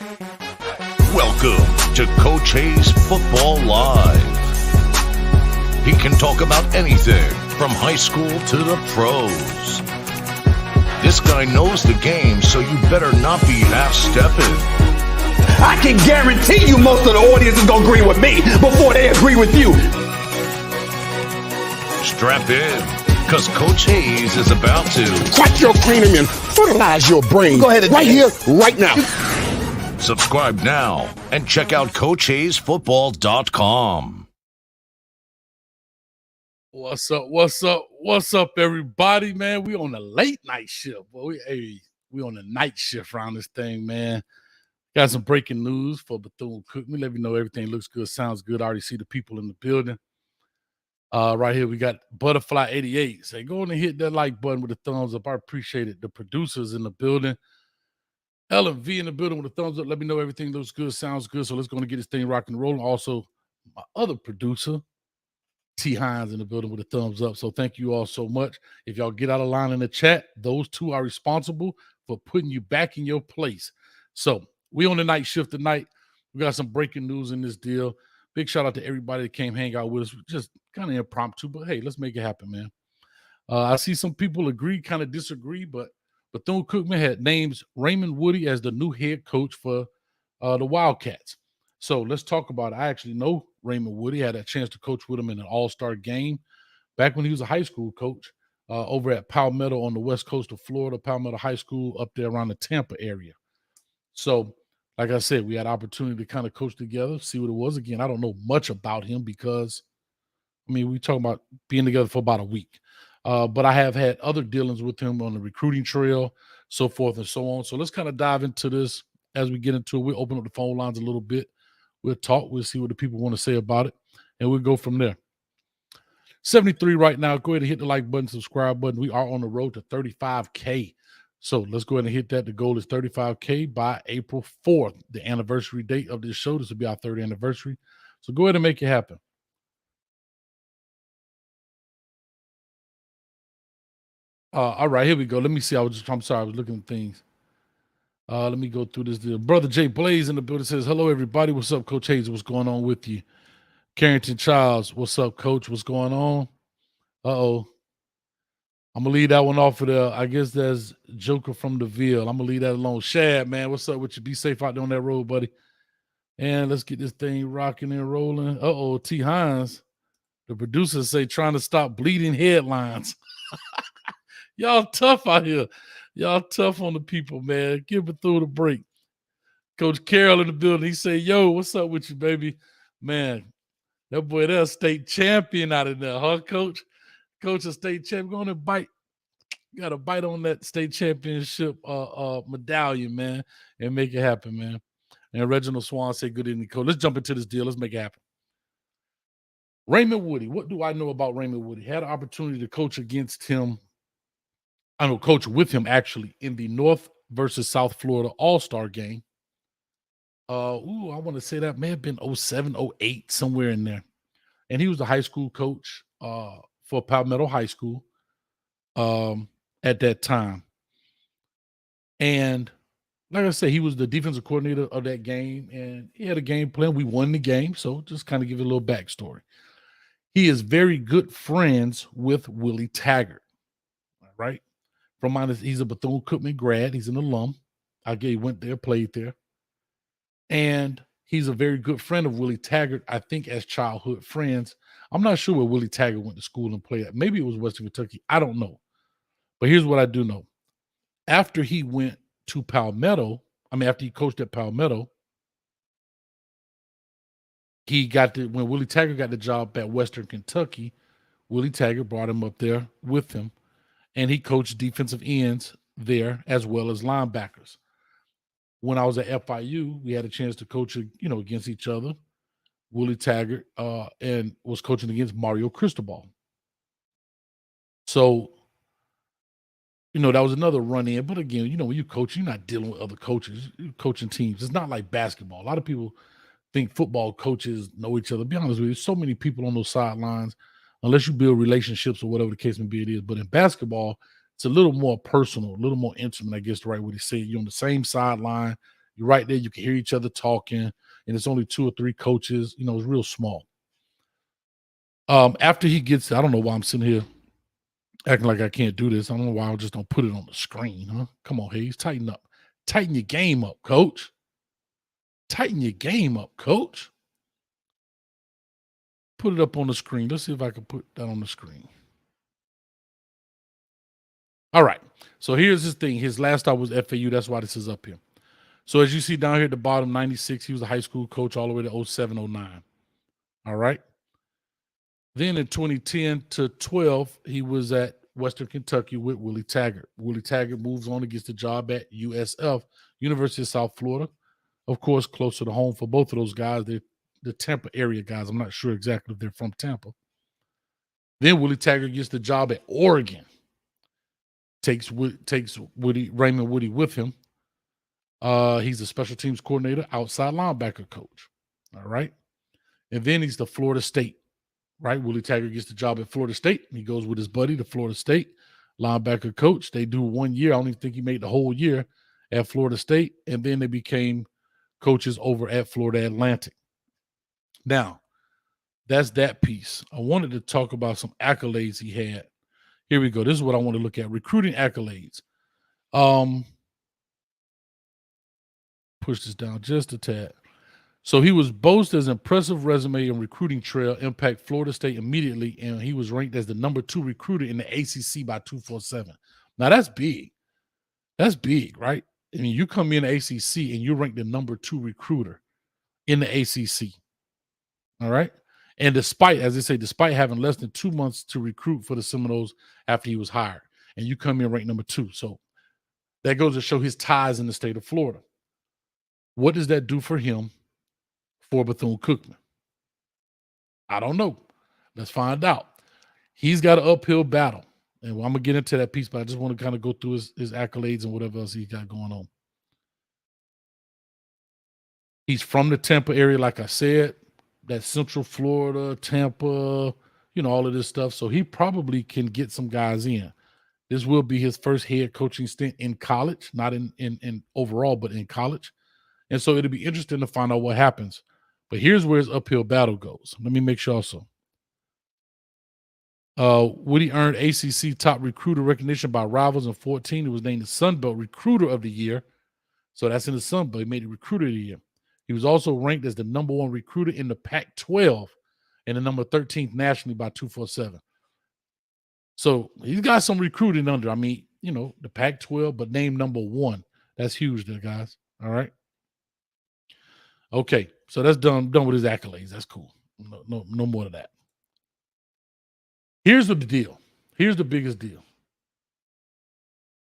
Welcome to Coach Hayes Football Live. He can talk about anything from high school to the pros. This guy knows the game, so you better not be half-stepping. I can guarantee you most of the audience is going to agree with me before they agree with you. Strap in, because Coach Hayes is about to Crack your cranium and fertilize your brain. Go ahead and right here, right now. subscribe now and check out CoachHayesFootball.com. What's up, everybody, man? We on a late night shift, boy. We on a night shift around this thing, man. Got some breaking news for Bethune Cookman. Let me know everything looks good, sounds good. I already see the people in the building. Right here, we got Butterfly 88. Say, go on and hit that like button with a thumbs up. I appreciate it. The producers in the building. Ellen V in the building with a thumbs up. Let me know everything looks good, sounds good. So let's go and get this thing rocking and rolling. Also, my other producer, T. Hines, in the building with a thumbs up. So thank you all so much. If y'all get out of line in the chat, those two are responsible for putting you back in your place. So we on the night shift tonight. We got some breaking news in this deal. Big shout out to everybody that came hang out with us. Just kind of impromptu, but hey, let's make it happen, man. I see some people agree, kind of disagree, but Bethune Cookman had names Raymond Woodie as the new head coach for the Wildcats. So let's talk about it. I actually know Raymond Woodie. Had a chance to coach with him in an all-star game back when he was a high school coach over at Palmetto on the west coast of Florida, Palmetto High School up there around the Tampa area. So, like I said, we had opportunity to kind of coach together, see what it was. Again, I don't know much about him because, we talking about being together for about a week. But I have had other dealings with him on the recruiting trail, so forth and so on. So let's kind of dive into this as we get into it. We'll open up the phone lines a little bit. We'll talk. We'll see what the people want to say about it, and we'll go from there. 73 right now. Go ahead and hit the like button, subscribe button. We are on the road to 35K. So let's go ahead and hit that. The goal is 35K by April 4th, the anniversary date of this show. This will be our third anniversary. So go ahead and make it happen. All right, here we go. Let me see. I'm sorry. I was looking at things. Let me go through this deal. Brother Jay Blaze in the building says, hello, everybody. What's up, Coach Hayes? What's going on with you? Carrington Childs, what's up, Coach? What's going on? Uh-oh. I'm going to leave that one off of there. I guess that's Joker from the Ville. I'm going to leave that alone. Shad, man, what's up with you? Be safe out there on that road, buddy. And let's get this thing rocking and rolling. Uh-oh, T. Hines. The producers say trying to stop bleeding headlines. Y'all tough out here. Y'all tough on the people, man. Give it through the break. Coach Carroll in the building. He say, yo, what's up with you, baby? Man, that boy, that's state champion out of there, huh, Coach? Coach, a state champion. Go on and bite. You got to bite on that state championship medallion, man, and make it happen, man. And Reginald Swan said, good evening, Coach. Let's jump into this deal. Let's make it happen. Raymond Woodie. What do I know about Raymond Woodie? Had an opportunity to coach against him. Coach with him, actually, in the North versus South Florida All-Star game. I want to say that may have been 07, 08, somewhere in there. And he was the high school coach for Palmetto High School at that time. And like I said, he was the defensive coordinator of that game, and he had a game plan. We won the game, so just kind of give you a little backstory. He is very good friends with Willie Taggart, right? He's a Bethune Cookman grad. He's an alum. He went there, played there. And he's a very good friend of Willie Taggart, I think, as childhood friends. I'm not sure where Willie Taggart went to school and played at. Maybe it was Western Kentucky. I don't know. But here's what I do know. After he went to Palmetto, after he coached at Palmetto, when Willie Taggart got the job at Western Kentucky, Willie Taggart brought him up there with him. And he coached defensive ends there as well as linebackers. When I was at FIU, we had a chance to coach, against each other. Willie Taggart and was coaching against Mario Cristobal. So, that was another run in. But again, when you coach, you're not dealing with other coaches. You're coaching teams. It's not like basketball. A lot of people think football coaches know each other. To be honest with you, so many people on those sidelines. Unless you build relationships or whatever the case may be, it is. But in basketball, it's a little more personal, a little more intimate, I guess the right way to say it. You're on the same sideline. You're right there. You can hear each other talking, and it's only 2 or 3 coaches. You know, it's real small. After he gets, I don't know why I'm sitting here acting like I can't do this. I don't know why I just don't put it on the screen, huh? Come on, Hayes, tighten up. Tighten your game up, coach. Tighten your game up, coach. Put it up on the screen. Let's see if I can put that on the screen. All right. So here's his thing. His last stop was FAU. That's why this is up here. So as you see down here at the bottom, 96, he was a high school coach all the way to 07, 09. All right. Then in 2010 to 12, he was at Western Kentucky with Willie Taggart. Willie Taggart moves on and gets the job at USF, University of South Florida. Of course, closer to home for both of those guys. They're the Tampa area guys. I'm not sure exactly if they're from Tampa. Then Willie Taggart gets the job at Oregon. Takes Raymond Woodie with him. He's a special teams coordinator, outside linebacker coach. All right. And then he's the Florida State. Right. Willie Taggart gets the job at Florida State. He goes with his buddy, the Florida State linebacker coach. They do 1 year. I don't even think he made the whole year at Florida State. And then they became coaches over at Florida Atlantic. Now, that's that piece. I wanted to talk about some accolades he had. Here we go. This is what I want to look at. Recruiting accolades. Push this down just a tad. So he was boasted as impressive resume and recruiting trail impact Florida State immediately, and he was ranked as the number 2 recruiter in the ACC by 247. Now that's big. That's big, right? I mean, you come in the ACC and you rank the number 2 recruiter in the ACC. All right. And despite having less than 2 months to recruit for the Seminoles after he was hired, and you come in ranked number 2. So that goes to show his ties in the state of Florida. What does that do for him for Bethune-Cookman? I don't know. Let's find out. He's got an uphill battle. And I'm going to get into that piece, but I just want to kind of go through his accolades and whatever else he's got going on. He's from the Tampa area, like I said. That Central Florida, Tampa, all of this stuff. So he probably can get some guys in. This will be his first head coaching stint in college, not in overall, but in college. And so it'll be interesting to find out what happens. But here's where his uphill battle goes. Let me make sure also. Woodie earned ACC top recruiter recognition by Rivals in 2014. He was named the Sun Belt Recruiter of the Year. So that's in the Sun Belt. He made it Recruiter of the Year. He was also ranked as the number 1 recruiter in the Pac-12 and the number 13th nationally by 247. So he's got some recruiting under. I mean, the Pac-12, but named number 1. That's huge there, guys. All right. Okay, so that's done with his accolades. That's cool. No more of that. Here's the deal. Here's the biggest deal.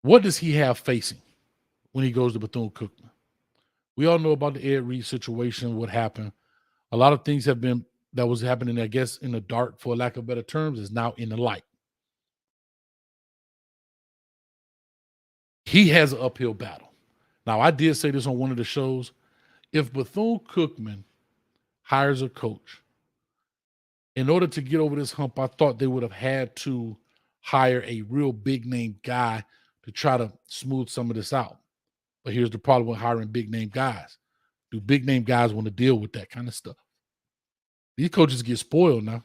What does he have facing when he goes to Bethune-Cookman? We all know about the Ed Reed situation, what happened. A lot of things that was happening, I guess, in the dark, for lack of better terms, is now in the light. He has an uphill battle. Now, I did say this on one of the shows. If Bethune-Cookman hires a coach, in order to get over this hump, I thought they would have had to hire a real big-name guy to try to smooth some of this out. But here's the problem with hiring big-name guys. Do big-name guys want to deal with that kind of stuff? These coaches get spoiled now.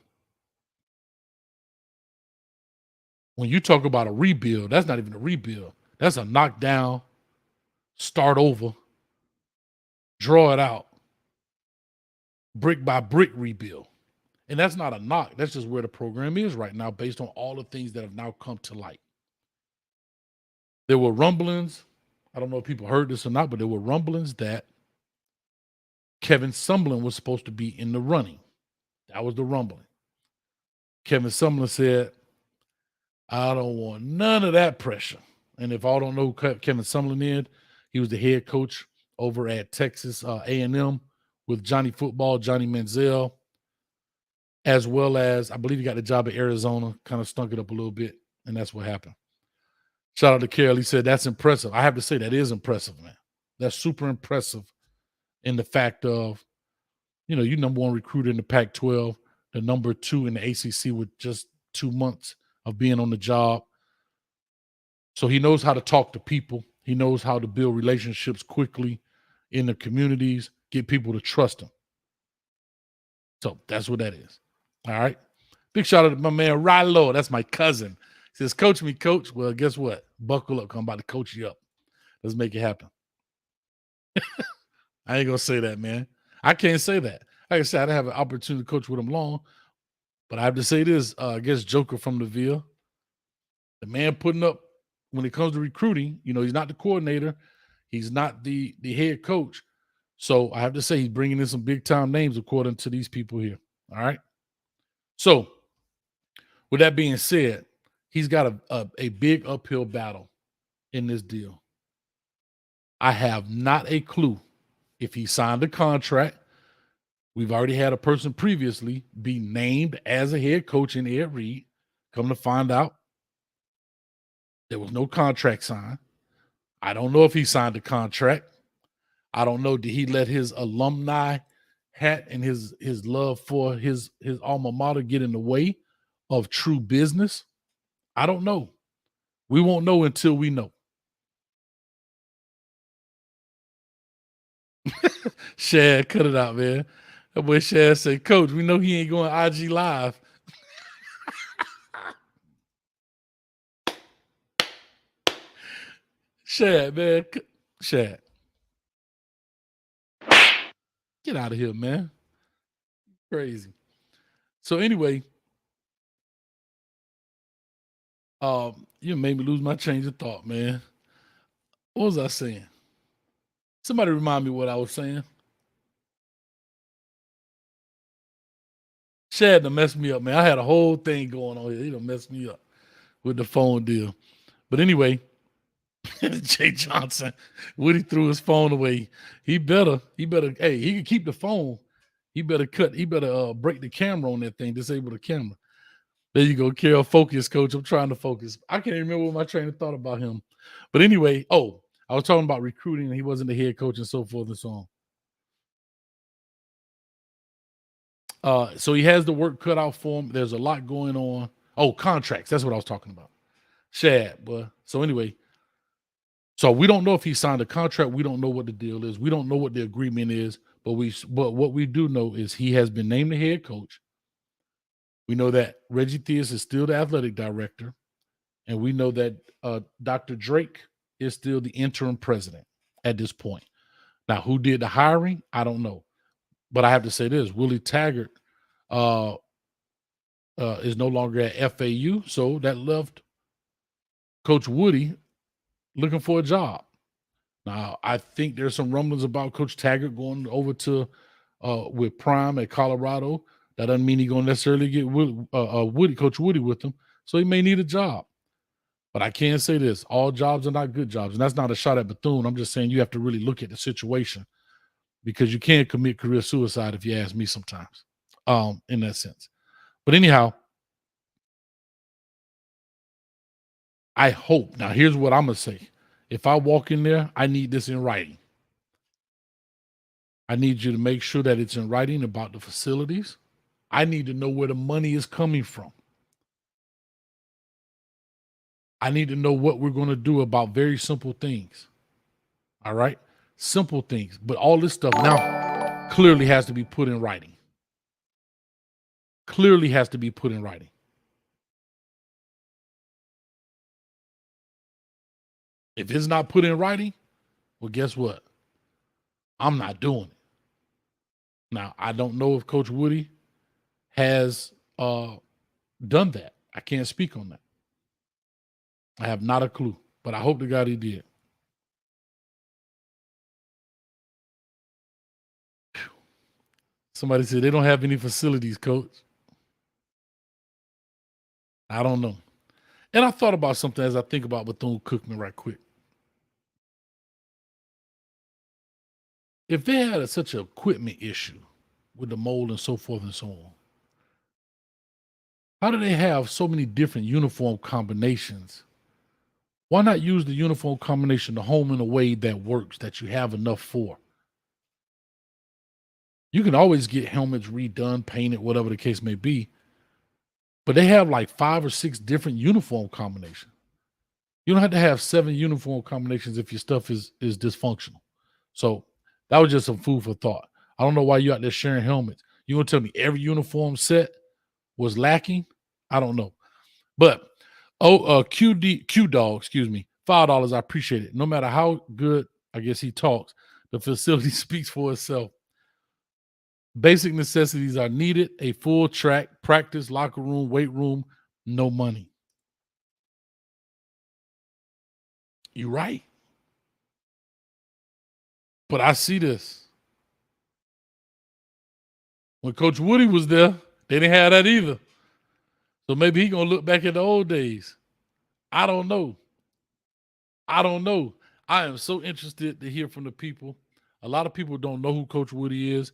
When you talk about a rebuild, that's not even a rebuild. That's a knockdown, start over, draw it out, brick by brick rebuild. And that's not a knock. That's just where the program is right now based on all the things that have now come to light. There were rumblings. I don't know if people heard this or not, but there were rumblings that Kevin Sumlin was supposed to be in the running. That was the rumbling. Kevin Sumlin said, I don't want none of that pressure. And if all don't know who Kevin Sumlin is, he was the head coach over at Texas A&M with Johnny Manziel, as well as I believe he got the job at Arizona, kind of stunk it up a little bit, and that's what happened. Shout out to Carol. He said, that's impressive. I have to say that is impressive, man. That's super impressive in the fact of, you number 1 recruiter in the Pac-12, the number 2 in the ACC with just 2 months of being on the job. So he knows how to talk to people. He knows how to build relationships quickly. in the communities, get people to trust him. So that's what that is. All right. Big shout out to my man Rilo. That's my cousin. He says, coach me, coach. Well, guess what? Buckle up. I'm about to coach you up. Let's make it happen. I ain't going to say that, man. I can't say that. Like I said, I didn't have an opportunity to coach with him long. But I have to say this, I guess Joker from the Ville, the man putting up, when it comes to recruiting, he's not the coordinator. He's not the head coach. So I have to say he's bringing in some big-time names according to these people here. All right? So with that being said, he's got a big uphill battle in this deal. I have not a clue if he signed a contract. We've already had a person previously be named as a head coach in Ed Reed. Come to find out, there was no contract signed. I don't know if he signed a contract. I don't know, did he let his alumni hat and his love for his alma mater get in the way of true business? I don't know. We won't know until we know. Shad, cut it out, man. That boy Shad said, coach, we know he ain't going IG live. Shad, man. Shad. Get out of here, man. Crazy. So anyway, you made me lose my train of thought, man. What was I saying? Somebody remind me what I was saying. Shad done messed me up, man. I had a whole thing going on here. He done messed me up with the phone deal. But anyway, Jay Johnson, Woody threw his phone away. He better, hey, he can keep the phone. He better break the camera on that thing, disable the camera. There you go, Carol. Focus, coach. I'm trying to focus. I can't remember what my trainer thought about him. But anyway, I was talking about recruiting, and he wasn't the head coach and so forth and so on. So he has the work cut out for him. There's a lot going on. Oh, contracts. That's what I was talking about. Shad, boy. So anyway, so we don't know if he signed a contract. We don't know what the deal is. We don't know what the agreement is. But what we do know is he has been named the head coach. We know that Reggie Theus is still the athletic director. And we know that Dr. Drake is still the interim president at this point. Now, who did the hiring? I don't know. But I have to say this, Willie Taggart is no longer at FAU, so that left Coach Woodie looking for a job. Now, I think there's some rumblings about Coach Taggart going over to with Prime at Colorado. That doesn't mean he's going to necessarily get Coach Woodie with him, so he may need a job. But I can say this, all jobs are not good jobs, and that's not a shot at Bethune. I'm just saying you have to really look at the situation, because you can't commit career suicide, if you ask me sometimes, in that sense. But anyhow, I hope. Now, here's what I'm going to say. If I walk in there, I need this in writing. I need you to make sure that it's in writing about the facilities. I need to know where the money is coming from. I need to know what we're going to do about very simple things. All right? Simple things. But all this stuff now clearly has to be put in writing. Clearly has to be put in writing. If it's not put in writing, well, guess what? I'm not doing it. Now, I don't know if Coach Woodie has done that. I can't speak on that. I have not a clue, but I hope to God he did. Somebody said they don't have any facilities, coach. I don't know. And I thought about something as I think about Bethune Cookman right quick. If they had such an equipment issue with the mold and so forth and so on, how do they have so many different uniform combinations? Why not use the uniform combination, the home and away that works, that you have enough for? You can always get helmets redone, painted, whatever the case may be. But they have like 5 or 6 different uniform combinations. You don't have to have 7 uniform combinations if your stuff is dysfunctional. So That was just some food for thought. I don't know why you out there sharing helmets. You gonna tell me every uniform set was lacking? I don't know. But Q Dog, excuse me, $5. I appreciate it. No matter how good, I guess, he talks, the facility speaks for itself. Basic necessities are needed: a full track, practice, locker room, weight room, no money. You're right. But I see this. When Coach Woodie was there, they didn't have that either. So maybe he gonna look back at the old days. I don't know. I am so interested to hear from the people. A lot of people don't know who Coach Woodie is.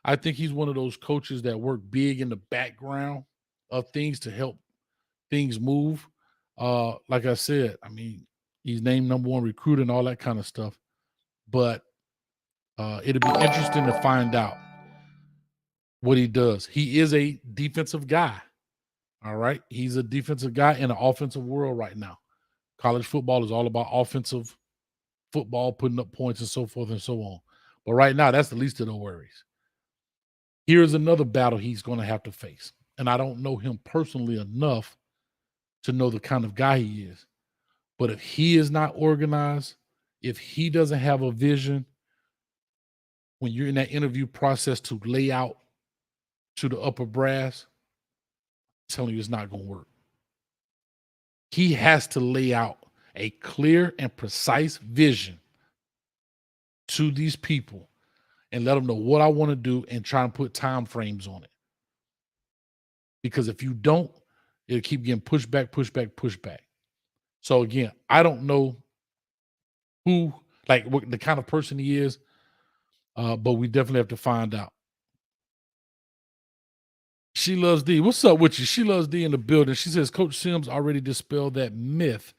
I think he's one of those coaches that work big in the background of things to help things move. Like I said, I mean, he's named #1 recruit and all that kind of stuff. But it'll be interesting to find out what he does. He is a defensive guy. All right. He's a defensive guy in an offensive world right now. College football is all about offensive football, putting up points and so forth and so on. But right now, that's the least of the worries. Here's another battle he's going to have to face. And I don't know him personally enough to know the kind of guy he is. But if he is not organized, if he doesn't have a vision, when you're in that interview process to lay out to the upper brass, I'm telling you, it's not going to work. He has to lay out a clear and precise vision to these people and let them know what I want to do and try and put time frames on it. Because if you don't, it'll keep getting pushed back. So again, I don't know who, like, what the kind of person he is, but we definitely have to find out. She Loves D. What's up with you? She Loves D in the building. She says, Coach Sims already dispelled that myth.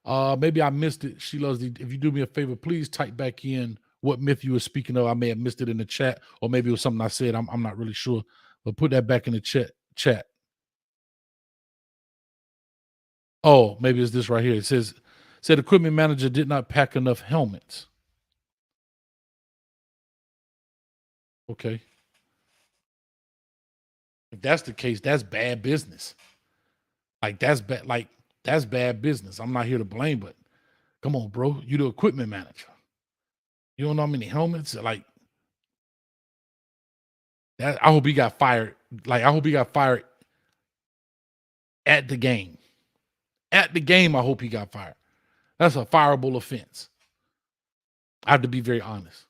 Maybe I missed it. She Loves D. If you do me a favor, please type back in what myth you were speaking of. I may have missed it in the chat, or maybe it was something I said. I'm not really sure. But put that back in the chat. Oh, maybe it's this right here. It said equipment manager did not pack enough helmets. Okay. If that's the case, that's bad business. That's bad business. I'm not here to blame, but come on, bro. You the equipment manager. You don't know how many helmets? Like that. I hope he got fired. I hope he got fired at the game. At the game, I hope he got fired. That's a fireable offense. I have to be very honest.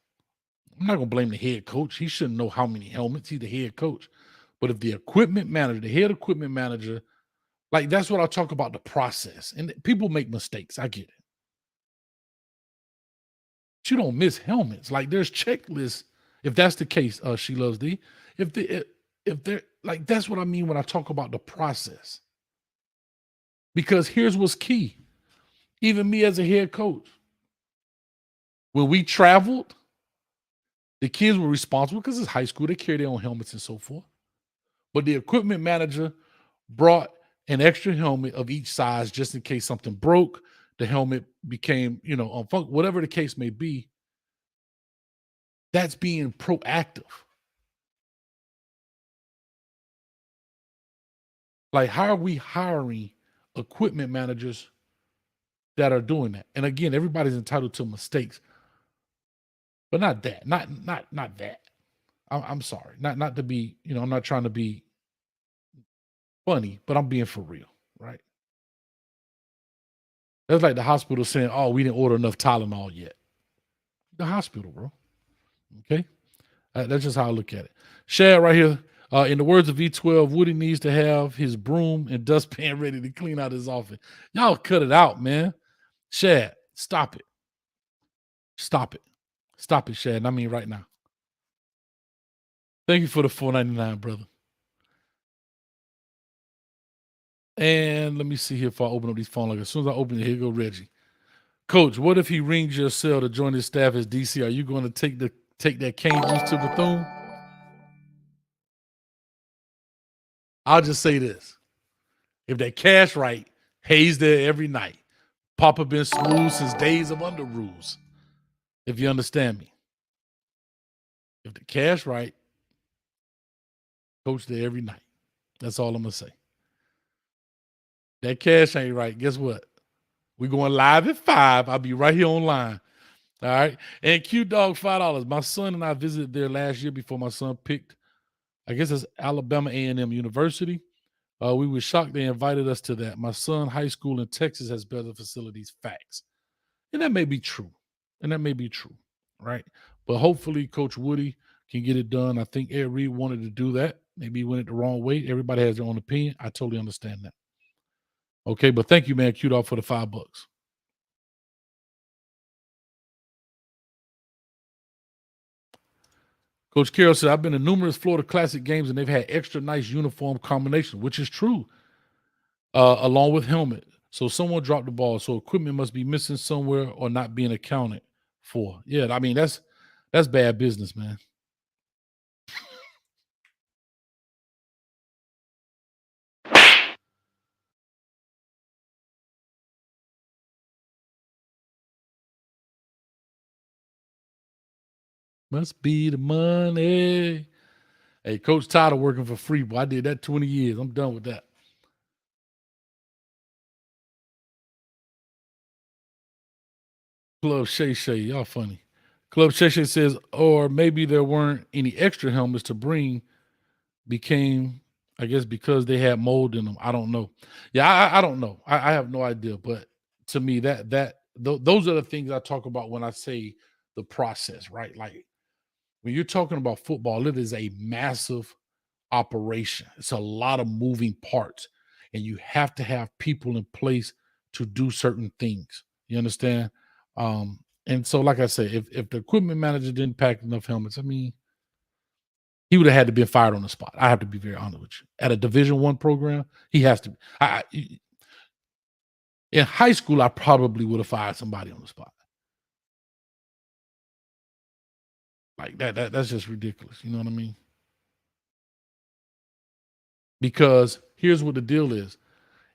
I'm not going to blame the head coach. He shouldn't know how many helmets. He's the head coach. But if the equipment manager, the head equipment manager, that's what I talk about, the process. And people make mistakes. I get it. But you don't miss helmets. There's checklists. If that's the case, She Loves D. If they're that's what I mean when I talk about the process. Because here's what's key. Even me as a head coach, when we traveled, the kids were responsible because it's high school. They carry their own helmets and so forth. But the equipment manager brought an extra helmet of each size just in case something broke. The helmet became, whatever the case may be. That's being proactive. How are we hiring equipment managers that are doing that? And again, everybody's entitled to mistakes, but not that. Not that. I'm sorry. Not to be, I'm not trying to be funny, but I'm being for real, right? That's like the hospital saying, "Oh, we didn't order enough Tylenol yet." The hospital, bro. Okay, that's just how I look at it. Shad right here. In the words of V12, Woody needs to have his broom and dustpan ready to clean out his office. Y'all cut it out, man. Shad, stop it. Stop it, Shad. And I mean right now. Thank you for the $4.99, brother. And let me see here if I open up these phone lines. As soon as I open it, here go Reggie. Coach, what if he rings your cell to join his staff as DC? Are you going to take that cane juice to Bethune? I'll just say this. If that cash right, Hayes there every night. Papa been smooth since days of under rules. If you understand me. If the cash right, coach there every night. That's all I'm going to say. That cash ain't right. Guess what? We're going live at 5. I'll be right here online. All right. And Q Dog, $5. My son and I visited there last year before my son picked, I guess it's Alabama A&M University. We were shocked they invited us to that. My son, high school in Texas, has better facilities. Facts. And that may be true. Right? But hopefully Coach Woodie can get it done. I think Ed Reed wanted to do that. Maybe he went it the wrong way. Everybody has their own opinion. I totally understand that. Okay, but thank you, man, Q-Dog, for the $5. Coach Carroll said, I've been to numerous Florida Classic games, and they've had extra nice uniform combination, which is true, along with helmet. So someone dropped the ball. So equipment must be missing somewhere or not being accounted for. Yeah, I mean, that's bad business, man. Must be the money. Hey, Coach tired of working for free, boy. I did that 20 years. I'm done with that. Club Shay Shay, y'all funny. Club Shay Shay says, or maybe there weren't any extra helmets to bring, became, I guess, because they had mold in them. I don't know. Yeah, I don't know. I have no idea. But to me, those are the things I talk about when I say the process, right? Like when you're talking about football, it is a massive operation. It's a lot of moving parts, and you have to have people in place to do certain things. You understand? And so, like I said, if the equipment manager didn't pack enough helmets, I mean, he would have had to be fired on the spot. I have to be very honest with you. At a Division I program, he has to. In high school, I probably would have fired somebody on the spot. Like that's just ridiculous. You know what I mean? Because here's what the deal is.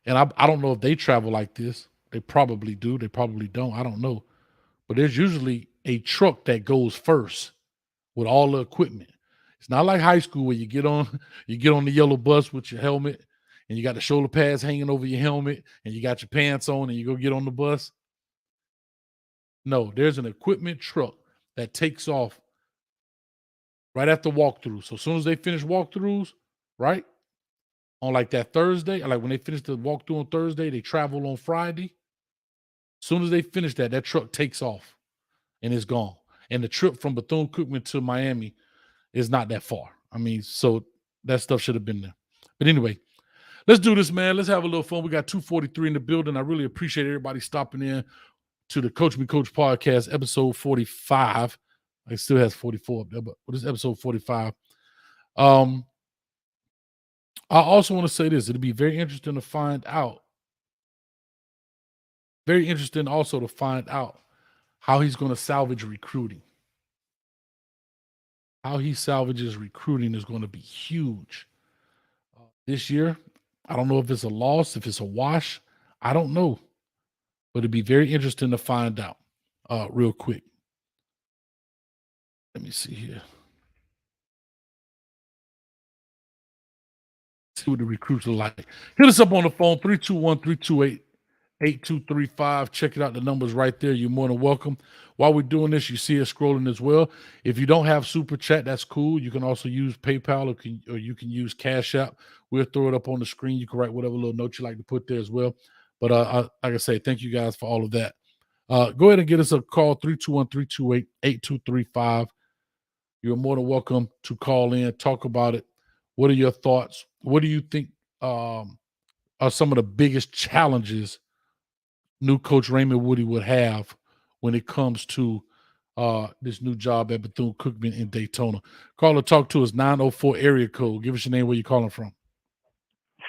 And I don't know if they travel like this. They probably do. They probably don't. I don't know. But there's usually a truck that goes first with all the equipment. It's not like high school where you get on the yellow bus with your helmet and you got the shoulder pads hanging over your helmet and you got your pants on and you go get on the bus. No, there's an equipment truck that takes off right after walkthrough. So as soon as they finish walkthroughs, right? On like that Thursday, like when they finish the walkthrough on Thursday, they travel on Friday. As soon as they finish that truck takes off and it's gone. And the trip from Bethune Cookman to Miami is not that far. I mean, so that stuff should have been there. But anyway, let's do this, man. Let's have a little fun. We got 243 in the building. I really appreciate everybody stopping in to the Coach Me Coach podcast, episode 45. It still has 44 up there, but this is episode 45. I also want to say this. It'll be very interesting to find out. Very interesting also to find out how he's going to salvage recruiting. How he salvages recruiting is going to be huge. This year, I don't know if it's a loss, if it's a wash. I don't know. But it'd be very interesting to find out real quick. Let me see here. See what the recruits are like. Hit us up on the phone, 321-328-8235. Check it out. The number's right there. You're more than welcome. While we're doing this, you see us scrolling as well. If you don't have Super Chat, that's cool. You can also use PayPal or you can use Cash App. We'll throw it up on the screen. You can write whatever little note you like to put there as well. But like I say, thank you guys for all of that. Go ahead and get us a call, 321-328-8235. You're more than welcome to call in, talk about it. What are your thoughts? What do you think are some of the biggest challenges new coach Raymond Woodie would have when it comes to this new job at Bethune Cookman in Daytona? Call or talk to us, 904 area code. Give us your name, where you calling from.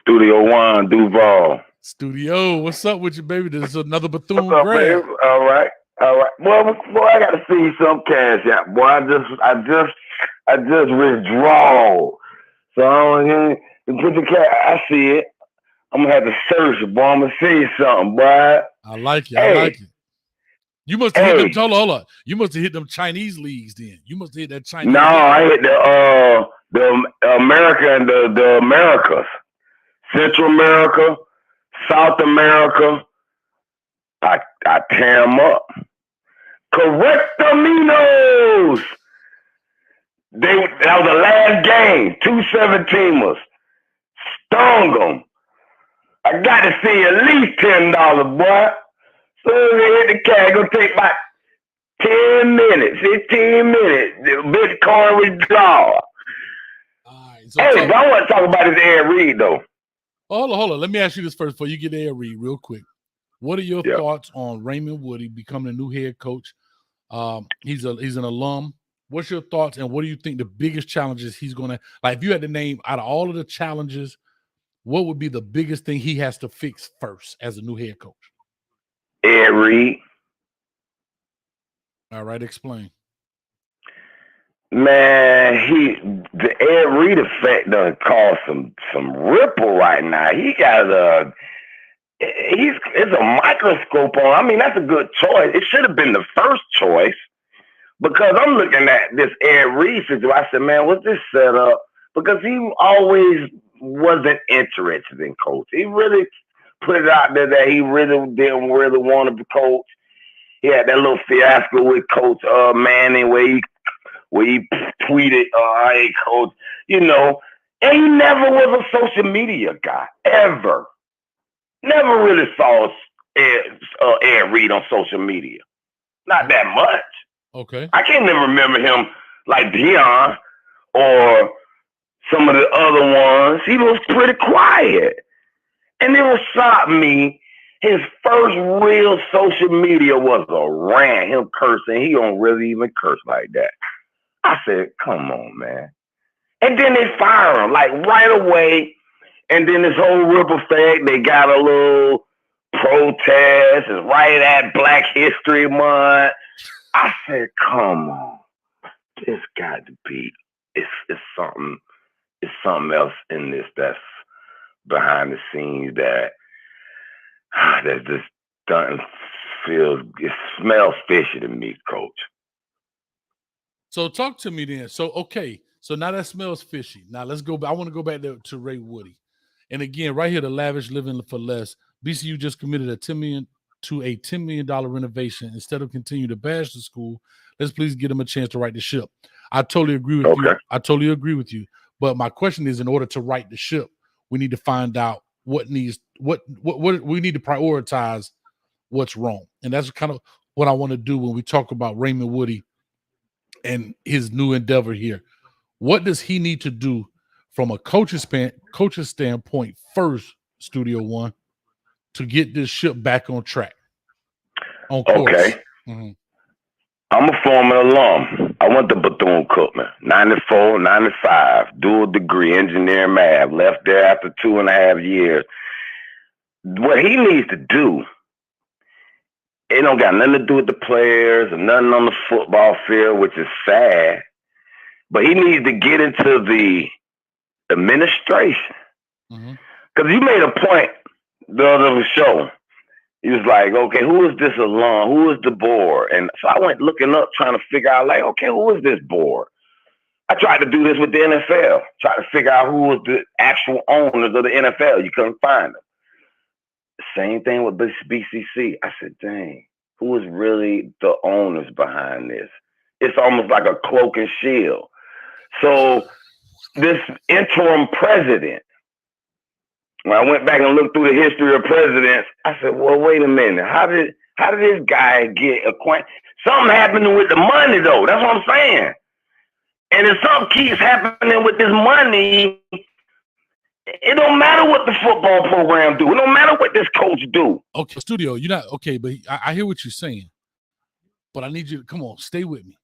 Studio One, Duval. Studio, what's up with you, baby? This is another Bethune What's up, grad. baby? All right. Boy, I got to see you some cash out. Boy, I just withdraw. So I put the cash. I see it. I'm gonna have to search, boy. I'm gonna see something, boy. I like it. Hey, I like it. You must have hit them. Hold on. You must have hit them Chinese leagues then. You must have hit that Chinese. No, I hit the America and the Americas, Central America, South America. I tear them up. Correctaminos. That was the last game. 2 17-ers. Stung them. I got to see at least $10, boy. So they hit the cash. Gonna take about 10 minutes, 15 minutes. The Bitcoin withdrawal. All right. So hey, but I want to talk about this Ed Reed though. Hold on. Let me ask you this first before you get Ed Reed real quick. What are your thoughts on Raymond Woodie becoming a new head coach? He's an alum. What's your thoughts, and what do you think the biggest challenges he's going to – like if you had to name out of all of the challenges, what would be the biggest thing he has to fix first as a new head coach? Ed Reed. All right, explain. Man, the Ed Reed effect done caused some ripple right now. He got it's a microscope on. I mean, that's a good choice. It should have been the first choice because I'm looking at this Ed Reed situation. I said, man, what's this set up? Because he always wasn't interested in coach. He really put it out there that he really didn't really want to coach. He had that little fiasco with Coach Manning where he tweeted, hey, coach, you know, and he never was a social media guy, ever. Never really saw Ed Reed on social media. Not that much. Okay. I can't never remember him like Deion or some of the other ones. He was pretty quiet. And it was shocked me. His first real social media was a rant, him cursing. He don't really even curse like that. I said, come on, man. And then they fire him, like right away. And then this whole ripple effect, they got a little protest. It's right at Black History Month. I said, come on. This got to be, it's something else in this that's behind the scenes that just doesn't feel, it smells fishy to me, coach. So talk to me then. So, okay. So now that smells fishy. Now let's go back. I want to go back to Ray Woodie. And again, right here, the lavish living for less. BCU just committed a $10 million renovation. Instead of continuing to bash the school, let's please give them a chance to right the ship. I totally agree with you. I totally agree with you. But my question is, in order to right the ship, we need to find out what we need to prioritize what's wrong. And that's kind of what I want to do when we talk about Raymond Woodie and his new endeavor here. What does he need to do from a coach's standpoint first, Studio One, to get this ship back on track? On course. Okay. Mm-hmm. I'm a former alum. I went to Bethune Cookman, 94, 95, dual degree, engineering math, left there after 2.5 years. What he needs to do, it don't got nothing to do with the players or nothing on the football field, which is sad, but he needs to get into the administration. Because you made a point the other show. He was like, okay, who is this alum? Who is the board? And so I went looking up, trying to figure out, like, okay, who is this board? I tried to do this with the NFL, try to figure out who was the actual owners of the NFL. You couldn't find them. Same thing with BCC. I said, dang, who is really the owners behind this? It's almost like a cloak and shield. So this interim president, when I went back and looked through the history of presidents, I said, well, wait a minute. How did this guy get acquainted? Something happening with the money, though. That's what I'm saying. And if something keeps happening with this money, it don't matter what the football program do. It don't matter what this coach do. Okay, Studio, you're not okay, but I hear what you're saying. But I need you to come on, stay with me.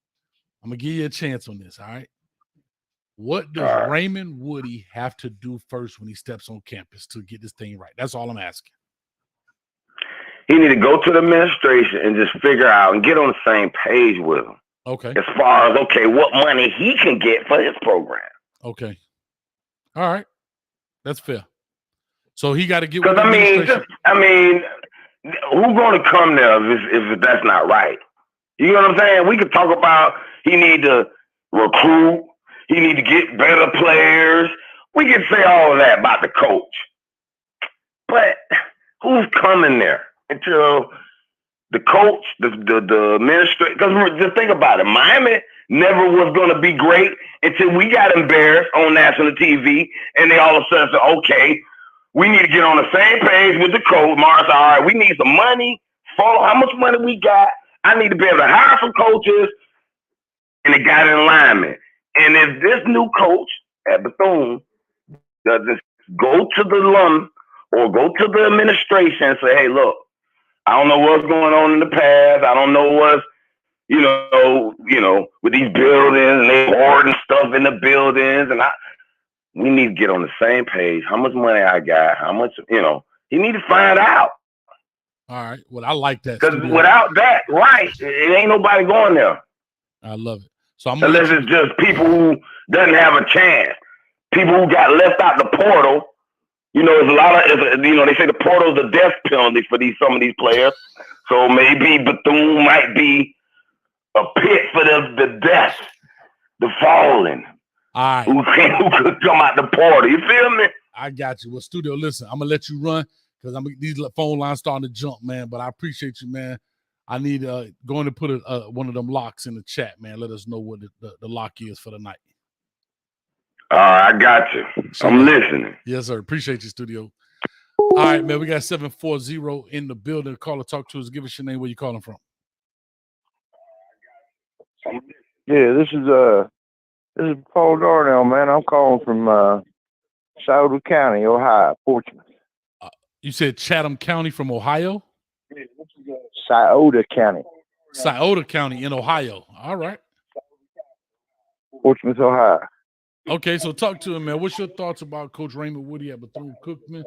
I'm gonna give you a chance on this. All right. What does Raymond Woodie have to do first when he steps on campus to get this thing right? That's all I'm asking. He need to go to the administration and just figure out and get on the same page with them. Okay. As far as, okay, what money he can get for his program. Okay. All right. That's fair. So he got to get with the administration. Who's going to come there if that's not right? You know what I'm saying? We could talk about he need to recruit. He need to get better players. We can say all of that about the coach. But who's coming there until the coach, the administrator? Because just think about it. Miami never was going to be great until we got embarrassed on national TV, and they all of a sudden said, okay, we need to get on the same page with the coach. Mars, all right, we need some money. Follow how much money we got. I need to be able to hire some coaches, and it got in alignment. And if this new coach at Bethune doesn't go to the alum or go to the administration and say, hey, look, I don't know what's going on in the past. I don't know what's, you know, with these buildings and they hoarding stuff in the buildings. And we need to get on the same page. How much money I got, how much, you need to find out. All right. Well, I like that. Because without that, right, it ain't nobody going there. I love it. So unless it's just people who doesn't have a chance. People who got left out the portal. There's a lot of, they say the portal is a death penalty for some of these players. So maybe Bethune might be a pit for the death, the fallen. All right. Who could come out the portal. You feel me? I got you. Well, studio, listen, I'm going to let you run because these phone lines starting to jump, man. But I appreciate you, man. I need going to put one of them locks in the chat, man. Let us know what the lock is for the night. All right, I got you. I'm listening. Yes, sir. Appreciate you, studio. All right, man. We got 740 in the building. Call or talk to us. Give us your name. Where you calling from? Yeah, this is Paul Darnell, man. I'm calling from Scioto County, Ohio, Portsmouth. You said Chatham County from Ohio? Scioto County. Scioto County in Ohio. All right. Portsmouth, Ohio. Okay, so talk to him, man. What's your thoughts about Coach Raymond Woodie at Bethune Cookman,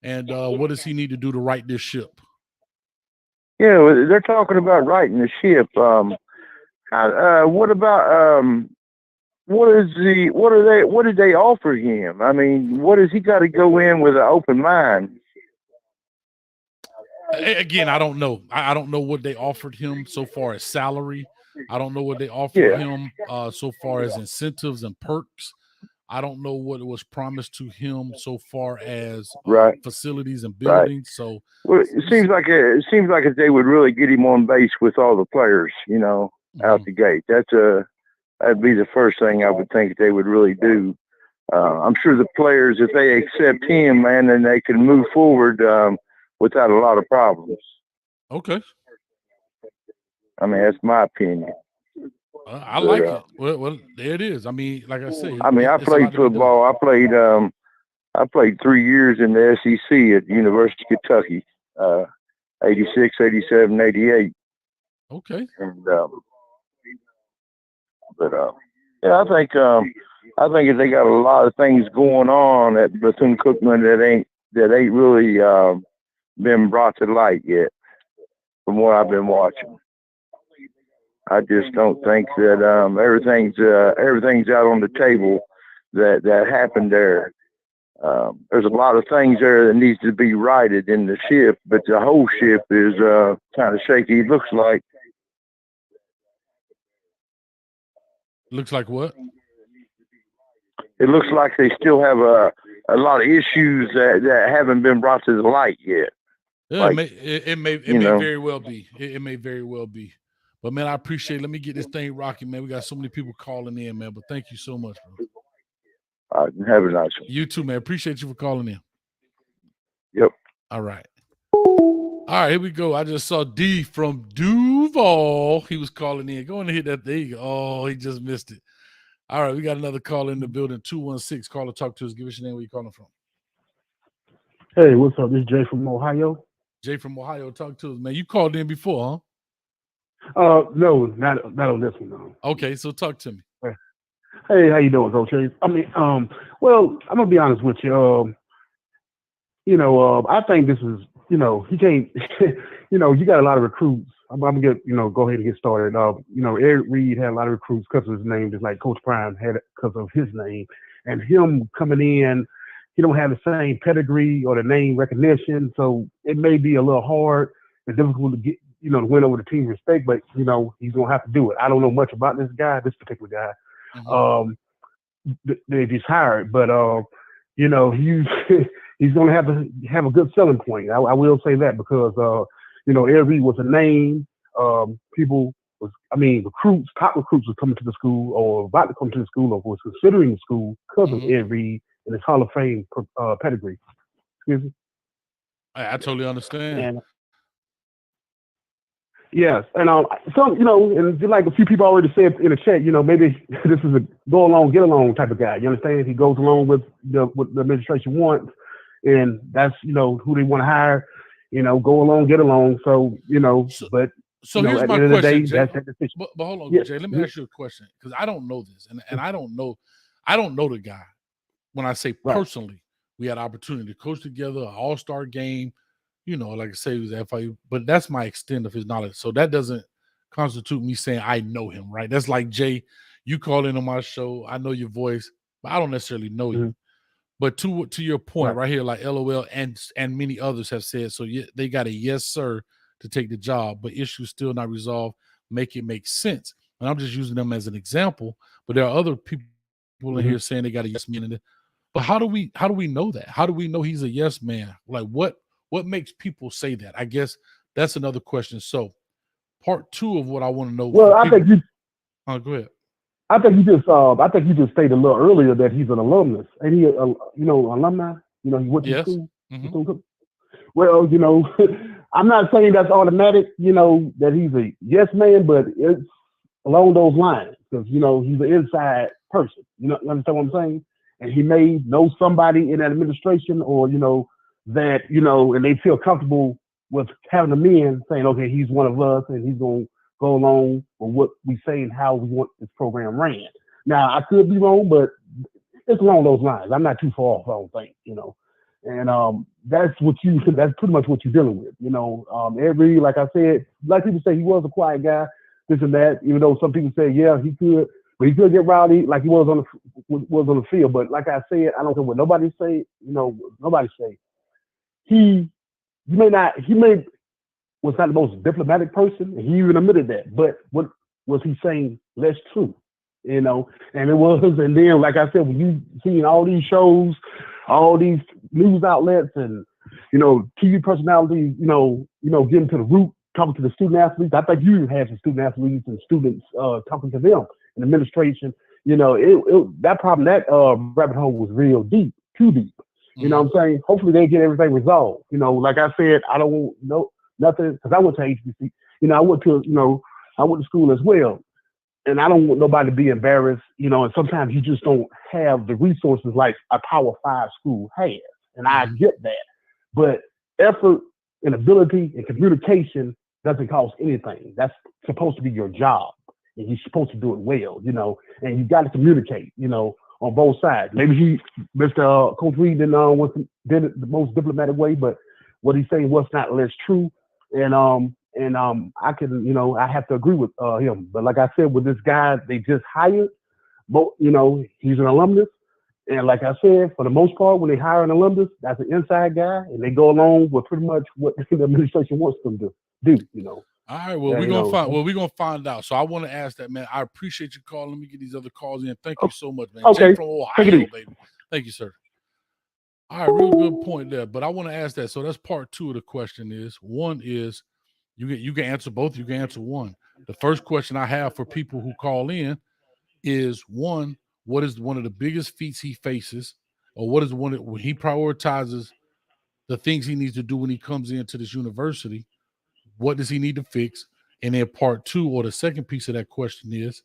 and what does he need to do to right this ship? Yeah, they're talking about righting the ship. What about what did they offer him? I mean, what has he got to go in with an open mind? Again, I don't know. I don't know what they offered him so far as salary. I don't know what they offered him so far as incentives and perks. I don't know what was promised to him so far as facilities and buildings. So it seems like if they would really get him on base with all the players, out the gate. That'd be the first thing I would think they would really do. I'm sure the players, if they accept him, man, then they can move forward without a lot of problems. Okay. I mean, that's my opinion. I like it. Well, there it is. I mean, like I say. I mean, I played football. I played 3 years in the SEC at University of Kentucky, 86, 87, 88. Okay. And I think if they got a lot of things going on at Bethune Cookman that ain't really been brought to light yet, from what I've been watching. I just don't think that everything's out on the table that happened there. There's a lot of things there that needs to be righted in the ship, but the whole ship is kind of shaky. It looks like. Looks like what? It looks like they still have a lot of issues that haven't been brought to the light yet. Yeah, like, it may very well be. It may very well be. But, man, I appreciate it. Let me get this thing rocking, man. We got so many people calling in, man. But thank you so much, bro. Have a nice one. You too, man. Appreciate you for calling in. Yep. All right. All right, here we go. I just saw D from Duval. He was calling in. Go and hit that. There you go. Oh, he just missed it. All right, we got another call in the building. 216. Call or talk to us. Give us your name. Where you calling from? Hey, what's up? This is Jay from Ohio. Jay from Ohio. Talk to us, man. You called in before, huh? No, not on this one. No. Okay, so talk to me. Hey, how you doing, Coach Hayes? I mean, well, I'm gonna be honest with you. I think this is, he can't. You got a lot of recruits. I'm gonna go ahead and get started. Eric Reed had a lot of recruits because of his name, just like Coach Prime had it because of his name, and him coming in he don't have the same pedigree or the name recognition, so it may be a little hard and difficult to get, to win over the team's respect. But he's gonna have to do it. I don't know much about this particular guy. They just hired, but he's he's gonna have to have a good selling point. I will say that because Ed Reed was a name. Top recruits was coming to the school or about to come to the school or was considering the school because of Ed Reed and his Hall of Fame pedigree. Excuse me. I totally understand. And, yes, and and like a few people already said in the chat, maybe this is a go along, get along type of guy. You understand? He goes along with what the administration wants, and that's who they want to hire. Go along, get along. So but. So here's my question, Jay. But hold on, yeah. Jay. Let me ask you a question because I don't know this, and I don't know the guy. When I say personally, we had opportunity to coach together, an all-star game. Like I say, he was at FIU, but that's my extent of his knowledge. So that doesn't constitute me saying I know him, right? That's like Jay, you call in on my show, I know your voice, but I don't necessarily know you. But to your point right here, like LOL and many others have said, so they got a yes sir to take the job, but issues still not resolved. Make it make sense. And I'm just using them as an example. But there are other people in here saying they got a yes man in it. But how do we know that? How do we know he's a yes man? Like what makes people say that? I guess that's another question. So part two of what I want to know. Well, I think you. Oh, go ahead. I think you just stated a little earlier that he's an alumnus. And he, alumni. He went to school. Well, I'm not saying that's automatic, that he's a yes man, but it's along those lines because, he's an inside person. You understand what I'm saying? And he may know somebody in that administration or, that, and they feel comfortable with having them in saying, okay, he's one of us and he's going to go along with what we say and how we want this program ran. Now, I could be wrong, but it's along those lines. I'm not too far off, I don't think, And that's pretty much what you're dealing with, Every, like I said, like people say, he was a quiet guy, this and that. Even though some people say, yeah, he could, but he could get rowdy like he was on the field. But like I said, I don't care what nobody say. Nobody say he was not the most diplomatic person. And he even admitted that. But what was he saying? Less true, and it was. And then, like I said, when you seen all these shows, all these news outlets and, TV personalities, getting to the root, talking to the student athletes. I think you had some student athletes and students talking to them and administration. That rabbit hole was real deep, too deep. You know what I'm saying? Hopefully they get everything resolved. Like I said, I don't know nothing because I went to HBC. I went to school as well. And I don't want nobody to be embarrassed, and sometimes you just don't have the resources like a Power 5 school has. And I get that. But effort and ability and communication doesn't cost anything. That's supposed to be your job. And you're supposed to do it well, and you got to communicate, on both sides. Maybe Mr. Coach Reed did it the most diplomatic way, but what he's saying was not less true. And I can, I have to agree with him. But like I said, with this guy they just hired, he's an alumnus. And like I said, for the most part, when they hire an alumnus, that's an inside guy, and they go along with pretty much what the administration wants them to do. All right, well, we're gonna find out. So I want to ask that, man. I appreciate you calling. Let me get these other calls in. Thank you so much, man. Okay. Jay from Ohio, baby. Thank you, sir. All right, real good point there. But I want to ask that. So that's part two of the question is. One is you can answer both, you can answer one. The first question I have for people who call in is one, what is one of the biggest feats he faces, or what is one when he prioritizes the things he needs to do when he comes into this university? What does he need to fix? And then part two, or the second piece of that question is,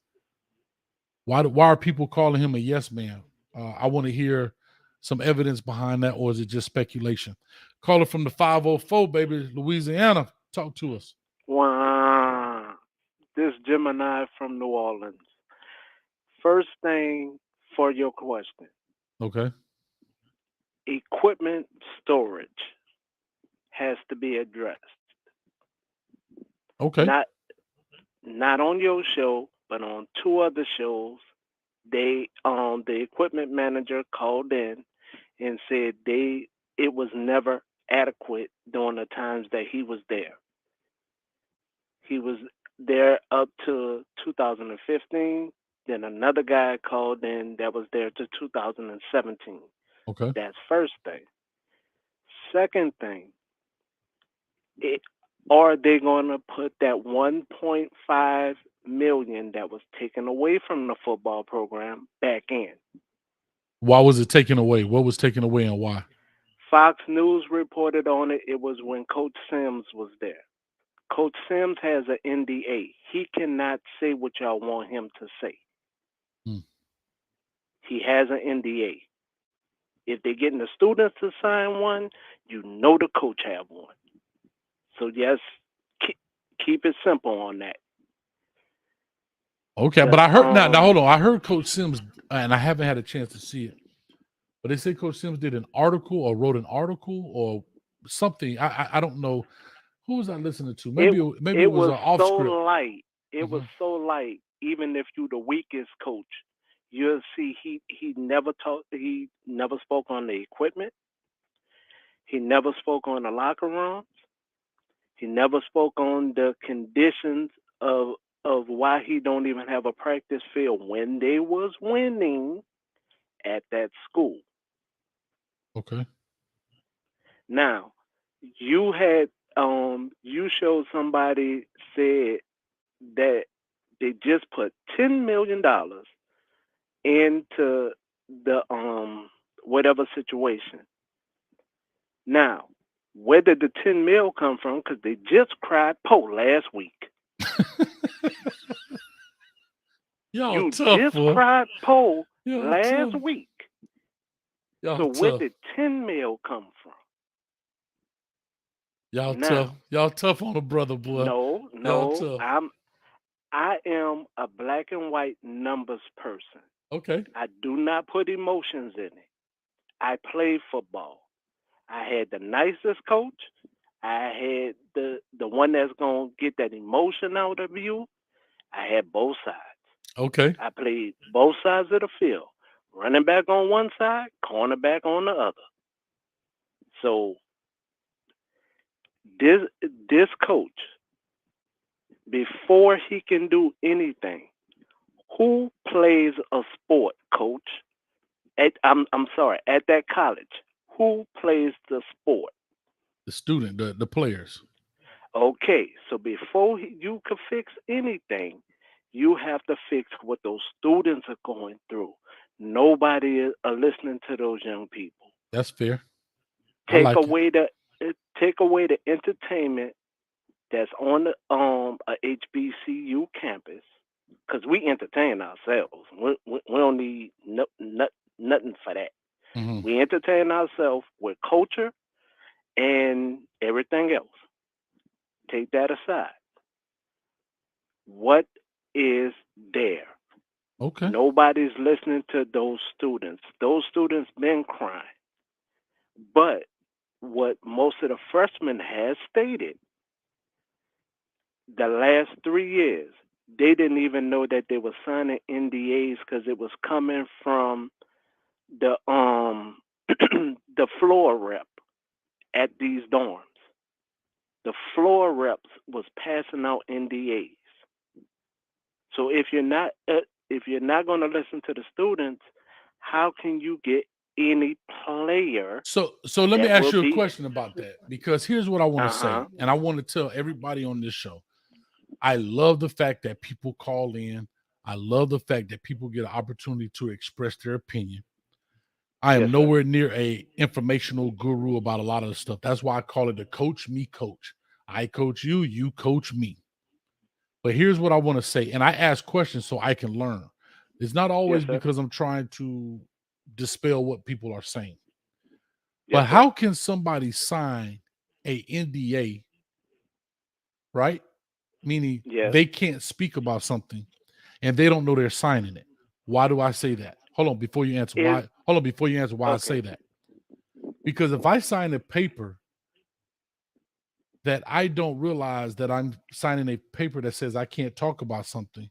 why are people calling him a yes man? I want to hear some evidence behind that, or is it just speculation? Caller from the 504, baby, Louisiana. Talk to us. Wow. This Gemini from New Orleans. First thing for your question. Okay. Equipment storage has to be addressed. Okay. Not on your show, but on two other shows. The equipment manager called in and said it was never adequate during the times that he was there. He was there up to 2015. Then another guy called in that was there to 2017. Okay. That's first thing. Second thing, are they going to put that 1.5 million that was taken away from the football program back in? Why was it taken away? What was taken away and why? Fox News reported on it. It was when Coach Sims was there. Coach Sims has an NDA. He cannot say what y'all want him to say. He has an NDA. If they're getting the students to sign one, you know the coach have one. So yes, keep it simple on that. Okay, but I heard now hold on. I heard Coach Sims, and I haven't had a chance to see it. But they say Coach Sims did an article or wrote an article or something. I don't know. Who was I listening to? Maybe it was off so script. light. It was so light. Even if you're the weakest coach, you'll see he never talked. He never spoke on the equipment. He never spoke on the locker rooms. He never spoke on the conditions of why he don't even have a practice field when they was winning at that school. Okay. Now, you had you showed somebody said that they just put $10 million into the whatever situation. Now, where did the 10 mil come from? Because they just cried po last week. You just cried po last week. So where did 10 mil come from? Y'all tough on a brother, boy. No. I am a black and white numbers person. Okay. I do not put emotions in it. I play football. I had the nicest coach. I had the one that's gonna get that emotion out of you. I had both sides. Okay. I played both sides of the field. Running back on one side, cornerback on the other. So this coach, before he can do anything, who plays a sport, coach? At that college, who plays the sport? The student, the players. Okay, so before you can fix anything, you have to fix what those students are going through. Nobody is listening to those young people. That's fair. Take away the entertainment that's on a HBCU campus, because we entertain ourselves. We don't need nothing for that. Mm-hmm. We entertain ourselves with culture and everything else. Take that aside. What is there? Okay. Nobody's listening to those students. Those students been crying. But what most of the freshmen has stated, the last 3 years, they didn't even know that they were signing NDAs because it was coming from the the floor rep at these dorms. The floor reps was passing out NDAs. So if you're not going to listen to the students, how can you get any player? So let me ask you a question about that, because here's what I want to say, and I want to tell everybody on this show. I love the fact that people call in. I love the fact that people get an opportunity to express their opinion. I am nowhere near a informational guru about a lot of the stuff. That's why I call it the coach me coach. I coach you, you coach me. But here's what I want to say, and I ask questions so I can learn. It's not always because I'm trying to dispel what people are saying. But how can somebody sign a NDA, right? Meaning they can't speak about something and they don't know they're signing it. Why do I say that? Hold on before you answer why. Hold on before you answer why I say that. Because if I sign a paper that I don't realize that I'm signing a paper that says I can't talk about something,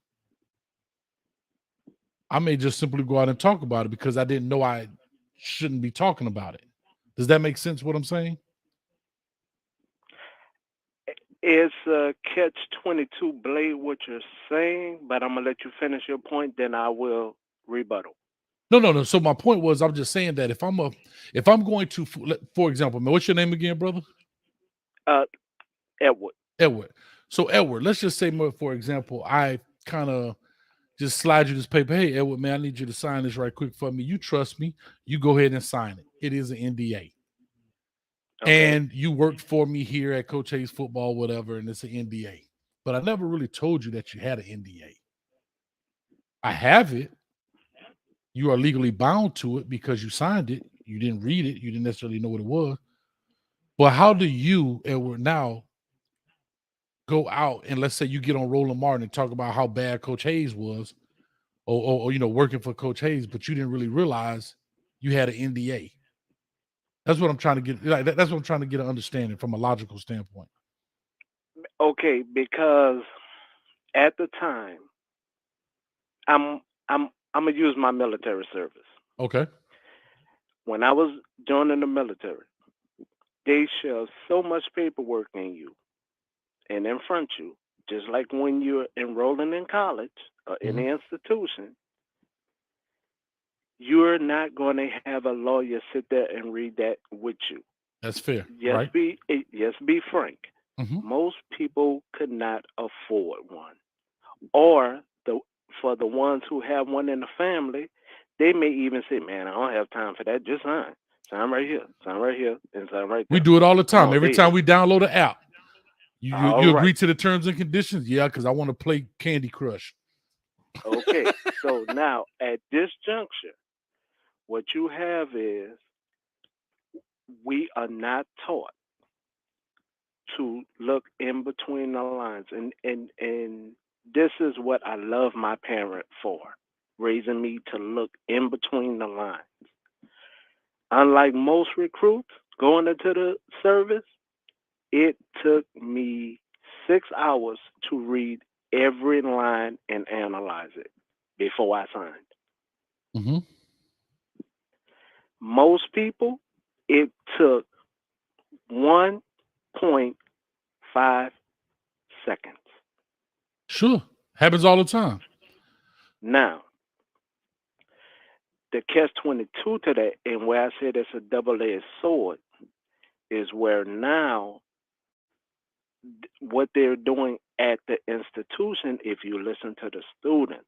I may just simply go out and talk about it because I didn't know I shouldn't be talking about it. Does that make sense? What I'm saying? It's a catch-22 blade what you're saying, but I'm gonna let you finish your point, then I will rebuttal. No. So my point was, I'm just saying that if I'm going to, for example, what's your name again, brother? Edward. Edward. So Edward, let's just say, for example, I kind of just slide you this paper. Hey, Edward, man, I need you to sign this right quick for me. You trust me. You go ahead and sign it. It is an NDA. Okay. And you worked for me here at Coach Hayes Football, whatever, and it's an NDA. But I never really told you that you had an NDA. I have it. You are legally bound to it because you signed it. You didn't read it. You didn't necessarily know what it was. But how do you, Edward, now go out and let's say you get on Roland Martin and talk about how bad Coach Hayes was, or working for Coach Hayes, but you didn't really realize you had an NDA. That's what I'm trying to get. That's what I'm trying to get an understanding from a logical standpoint. Okay, because at the time, I'm gonna use my military service. Okay. When I was joining the military, they shove so much paperwork in you and in front of you, just like when you're enrolling in college or any institution. You're not going to have a lawyer sit there and read that with you. That's fair. Just right? be frank. Most people could not afford one, or for the ones who have one in the family, they may even say, "Man, I don't have time for that. Just sign right here, and sign right there." We do it all the time. Every time we download an app, you agree to the terms and conditions. Yeah, because I want to play Candy Crush. Okay, so now at this juncture, what you have is we are not taught to look in between the lines, and this is what I love my parent for, raising me to look in between the lines. Unlike most recruits going into the service, it took me 6 hours to read every line and analyze it before I signed. Most people, it took 1.5 seconds. Sure. Happens all the time. Now, the catch-22 to that, and where I said it's a double-edged sword, is where now what they're doing at the institution, if you listen to the students,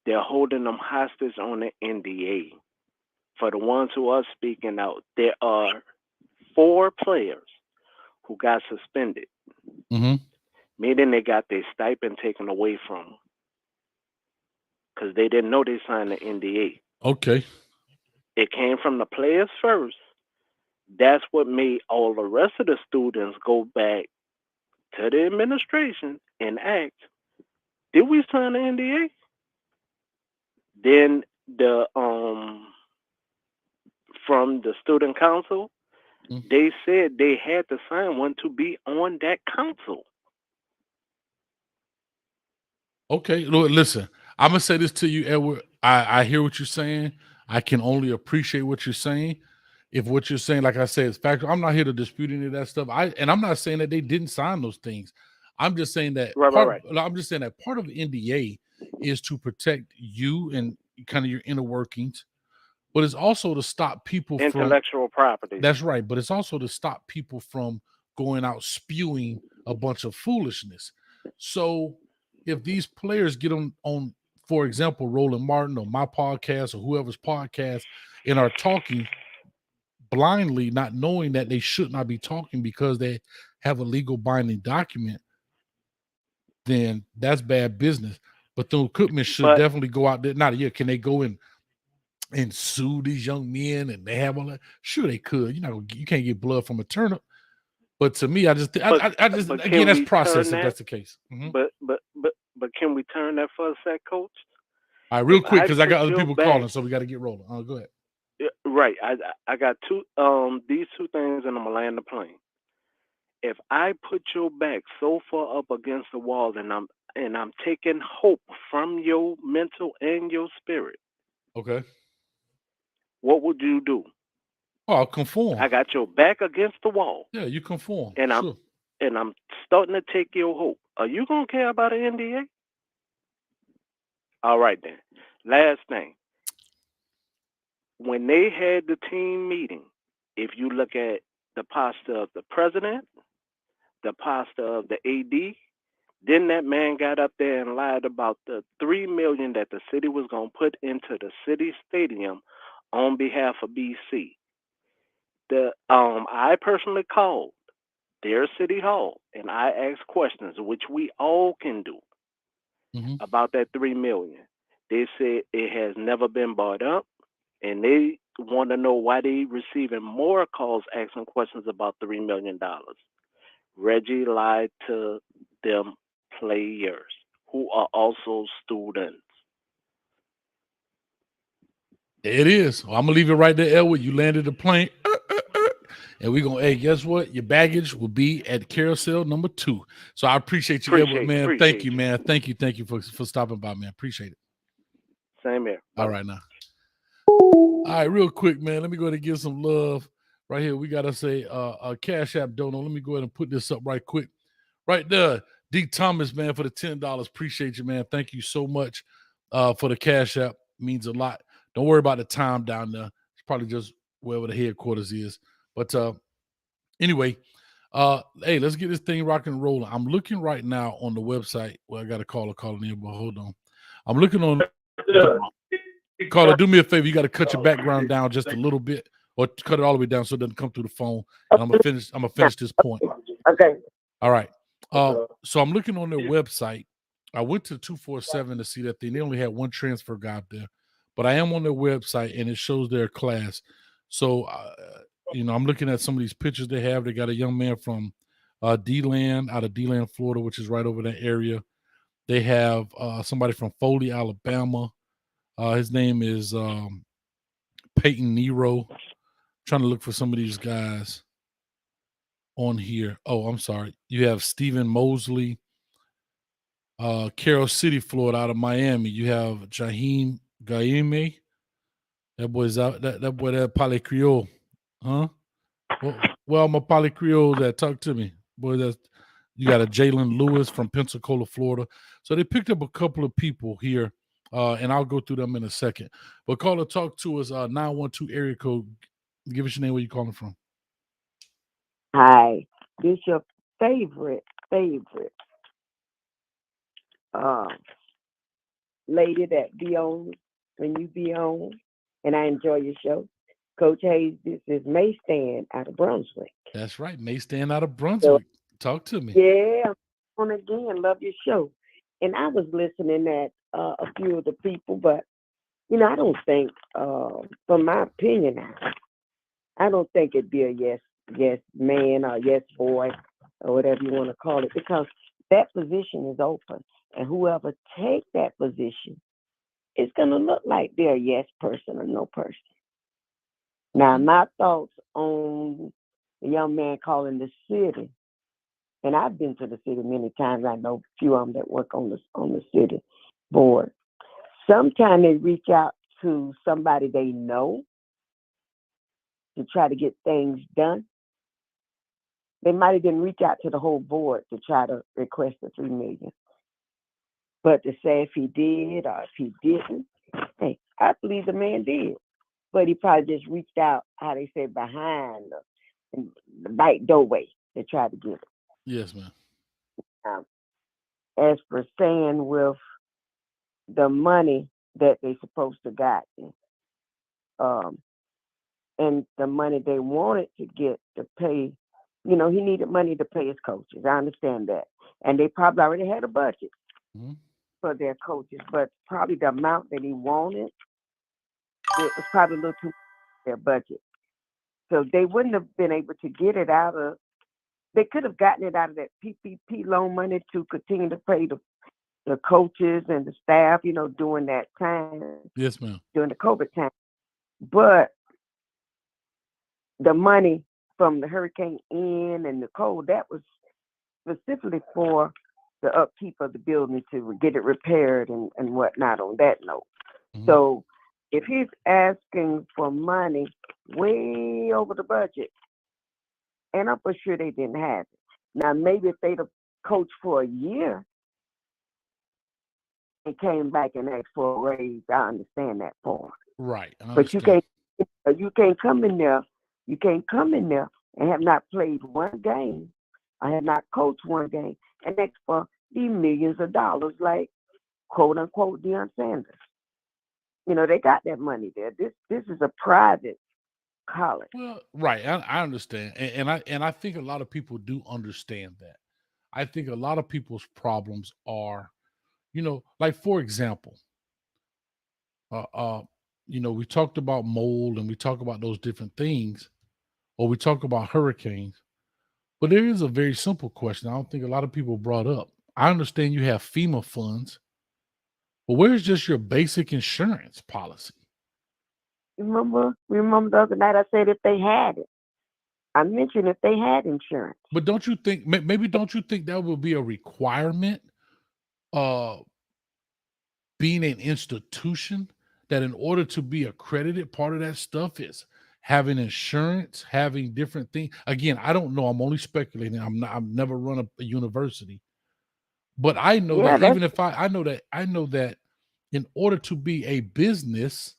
they're holding them hostage on the NDA. For the ones who are speaking out, there are 4 players who got suspended, meaning they got their stipend taken away from them because they didn't know they signed the NDA. Okay. It came from the players first. That's what made all the rest of the students go back to the administration and ask, did we sign the NDA? Then the from the student council, they said they had to sign one to be on that council. Okay, listen, I'm gonna say this to you, Edward. I hear what you're saying. I can only appreciate what you're saying. If what you're saying, like I said, is factual, I'm not here to dispute any of that stuff. I'm not saying that they didn't sign those things. I'm just saying that I'm just saying that part of the NDA is to protect you and kind of your inner workings, but it's also to stop people from intellectual property. That's right, but it's also to stop people from going out spewing a bunch of foolishness. So if these players get on, for example, Roland Martin or my podcast or whoever's podcast and are talking blindly, not knowing that they should not be talking because they have a legal binding document, then that's bad business. But Bethune Cookman should definitely go out there. Not a year. Can they go and sue these young men and they have all that? Sure, they could. You can't get blood from a turnip. But to me, I just again, that's process if that's the case. But can we turn that for a sec, Coach? All right, real quick, because I got other people calling, so we got to get rolling. Go ahead. Right. I got these 2 things, and I'm gonna land the plane. If I put your back so far up against the wall, and I'm taking hope from your mental and your spirit. Okay. what would you do? Oh, I'll conform. I got your back against the wall, Yeah, you conform. and Sure. I'm starting to take your hope. Are you gonna care about an NDA? All right then. Last thing. When they had the team meeting, if you look at the posture of the president, the posture of the AD, then that man got up there and lied about the $3 million that the city was gonna put into the city stadium on behalf of BC. I personally called their city hall and I asked questions, which we all can do, about that $3 million. They said it has never been brought up, and they want to know why they receiving more calls asking questions about $3 million. Reggie lied to them players who are also students. It is. Well, I'm gonna leave it right there, Elwood. You landed the plane. And we're gonna, hey, guess what? Your baggage will be at carousel number 2. So I appreciate you, Elwood, man. Thank you, man. Thank you for stopping by, man. Appreciate it. Same here. All right now. All right, real quick, man. Let me go ahead and give some love right here. We gotta say a Cash App donor. Let me go ahead and put this up right quick. Right there. D. Thomas, man, for the $10. Appreciate you, man. Thank you so much for the Cash App. Means a lot. Don't worry about the time down there. It's probably just wherever the headquarters is. But anyway, hey, let's get this thing rocking and rolling. I'm looking right now on the website. Well, I got a caller calling in, but hold on. I'm looking on. Caller, do me a favor. You got to cut your background down just a little bit, or cut it all the way down so it doesn't come through the phone. And I'm gonna finish this point. Okay. All right. So I'm looking on their website. I went to 247 to see that thing. They only had one transfer guy up there, but I am on their website and it shows their class. So, I'm looking at some of these pictures they have. They got a young man from D-Land, out of D-Land, Florida, which is right over that area. They have somebody from Foley, Alabama. His name is Peyton Nero. I'm trying to look for some of these guys on here. Oh, I'm sorry. You have Stephen Mosley, Carroll City, Florida, out of Miami. You have Jaheim Gaime. That boy's out. That boy, that Poly Creole, huh? Well, I'm a Poly Creole. That talk to me, boy. You got a Jalen Lewis from Pensacola, Florida. So they picked up a couple of people here, and I'll go through them in a second. But caller, talk to us. 912 area code. Give us your name. Where you calling from? Hi, this your favorite lady that be on when you be on, and I enjoy your show. Coach Hayes, this is May Stan out of Brunswick. That's right, May Stan out of Brunswick. Talk to me. Yeah, I'm on again. Love your show. And I was listening at a few of the people, but I don't think, from my opinion, I don't think it'd be a yes man or yes boy or whatever you want to call it, because that position is open, and whoever takes that position, it's going to look like they're a yes person or no person. Now, my thoughts on the young man calling the city, and I've been to the city many times. I know a few of them that work on the city board. Sometimes they reach out to somebody they know to try to get things done. They might have didn't reach out to the whole board to try to request the $3 million. But to say if he did or if he didn't, hey, I believe the man did. But he probably just reached out, how they say, behind the back doorway to try to get it. Yes, ma'am. As for saying with the money that they supposed to got, and the money they wanted to get to pay, he needed money to pay his coaches. I understand that. And they probably already had a budget for their coaches, but probably the amount that he wanted, it was probably a little too much for their budget. So they wouldn't have been able to get it out of, they could have gotten it out of that PPP loan money to continue to pay the coaches and the staff, during that time. Yes, ma'am. During the COVID time. But the money from the Hurricane Ian and the cold, that was specifically for the upkeep of the building to get it repaired and whatnot on that note. So if he's asking for money way over the budget, and I'm for sure they didn't have it. Now, maybe if they'd have coached for a year and came back and asked for a raise, I understand that part. Right. But you can't come in there. You can't come in there and have not played one game. I have not coached one game and ask for these millions of dollars, like quote unquote Deion Sanders. You know, they got that money there. This is a private college. Well, right. I understand. And I think a lot of people do understand that. I think a lot of people's problems are, you know, like for example, you know, we talked about mold and we talk about those different things, or we talk about hurricanes. But there is a very simple question I don't think a lot of people brought up. I understand you have FEMA funds, but where's just your basic insurance policy? Remember the other night I said if they had it. I mentioned if they had insurance. But don't you think that would be a requirement, being an institution, that in order to be accredited, part of that stuff is having insurance, having different things. Again, I don't know. I'm only speculating. I've never run a university, but I know that even if I know that in order to be a business,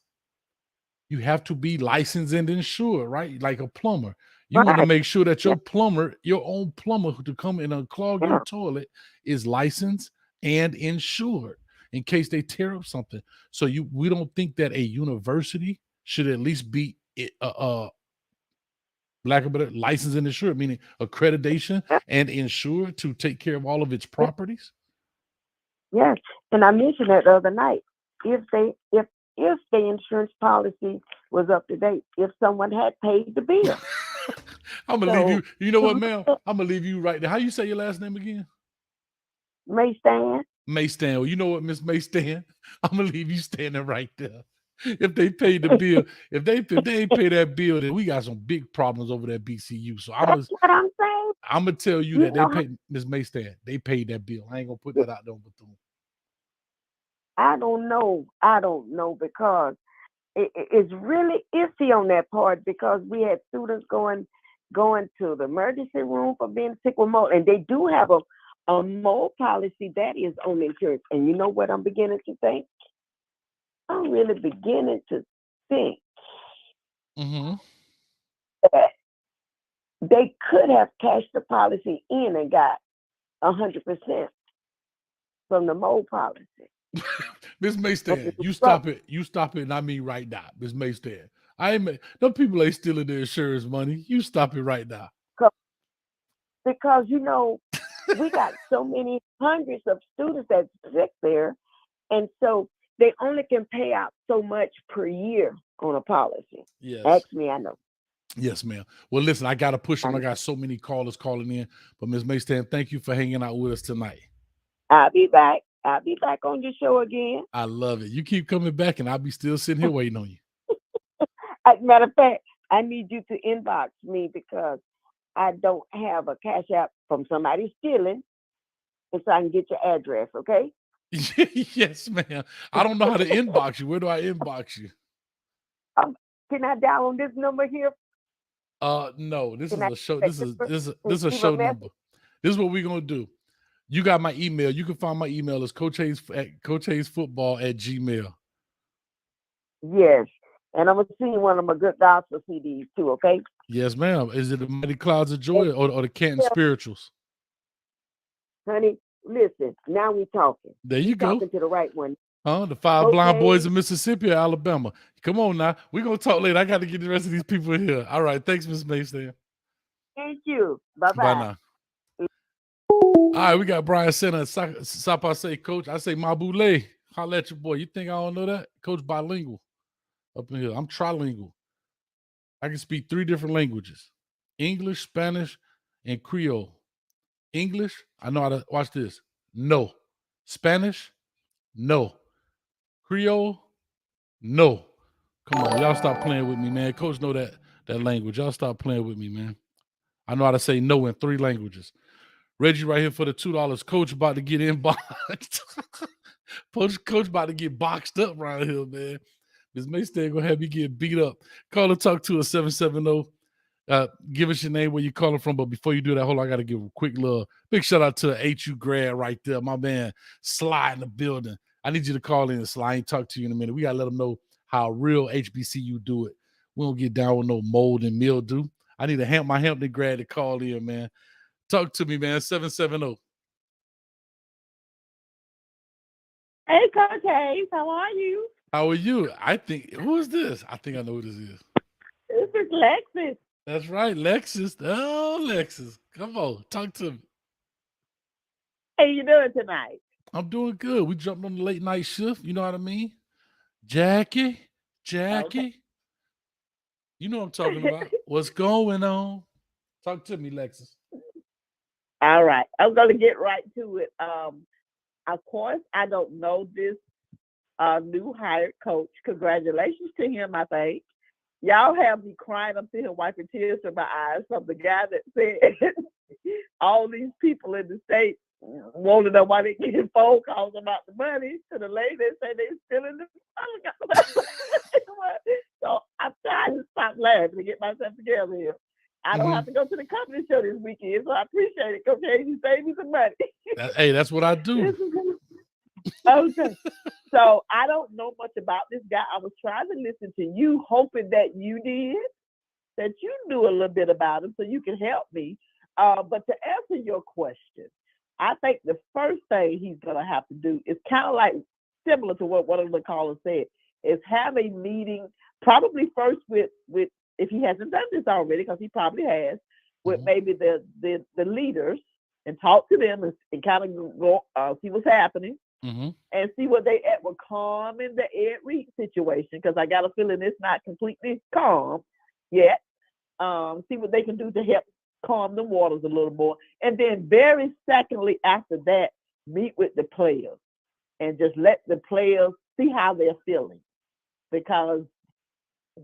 you have to be licensed and insured, right? Like a plumber. You want to make sure that your plumber, your own plumber to come in and unclog your toilet, is licensed and insured in case they tear up something. So we don't think that a university should at least be lack of better, licensed and insured, meaning accreditation and insured to take care of all of its properties. Yes, and I mentioned that the other night. If the insurance policy was up to date, if someone had paid the bill. I'm gonna leave you. You know what, ma'am? I'm gonna leave you right there. How you say your last name again? Maystan. Maystan. Well, you know what, Miss Maystan? I'm gonna leave you standing right there. If they paid the bill, if they ain't pay that bill, then we got some big problems over there at BCU. So That's what I'm saying. I'm gonna tell you that they paid, Miss Maystan. They paid that bill. I ain't gonna put that out there on Bethune. I don't know because it's really iffy on that part, because we had students going to the emergency room for being sick with mold, and they do have a mold policy that is on insurance. And you know what I'm beginning to think? I'm really beginning to think that they could have cashed the policy in and got 100% from the mold policy. Miss Maystan, you stop it. You stop it, and I mean right now, Miss Maystan. No people ain't stealing their insurance money. You stop it right now. Because you know, we got so many hundreds of students that's sick there, and so they only can pay out so much per year on a policy. Yes. Ask me, I know. Yes, ma'am. Well, listen, I got to push them. I got so many callers calling in. But Ms. Maystan, thank you for hanging out with us tonight. I'll be back. I'll be back on your show again. I love it. You keep coming back, and I'll be still sitting here waiting on you. As a matter of fact, I need you to inbox me because I don't have a cash app from somebody stealing, and so I can get your address, okay? Yes, ma'am. I don't know how to inbox you. Where do I inbox you? Can I dial on this number here? No. This is a show. This is a show number. This is what we're gonna do. You got my email. You can find my email as CoachHayesFootball@gmail. Yes, and I'm gonna sing one of my good gospel CDs too. Okay. Yes, ma'am. Is it the Mighty Clouds of Joy or the Canton Spirituals? Honey, listen. Now we talking. There you go. Talking to the right one. The Five Blind Boys of Mississippi or Alabama. Come on now. We're going to talk later. I got to get the rest of these people in here. All right. Thanks, Ms. Maystan. Thank you. Bye-bye. Bye now. All right. We got Brian Senna. Sapa say, Coach. I say, Mabule. Holla at your boy. You think I don't know that? Coach bilingual up in here. I'm trilingual. I can speak 3 different languages. English, Spanish, and Creole. English, I know how to, watch this. No. Spanish, no. Creole, no. Come on, y'all stop playing with me, man. Coach know that language. Y'all stop playing with me, man. I know how to say no in 3 languages. Reggie right here for the $2. Coach about to get inboxed. Coach about to get boxed up right here, man. This Maystay gonna have you get beat up. Call or talk to us 770. Give us your name, where you calling from. But before you do that, hold on, I gotta give a quick little big shout out to HU grad right there. My man Sly in the building. I need you to call in, Sly. I ain't talk to you in a minute. We gotta let them know how real HBCU do it. We don't get down with no mold and mildew. I need my Hampton grad to call in, man. Talk to me, man. 770. Hey, Coach Hayes, how are you? How are you? Who is this? I think I know who this is. This is Lexus. That's right, Lexus. Oh, Lexus. Come on, talk to me. How you doing tonight? I'm doing good. We jumped on the late night shift. You know what I mean? Jackie. Okay. You know what I'm talking about. What's going on? Talk to me, Lexus. All right. I'm going to get right to it. Of course, I don't know this new hired coach. Congratulations to him, I think. Y'all have me crying. I'm sitting here wiping tears from my eyes from the guy that said all these people in the state want to know why they getting phone calls about the money to the lady that say they still in the So I'm trying to stop laughing to get myself together here. I don't have to go to the company show this weekend, so I appreciate it. Okay, you saved me some money. Hey, that's what I do. Okay. So I don't know much about this guy. I was trying to listen to you, hoping that you knew a little bit about him so you can help me. But to answer your question, I think the first thing he's going to have to do is kind of like similar to what one of the callers said, is have a meeting, probably first with if he hasn't done this already, because he probably has, with maybe the leaders, and talk to them and kind of go see what's happening. And see what they at with calming the Ed Reed situation, because I got a feeling it's not completely calm yet. See what they can do to help calm the waters a little more. And then very secondly, after that, meet with the players and just let the players see how they're feeling, because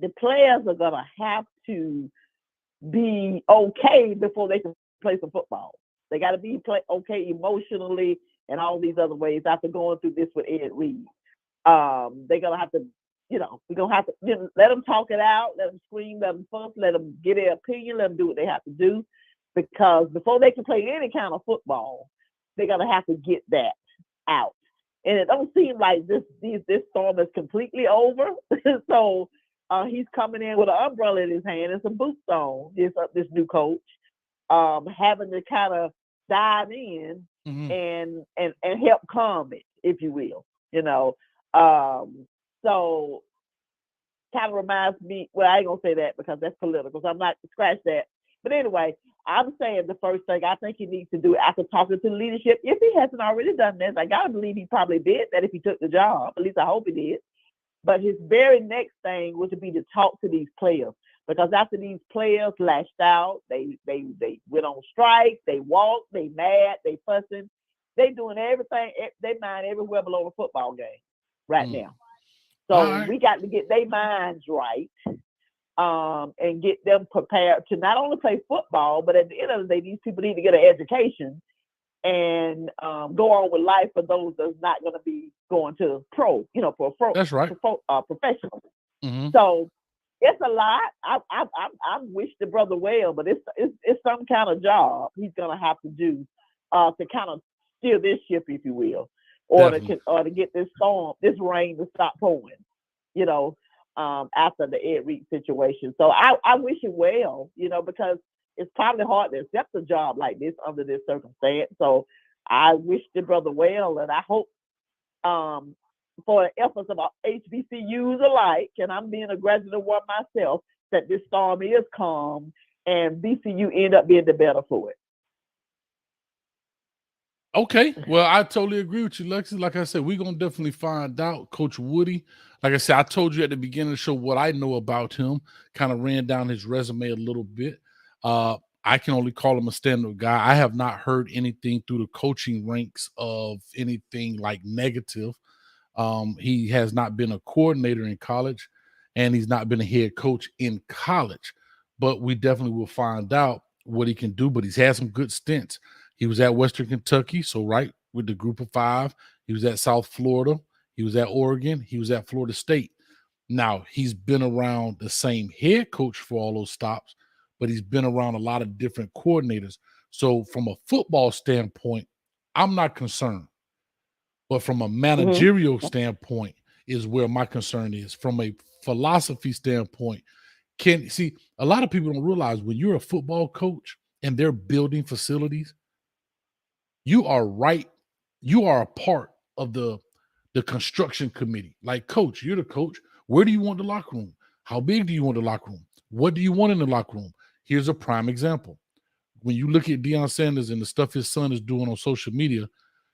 the players are going to have to be okay before they can play some football. They got to be okay emotionally and all these other ways after going through this with Ed Reed. They're going to have to, we're going to have to let them talk it out, let them scream, let them fuss, let them get their opinion, let them do what they have to do. Because before they can play any kind of football, they're going to have to get that out. And it don't seem like this storm is completely over. So he's coming in with an umbrella in his hand and some boots on, this new coach, having to kind of dive in and help calm it, if you will, so kind of reminds me, well, I ain't gonna say that because that's political, so I'm not scratch that. But anyway, I'm saying the first thing I think he needs to do after talking to the leadership, if he hasn't already done this, I gotta believe he probably did that if he took the job. At least I hope he did. But his very next thing would be to talk to these players. Because after these players lashed out, they went on strike, they walked, they mad, they fussing, they doing everything, they mind everywhere below a football game right now. So we got to get their minds right and get them prepared to not only play football, but at the end of the day, these people need to get an education and go on with life for those that's not going to be going to pro, that's right, professional. So it's a lot. I wish the brother well, but it's some kind of job he's gonna have to do to kind of steer this ship, if you will, or to get this rain to stop pouring, after the Ed Reed situation. So I wish him well, because it's probably hard to accept a job like this under this circumstance. So I wish the brother well, and I hope for the efforts of HBCUs alike, and I'm being a graduate of one myself, that this storm is calm and BCU end up being the better for it. Okay, well, I totally agree with you, Lexi. Like I said, we're going to definitely find out. Coach Woodie, like I said, I told you at the beginning of the show what I know about him, kind of ran down his resume a little bit. I can only call him a stand-up guy. I have not heard anything through the coaching ranks of anything like negative. He has not been a coordinator in college, and he's not been a head coach in college. But we definitely will find out what he can do. But he's had some good stints. He was at Western Kentucky, so right with the group of 5. He was at South Florida. He was at Oregon. He was at Florida State. Now, he's been around the same head coach for all those stops, but he's been around a lot of different coordinators. So from a football standpoint, I'm not concerned. But from a managerial standpoint is where my concern is. From a philosophy standpoint, a lot of people don't realize when you're a football coach and they're building facilities, you are a part of the construction committee. Like, coach, you're the coach. Where do you want the locker room? How big do you want the locker room? What do you want in the locker room? Here's a prime example. When you look at Deion Sanders and the stuff his son is doing on social media,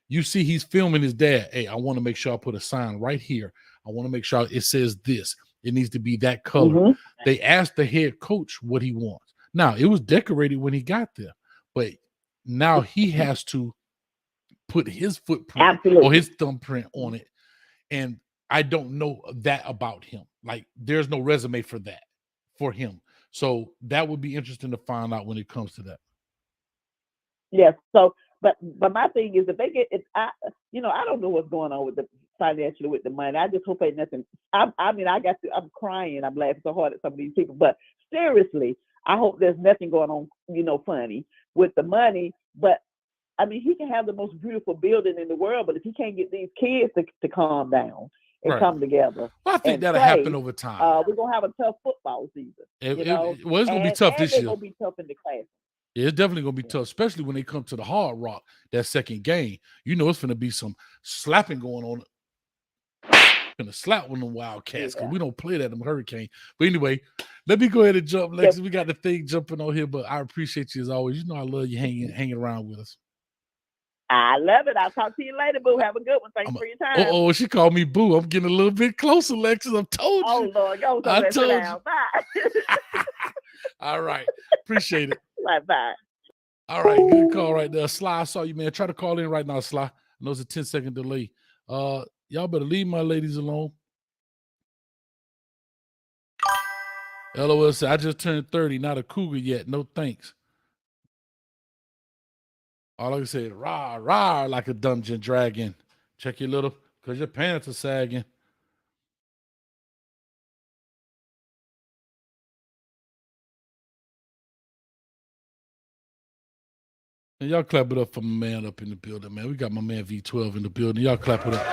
you see he's filming his dad. Hey, I want to make sure I put a sign right here. I want to make sure it says this. It needs to be that color. They asked the head coach what he wants. Now, it was decorated when he got there, but now he has to put his footprint or his thumbprint on it. And I don't know that about him. Like, there's no resume for that for him. So that would be interesting to find out when it comes to that. Yes. So, but my thing is, if they get it, I don't know what's going on with the financially with the money. I just hope ain't nothing. I'm crying. I'm laughing so hard at some of these people. But seriously, I hope there's nothing going on, funny with the money. But I mean, he can have the most beautiful building in the world, but if he can't get these kids to calm down and come together, well, I think that'll happen over time. We're gonna have a tough football season. It's gonna be tough this year. It's gonna be tough in the class. Yeah, it's definitely gonna be tough, especially when they come to the Hard Rock that second game. It's gonna be some slapping going on. Gonna slap with them Wildcats because we don't play that in Hurricane. But anyway, let me go ahead and jump, Lex. We got the thing jumping on here, but I appreciate you as always. I love you hanging around with us. I love it. I'll talk to you later, Boo. Have a good one. Thanks for your time. Oh, she called me Boo. I'm getting a little bit closer, Lexus. I've told you. Oh, Lord. Go I told you. Bye. All right. Appreciate it. Bye. All right. Good call right there. Sly, I saw you, man. Try to call in right now, Sly. I know it's a 10-second delay. Y'all better leave my ladies alone. LOL said, I just turned 30, not a cougar yet. No thanks. All I can say is rah, rah, like a dungeon dragon. Check your little, because your pants are sagging. And y'all clap it up for my man up in the building, man. We got my man V12 in the building. Y'all clap it up.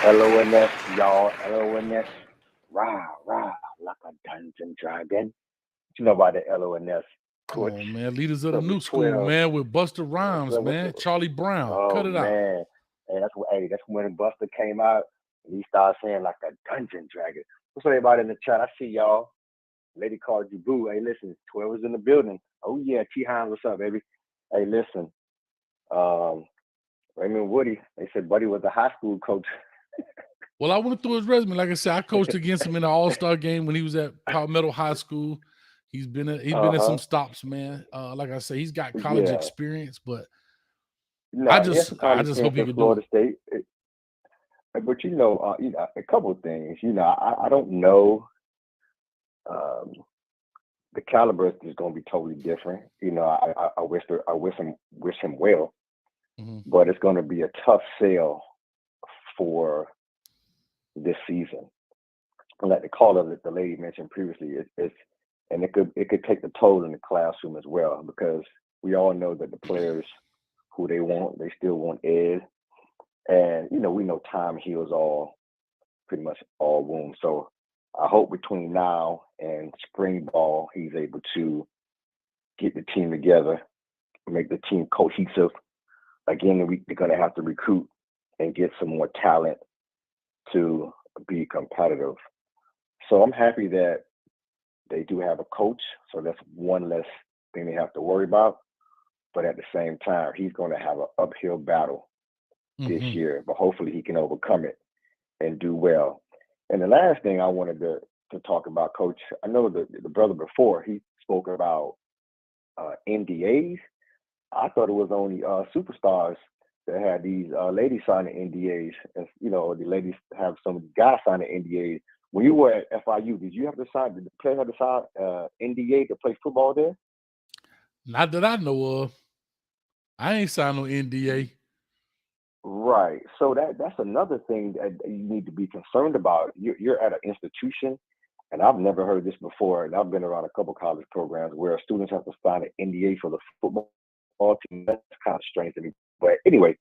LONS, y'all. LONS. Rah, rah, like a dungeon dragon. You know about the LONS, Coach? Come on, man. Leaders of the new school, man, with Buster Rhymes, man. Charlie Brown. Cut it out. Man. Hey, that's when Buster came out. And he started saying like a dungeon dragon. What's up, everybody in the chat? I see y'all. Lady called you Boo. Hey, listen, 12 is in the building. Oh, yeah. T. Hines, what's up, baby? Hey, listen. Raymond Woodie, they said Buddy was a high school coach. Well, I went through his resume. Like I said, I coached against him in the All-Star game when he was at Palmetto High School. He's been in some stops, man. Like I said, he's got college experience, but I just hope he can do it. State. But a couple of things. I don't know. The caliber is going to be totally different. I wish him well, but it's going to be a tough sell for this season. Like the caller that the lady mentioned previously, and it could take the toll in the classroom as well, because we all know that the players who they still want Ed, and we know time heals pretty much all wounds. So I hope between now and spring ball, he's able to get the team together, make the team cohesive. Again, they're going to have to recruit and get some more talent to be competitive. So I'm happy that they do have a coach. So that's one less thing they have to worry about. But at the same time, he's going to have an uphill battle this year. But hopefully he can overcome it and do well. And the last thing I wanted to talk about, Coach, I know the brother before, he spoke about NDAs. I thought it was only superstars that had these ladies signing NDAs. And, the ladies have some guys signing NDAs. When you were at FIU, did the players have to sign NDA to play football there? Not that I know of. I ain't signed no NDA. Right. So that's another thing that you need to be concerned about. You're at an institution, and I've never heard this before, and I've been around a couple college programs where students have to sign an NDA for the football team. That's kind of strange to me. But anyway,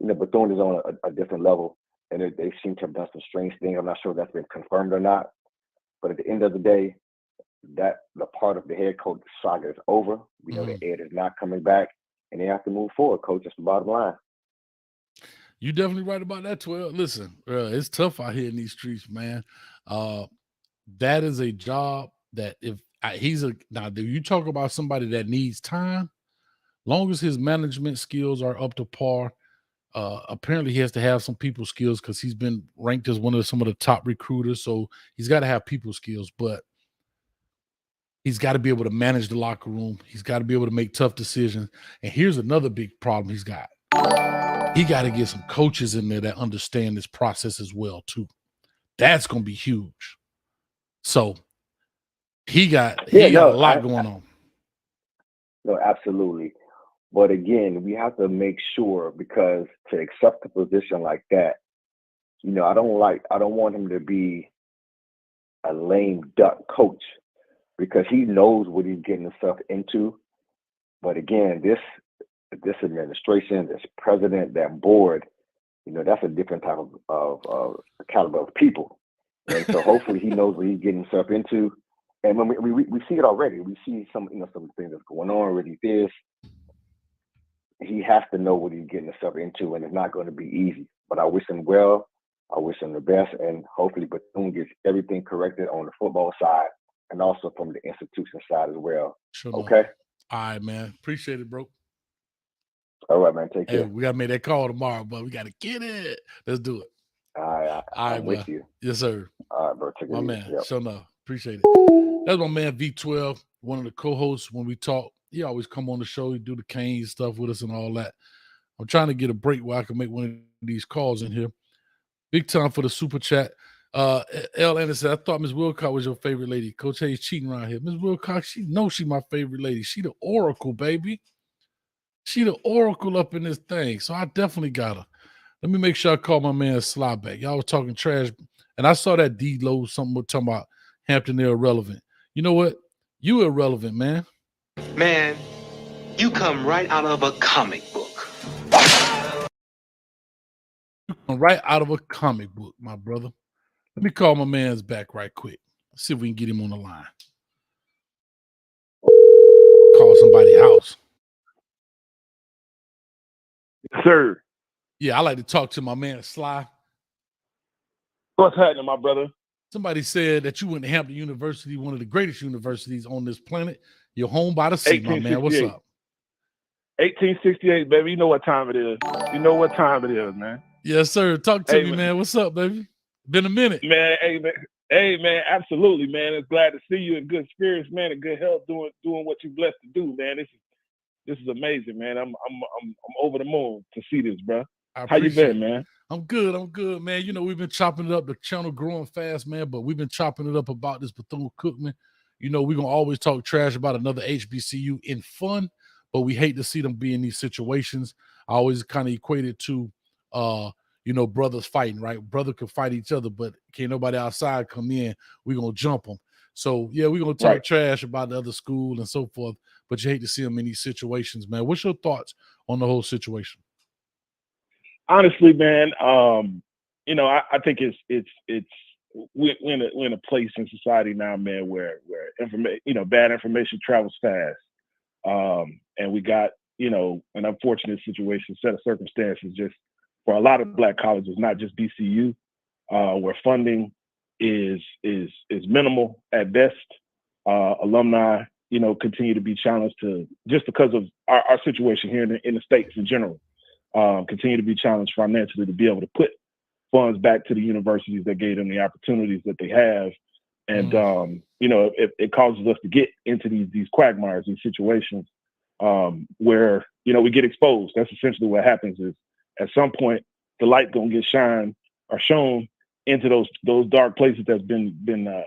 Bethune is on a different level, and they seem to have done some strange things. I'm not sure if that's been confirmed or not. But at the end of the day, that the part of the head coach saga is over. We know that Ed is not coming back, and they have to move forward, coach. That's the bottom line. You definitely right about that, 12. Listen, it's tough out here in these streets, man. That is a job that if now, do you talk about somebody that needs time? Long as his management skills are up to par, apparently he has to have some people skills because he's been ranked as some of the top recruiters. So he's got to have people skills, but he's got to be able to manage the locker room. He's got to be able to make tough decisions. And here's another big problem he's got. He got to get some coaches in there that understand this process as well, too. That's going to be huge. So he got a lot going on. No, absolutely. But again, we have to make sure, because to accept a position like that, I don't want him to be a lame duck coach, because he knows what he's getting himself into. But again, this administration, this president, that board, that's a different type of caliber of people. And so hopefully he knows what he's getting himself into. And when we see it already, we see some things that's going on already. He has to know what he's getting himself into, and it's not going to be easy. But I wish him well. I wish him the best, and hopefully Bethune gets everything corrected on the football side and also from the institution side as well. Sure. Okay? All right, man. Appreciate it, bro. All right, man. Take care. We got to make that call tomorrow, but we got to get it. Let's do it. All right. I'm with you. Yes, sir. All right, bro. Take my it man. easy. Yep. Sure enough. Appreciate it. That's my man, V12, one of the co-hosts. When we talk, he always come on the show. He do the Kane stuff with us and all that. I'm trying to get a break where I can make one of these calls in here. Big time for the super chat. L. Anderson, I thought Ms. Wilcox was your favorite lady. Coach Hayes cheating around here. Ms. Wilcox, she knows she my favorite lady. She the oracle, baby. She the oracle up in this thing. So I definitely got her. Let me make sure I call my man Sly back. Y'all was talking trash. And I saw that D-Lo, something talking about Hampton, they're irrelevant. You know what? You irrelevant, man. Man, you come right out of a comic book. Right out of a comic book, my brother. Let me call my man's back right quick. Let's see if we can get him on the line. Call somebody's house. Sir. Yeah, I like to talk to my man Sly. What's happening, my brother? Somebody said that you went to Hampton University, one of the greatest universities on this planet. You're home by the sea, my man. What's up? 1868, baby. You know what time it is. You know what time it is, man. Yes, sir. Talk to me, man. What's up, baby? Been a minute. Man, hey, man, absolutely, man. It's glad to see you in good spirits, man, and good health, doing what you're blessed to do, man. This is amazing, man. I'm over the moon to see this, bro. How you been, man? I'm good, man. You know, we've been chopping it up. The channel growing fast, man, but we've been chopping it up about this Bethune Cookman. You know, we're going to always talk trash about another HBCU in fun, but we hate to see them be in these situations. I always kind of equate it to, brothers fighting, right? Brother can fight each other, but can't nobody outside come in. We're going to jump them. So, yeah, we're going to talk trash about the other school and so forth, but you hate to see them in these situations, man. What's your thoughts on the whole situation? Honestly, man, I think we're in a place in society now, man, where bad information travels fast, and we got an unfortunate situation, set of circumstances, just for a lot of Black colleges, not just BCU, where funding is minimal at best. Alumni, continue to be challenged just because of our situation here in the States in general. Continue to be challenged financially to be able to put funds back to the universities that gave them the opportunities that they have. And, it causes us to get into these quagmires, these situations where, we get exposed. That's essentially what happens is at some point, the light going to get shown into those dark places that's been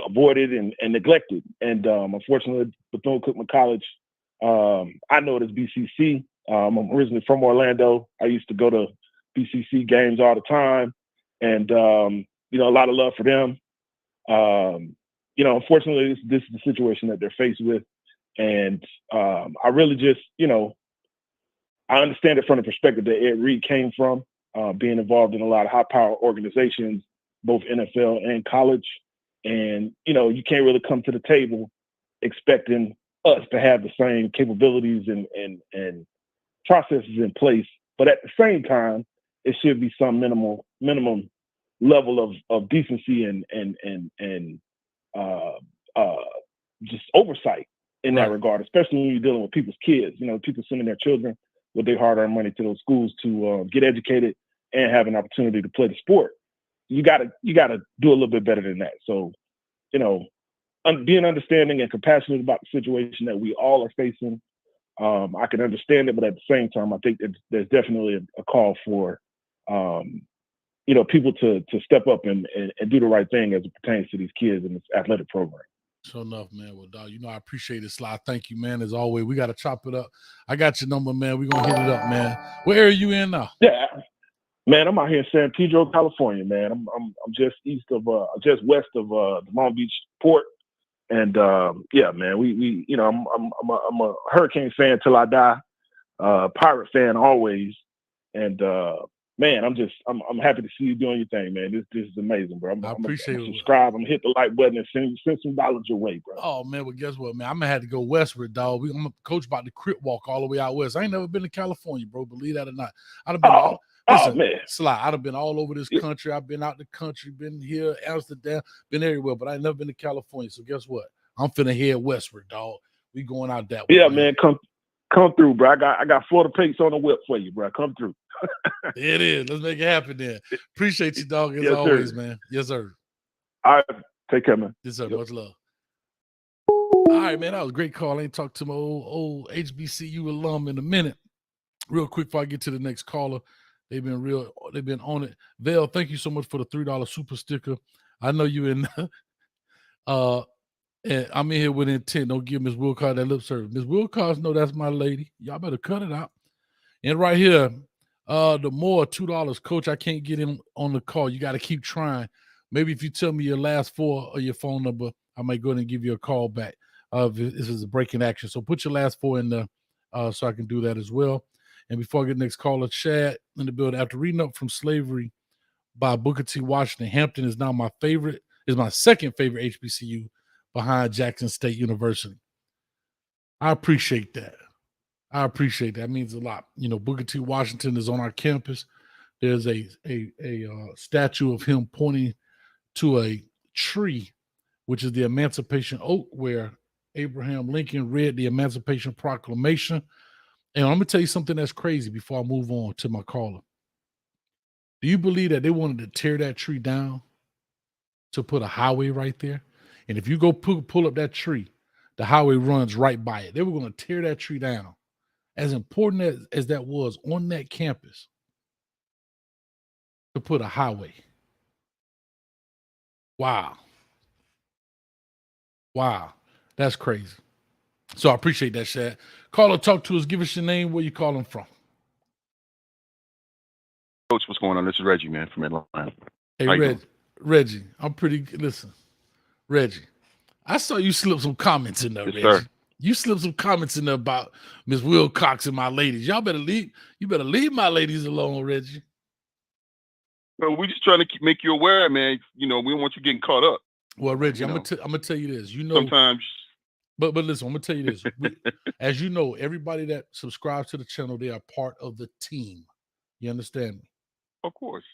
avoided and neglected. And unfortunately, Bethune Cookman College I know it as BCC. I'm originally from Orlando. I used to go to BCC games all the time, and you know, a lot of love for them. You know, unfortunately, this is the situation that they're faced with, and I really just, you know, I understand it from the perspective that Ed Reed came from, being involved in a lot of high-power organizations, both NFL and college, and you know, you can't really come to the table expecting us to have the same capabilities and processes in place, but at the same time, it should be some minimum level of decency and just oversight in that regard, especially when you're dealing with people's kids. You know, people sending their children with their hard-earned money to those schools to get educated and have an opportunity to play the sport. You gotta do a little bit better than that. So, you know, being understanding and compassionate about the situation that we all are facing. I can understand it, but at the same time, I think that there's definitely a call for, you know, people to step up and do the right thing as it pertains to these kids in this athletic program. Sure enough, man. Well, dog, you know, I appreciate it, Sly. Thank you, man. As always, we got to chop it up. I got your number, man. We're going to hit it up, man. Where are you in now? Yeah, man, I'm out here in San Pedro, California, man. I'm just just west of the Long Beach port. And yeah, man, we you know, I'm a Hurricane fan till I die, Pirate fan always, and man, I'm happy to see you doing your thing, man. This is amazing, bro. I appreciate it. Subscribe. I'm gonna hit the like button and send some dollars your way, bro. Oh man, well guess what, man? I'm gonna have to go westward, dog. I'm a coach about to crit walk all the way out west. I ain't never been to California, bro. Believe that or not, I'd have been listen, man, Sly, I'd have been all over this country. I've been out the country, been here, Amsterdam, been everywhere, but I ain't never been to California. So guess what? I'm finna head westward, dog. We going out that way. Yeah, man, come through, bro. I got Florida Pates on the whip for you, bro. Come through. It is. Let's make it happen then. Appreciate you, dog, as yes, always, sir. man. Yes, sir. All right. Take care, man. Yes, sir. Yep. Much love. All right, man. That was a great call. I ain't talked to my old HBCU alum in a minute. Real quick before I get to the next caller. They've been on it. Vale, thank you so much for the $3 super sticker. I know you in and I'm in here with intent. Don't give Ms. Wilcox that lip service. Ms. Wilcox, no, that's my lady. Y'all better cut it out. And right here, the more $2, coach, I can't get him on the call. You got to keep trying. Maybe if you tell me your last four or your phone number, I might go ahead and give you a call back. This is a breaking action. So put your last four in there so I can do that as well. And before I get the next caller, Chad in the building. After reading Up from Slavery by Booker T. Washington, Hampton is now my second favorite HBCU behind Jackson State University. I appreciate that. That means a lot. You know, Booker T. Washington is on our campus. There's a statue of him pointing to a tree, which is the Emancipation Oak, where Abraham Lincoln read the Emancipation Proclamation. And I'm going to tell you something that's crazy before I move on to my caller. Do you believe that they wanted to tear that tree down to put a highway right there? And if you go pull up that tree, the highway runs right by it. They were going to tear that tree down. As important as that was on that campus, to put a highway. Wow. That's crazy. So I appreciate that, Shad. Caller, talk to us. Give us your name, where you calling from. Coach, what's going on? This is Reggie, man, from Atlanta. Hey, Reggie, I'm pretty good. Listen, Reggie, I saw you slip some comments in there, yes, Reggie. Sir. You slipped some comments in there about Ms. Wilcox and my ladies. You better leave my ladies alone, Reggie. Well, we're just trying to make you aware, man. You know, we don't want you getting caught up. Well, Reggie, I'm gonna tell you this. You know, sometimes. But listen, I'm gonna tell you this. As you know, everybody that subscribes to the channel, they are part of the team. You understand me? Of course.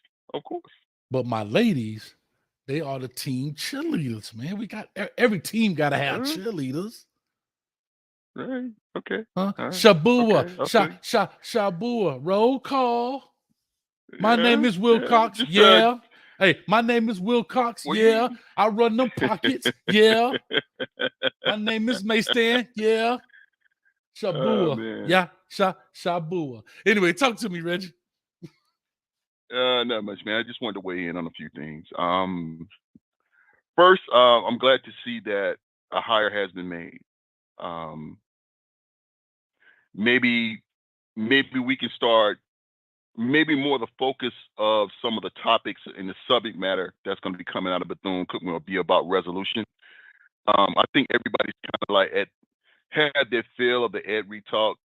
But my ladies, they are the team cheerleaders, man. We got every team got to have cheerleaders. Right. Okay. Huh? Right. Shabua. Okay. Shabua. Roll call. My name is Wilcox. Yeah. Hey, my name is Wilcox. Well, yeah. I run them pockets. Yeah. My name is Maystan. Yeah. Shabua. Yeah. Shabua. Anyway, talk to me, Reggie. Not much, man. I just wanted to weigh in on a few things. First, I'm glad to see that a hire has been made. maybe we can start maybe more the focus of some of the topics and the subject matter that's going to be coming out of Bethune-Cookman will be about resolution. I think everybody's kind of like had their feel of the Ed Reed talk,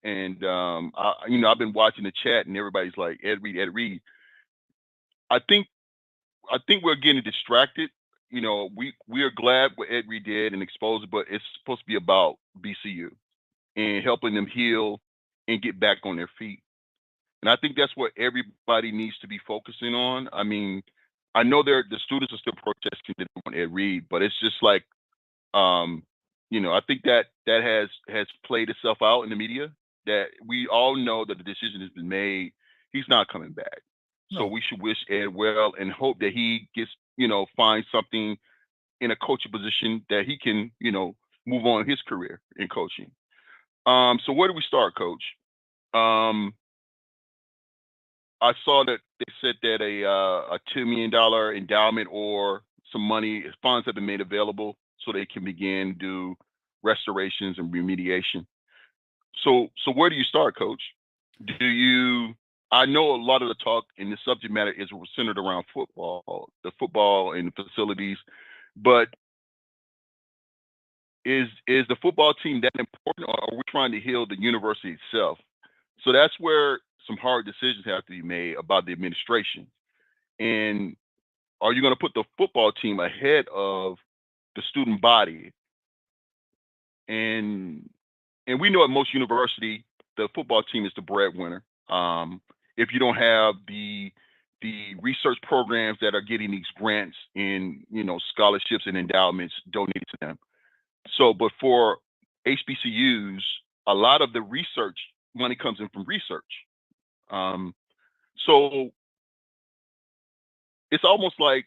and I've been watching the chat, and everybody's like Ed Reed. I think we're getting distracted. We are glad what Ed Reed did and exposed it, but it's supposed to be about BCU and helping them heal and get back on their feet. And I think that's what everybody needs to be focusing on. I mean, I know the students are still protesting they don't want Ed Reed, but it's just like, I think that has played itself out in the media, that we all know that the decision has been made. He's not coming back. No. So we should wish Ed well and hope that he gets, find something in a coaching position that he can, move on in his career in coaching. So where do we start, Coach? I saw that they said that a $2 million endowment or some money, funds have been made available so they can begin do restorations and remediation. So where do you start, Coach? I know a lot of the talk in the subject matter is centered around football, the football and the facilities, but is the football team that important, or are we trying to heal the university itself? So that's where some hard decisions have to be made about the administration. And are you going to put the football team ahead of the student body? And we know at most university, the football team is the breadwinner. If you don't have the research programs that are getting these grants and scholarships and endowments donated to them. So, but for HBCUs, a lot of the research money comes in from research. So it's almost like,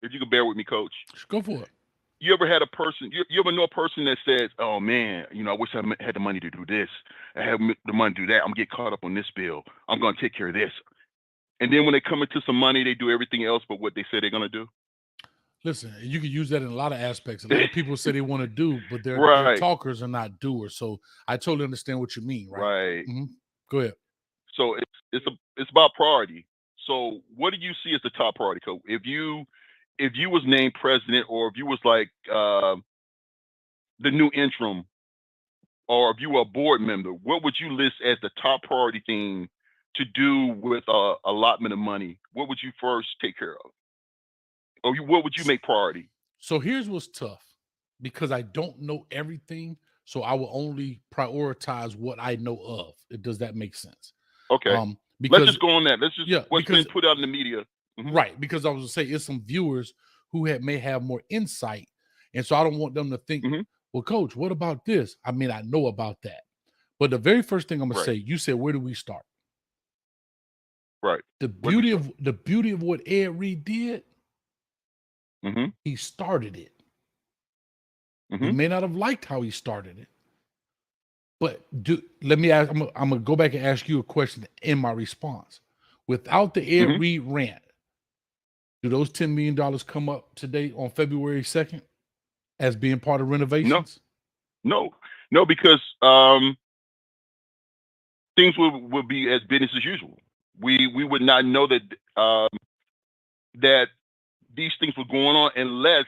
if you could bear with me, Coach. Go for it. You ever had a person, you ever know a person that says, oh man, I wish I had the money to do this. I have the money to do that. I'm getting caught up on this bill. I'm going to take care of this. And then when they come into some money, they do everything else but what they say they're going to do. Listen, you can use that in a lot of aspects. A lot of people say they want to do, but they're talkers and not doers. So I totally understand what you mean, right? Right. Mm-hmm. Go ahead. So it's about priority. So what do you see as the top priority, Coach? If you was named president, or if you was like the new interim, or if you were a board member, what would you list as the top priority thing to do with allotment of money? What would you first take care of? Or what would you make priority? So here's what's tough, because I don't know everything, so I will only prioritize what I know of. Does that make sense? Okay. Because, let's just go on that. Let's just what's been put out in the media. Mm-hmm. Right, because I was going to say, it's some viewers who may have more insight, and so I don't want them to think, well, Coach, what about this? I mean, I know about that. But the very first thing I'm going to say, you said, where do we start? Right. The beauty of what Ed Reed did, he started it. He may not have liked how he started it, but let me ask. I'm gonna go back and ask you a question in my response. Without the Ed Reed rant, do those $10 million come up today on February 2nd as being part of renovations? No, because things would be as business as usual. We would not know that that these things were going on unless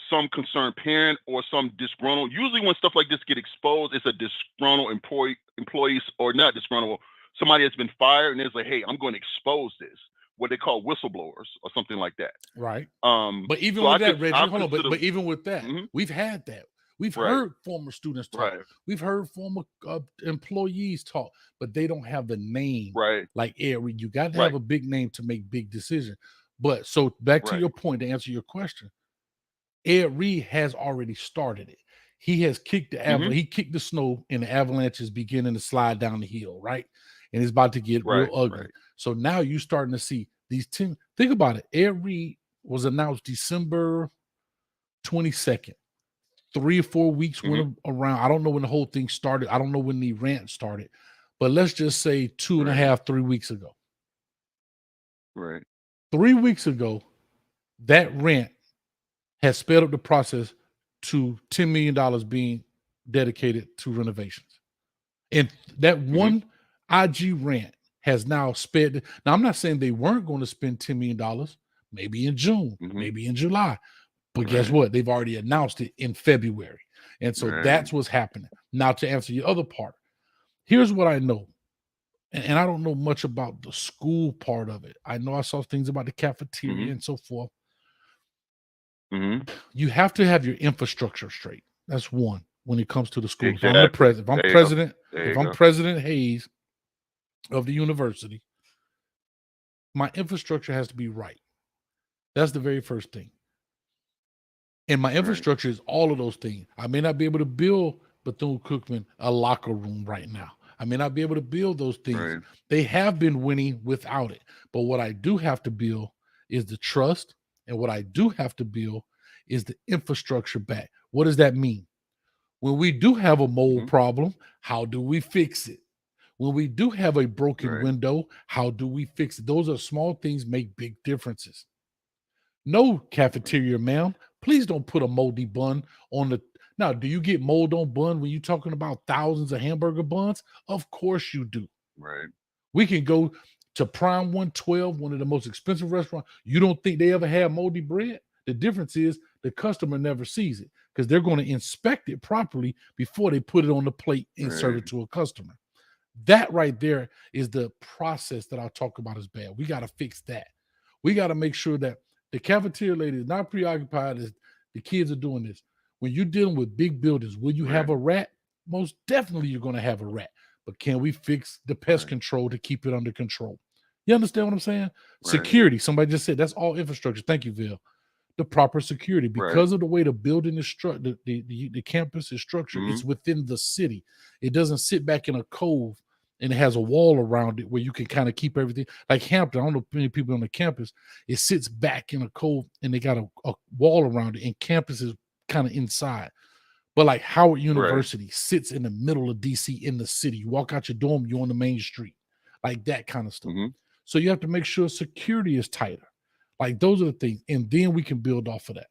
some concerned parent or some disgruntled. Usually when stuff like this get exposed, it's a disgruntled employees, or not disgruntled, somebody that's been fired, and it's like, hey, I'm going to expose this. What they call whistleblowers or something like that. Right. But even with that, Reggie, hold on. But even with that, we've had that. We've heard former students talk. Right. We've heard former employees talk, but they don't have the name like Ed Reed. You got to have a big name to make big decisions. But so back to your point, to answer your question, Ed Reed has already started it. He has kicked the he kicked the snow, and the avalanche is beginning to slide down the hill, right? And it's about to get real ugly. So now you're starting to see these 10. Think about it. Ed Reed was announced December 22nd. 3 or 4 weeks went around. I don't know when the whole thing started. I don't know when the rant started, but let's just say 2.5, 3 weeks ago. Right. 3 weeks ago, that rant has sped up the process to $10 million being dedicated to renovations. And that one IG rant has now spent. Now, I'm not saying they weren't going to spend $10 million, maybe in June, maybe in July. But guess what? They've already announced it in February. And so that's what's happening. Now, to answer your other part, here's what I know. And I don't know much about the school part of it. I know I saw things about the cafeteria and so forth. You have to have your infrastructure straight. That's one when it comes to the school. Exactly. If I'm the president, if I'm go. President Hayes of the university, my infrastructure has to be right. That's the very first thing. And my infrastructure is all of those things. I may not be able to build Bethune-Cookman a locker room right now. I may not be able to build those things. They have been winning without it. But what I do have to build is the trust. And what I do have to build is the infrastructure back. What does that mean? When we do have a mold problem, how do we fix it? When we do have a broken window, how do we fix it? Those are small things, make big differences. No, cafeteria, ma'am, please don't put a moldy bun on the. Now, do you get mold on bun when you're talking about thousands of hamburger buns? Of course you do. We can go to Prime 112, one of the most expensive restaurants. You don't think they ever have moldy bread? The difference is the customer never sees it because they're going to inspect it properly before they put it on the plate and serve it to a customer. That right there is the process that I talk about is bad. We got to fix that. We got to make sure that the cafeteria lady is not preoccupied as the kids are doing this. When you're dealing with big buildings, will you have a rat? Most definitely you're going to have a rat. But can we fix the pest control to keep it under control? You understand what I'm saying? Security. Somebody just said that's all infrastructure. Thank you, Vil. The proper security. Because of the way the building is structured, the campus is structured, it's within the city. It doesn't sit back in a cove and it has a wall around it where you can kind of keep everything. Like Hampton, I don't know many people on the campus, it sits back in a cove and they got a wall around it, and campus is kind of inside. But like Howard University sits in the middle of DC in the city. You walk out your dorm, you're on the main street, like that kind of stuff. So you have to make sure security is tighter. Like those are the things, and then we can build off of that.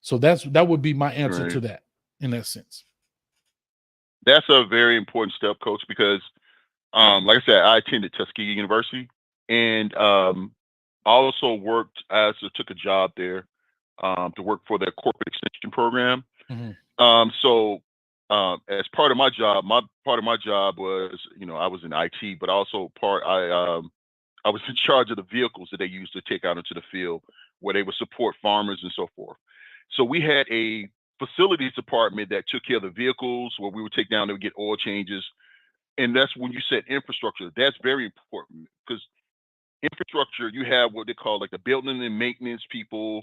So that would be my answer to that in that sense. That's a very important step, Coach, because like I said, I attended Tuskegee University, and I also took a job there to work for their corporate extension program. So as part of my job was, I was in IT, but also I was in charge of the vehicles that they used to take out into the field where they would support farmers and so forth. So we had a facilities department that took care of the vehicles where we would take down, they would get oil changes. And that's when you said infrastructure. That's very important because infrastructure, you have what they call like the building and maintenance people.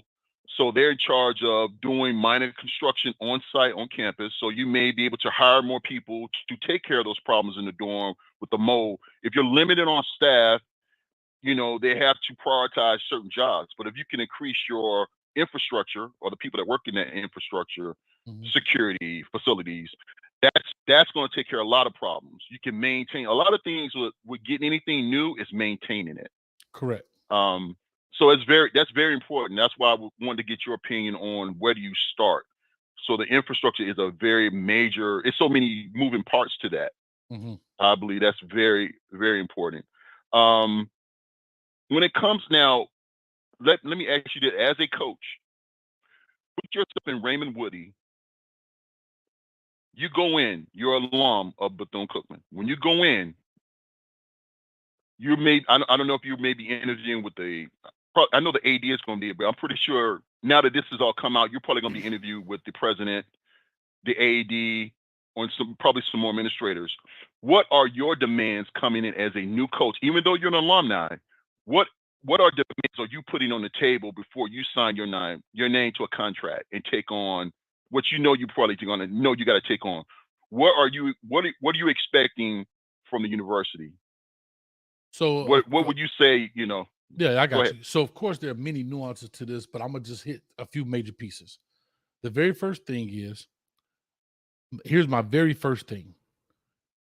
So they're in charge of doing minor construction on site, on campus. So you may be able to hire more people to take care of those problems in the dorm with the mold. If you're limited on staff, they have to prioritize certain jobs. But if you can increase your infrastructure or the people that work in that infrastructure, security, facilities, that's going to take care of a lot of problems. You can maintain a lot of things with getting anything new is maintaining it. Correct. So that's very important. That's why I wanted to get your opinion on where do you start. So the infrastructure is a very major, it's so many moving parts to that. I believe that's very, very important. When it comes now, let me ask you this, as a coach, put yourself in Raymond Woodie. You go in, you're an alum of Bethune-Cookman. When you go in, I don't know if you may be interviewing with I know the AD is going to be, but I'm pretty sure now that this has all come out, you're probably going to be interviewed with the president, the AD, or probably some more administrators. What are your demands coming in as a new coach? Even though you're an alumni, what are demands are you putting on the table before you sign your name to a contract and take on what you're probably going to know you got to take on? What are you expecting from the university? So what would you say, Yeah, I got you. So of course there are many nuances to this, but I'm gonna just hit a few major pieces. The very first thing is, here's my very first thing.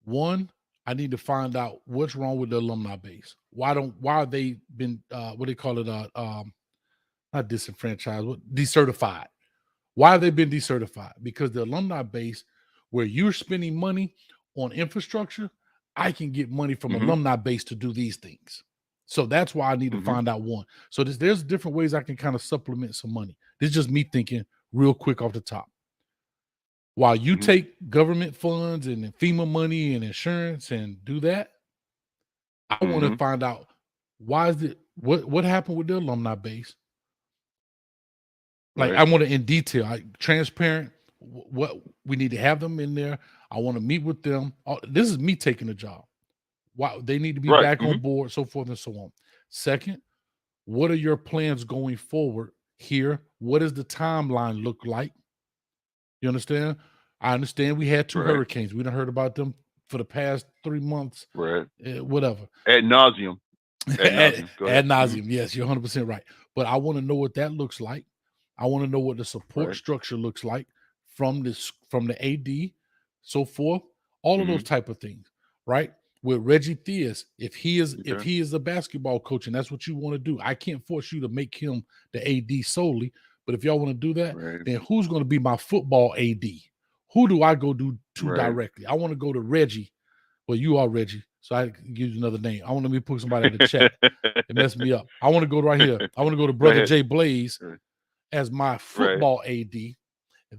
One, I need to find out what's wrong with the alumni base. Why are they been what they call it not disenfranchised, decertified? Why have they been decertified? Because the alumni base, where you're spending money on infrastructure, I can get money from alumni base to do these things. So that's why I need to find out one. So there's different ways I can kind of supplement some money. This is just me thinking real quick off the top. While you take government funds and FEMA money and insurance and do that, I want to find out why is it what happened with the alumni base. Like I want to in detail, transparent. What we need to have them in there. I want to meet with them. This is me taking the job. Why they need to be back on board, so forth and so on. Second, what are your plans going forward here? What does the timeline look like? You understand? I understand we had two hurricanes. We done heard about them for the past 3 months. Whatever. Ad nauseum. Ad nauseum. Yes, you're 100% right. But I want to know what that looks like. I want to know what the support structure looks like from the AD, so forth. All of those type of things, right? With Reggie Theus, if he is a basketball coach and that's what you want to do, I can't force you to make him the AD solely. But if y'all want to do that, then who's going to be my football AD? Who do I go to directly? I want to go to Reggie. Well, you are Reggie, so I use another name. I want to put somebody in the chat. It messed me up. I want to go right here. I want to go to Brother Jay Blaze as my football AD.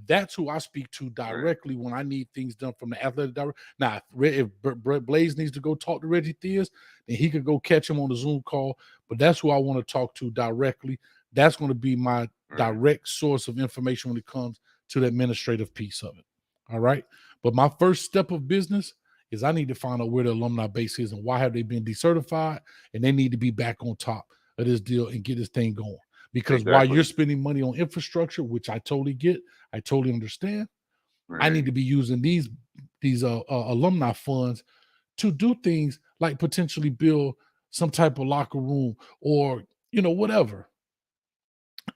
That's who I speak to directly when I need things done from the athletic director. Now, if Blaze needs to go talk to Reggie Theus, then he could go catch him on the Zoom call. But that's who I want to talk to directly. That's going to be my direct source of information when it comes to the administrative piece of it. All right. But my first step of business is I need to find out where the alumni base is and why have they been decertified, and they need to be back on top of this deal and get this thing going. Because while you're spending money on infrastructure, which I totally get, I totally understand, I need to be using these alumni funds to do things like potentially build some type of locker room or, whatever.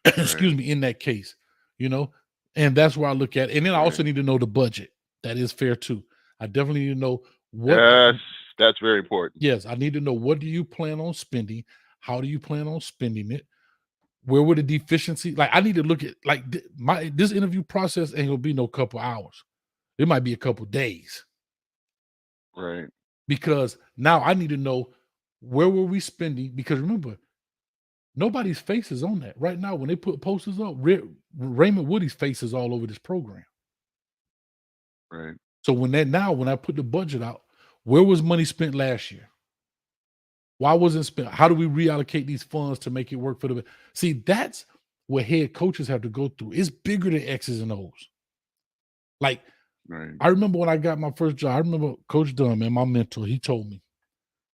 Excuse me, in that case, and that's where I look at it. And then I also need to know the budget. That is fair too. I definitely need to know what. Yes, that's very important. Yes, I need to know, what do you plan on spending? How do you plan on spending it? Where would the deficiency? Like, I need to look at this interview process ain't gonna be no couple hours. It might be a couple days. Right. Because now I need to know, where were we spending? Because remember, nobody's face is on that. Right now, when they put posters up, Raymond Woodie's face is all over this program. Right. So when I put the budget out, where was money spent last year? Why wasn't it spent? How do we reallocate these funds to make it work for the? See, that's what head coaches have to go through. It's bigger than X's and O's. Like, I remember when I got my first job, I remember Coach Dunn, man, my mentor, he told me,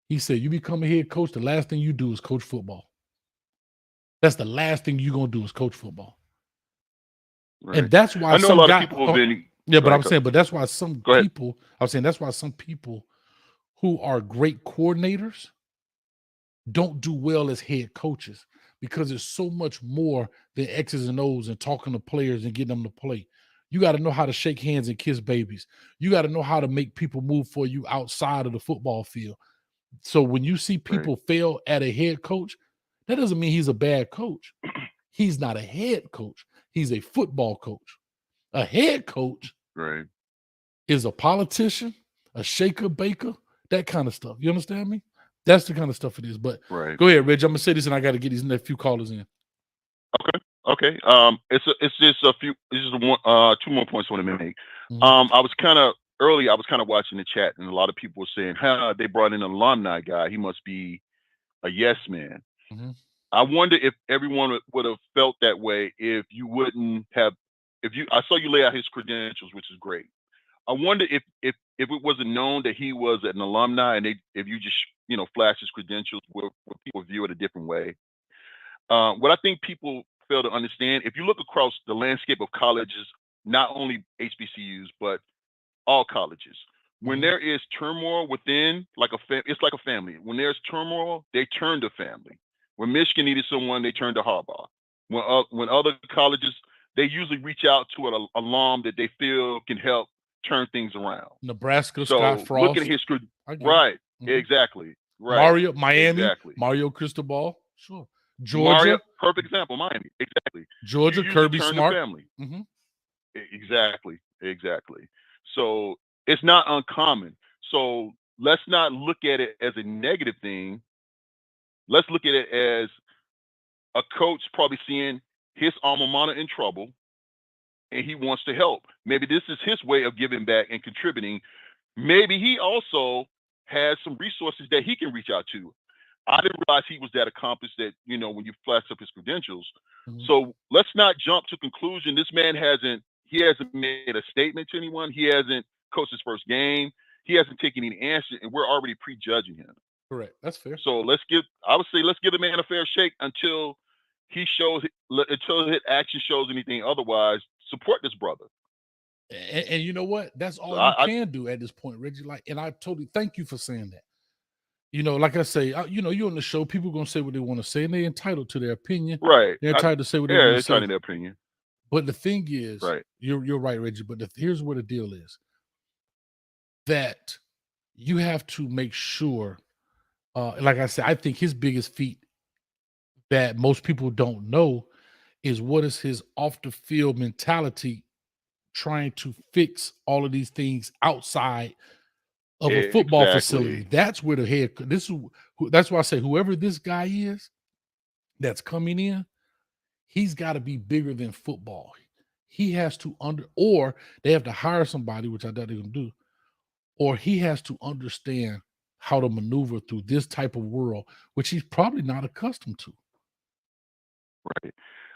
he said, you become a head coach, the last thing you do is coach football. That's the last thing you're going to do is coach football. Right. And that's why I know a lot of people have been. Yeah, but I'm saying, but that's why some people, that's why some people who are great coordinators don't do well as head coaches, because there's so much more than X's and O's and talking to players and getting them to play. You got to know how to shake hands and kiss babies. You got to know how to make people move for you outside of the football field. So when you see people fail at a head coach, that doesn't mean he's a bad coach. He's not a head coach. He's a football coach. A head coach is a politician, a shaker, baker, that kind of stuff. You understand me? That's the kind of stuff it is. But go ahead, Reg. I'm gonna say this, and I got to get these few callers in. Okay. It's just a few. It's just two more points I want to make. I was kind of watching the chat, and a lot of people were saying, they brought in an alumni guy. He must be a yes man. I wonder if everyone would have felt that way if you wouldn't have. I saw you lay out his credentials, which is great. I wonder if it wasn't known that he was an alumni, and if you just flash his credentials, would people view it a different way? What I think people fail to understand, if you look across the landscape of colleges, not only HBCUs but all colleges, when there is turmoil within, it's like a family. When there's turmoil, they turn to family. When Michigan needed someone, they turned to Harbaugh. When other colleges, they usually reach out to an alum that they feel can help turn things around. Nebraska, Scott Frost. Look at his exactly. Right. Mario, Miami, exactly. Mario Cristobal, sure. Georgia, Mario, perfect example. Miami, exactly. Georgia, Kirby Smart. Family. Exactly. So it's not uncommon. So let's not look at it as a negative thing. Let's look at it as a coach probably seeing his alma mater in trouble and he wants to help. Maybe this is his way of giving back and contributing. Maybe he also has some resources that he can reach out to. I didn't realize he was that accomplished that, when you flash up his credentials. Mhm. So let's not jump to conclusion. This man hasn't made a statement to anyone. He hasn't coached his first game. He hasn't taken any answer, and we're already prejudging him. Correct. That's fair. So let's give the man a fair shake until his action shows anything otherwise. Support this brother. And you know what? That's all So you can do at this point, Reggie. And I totally thank you for saying that. Like I say, you're on the show. People are gonna say what they want to say, and they're entitled to their opinion. Right. They're entitled to say what they Yeah, want to it's say. their opinion. But the thing is, Right. You're right, Reggie. But here's where the deal is: that you have to make sure. Like I said, I think his biggest feat that most people don't know is what is his off the field mentality, trying to fix all of these things outside of a football facility. That's where the head. That's why I say whoever this guy is that's coming in, he's got to be bigger than football. He has to or they have to hire somebody, which I doubt they're gonna do, or he has to understand how to maneuver through this type of world, which he's probably not accustomed to. Right.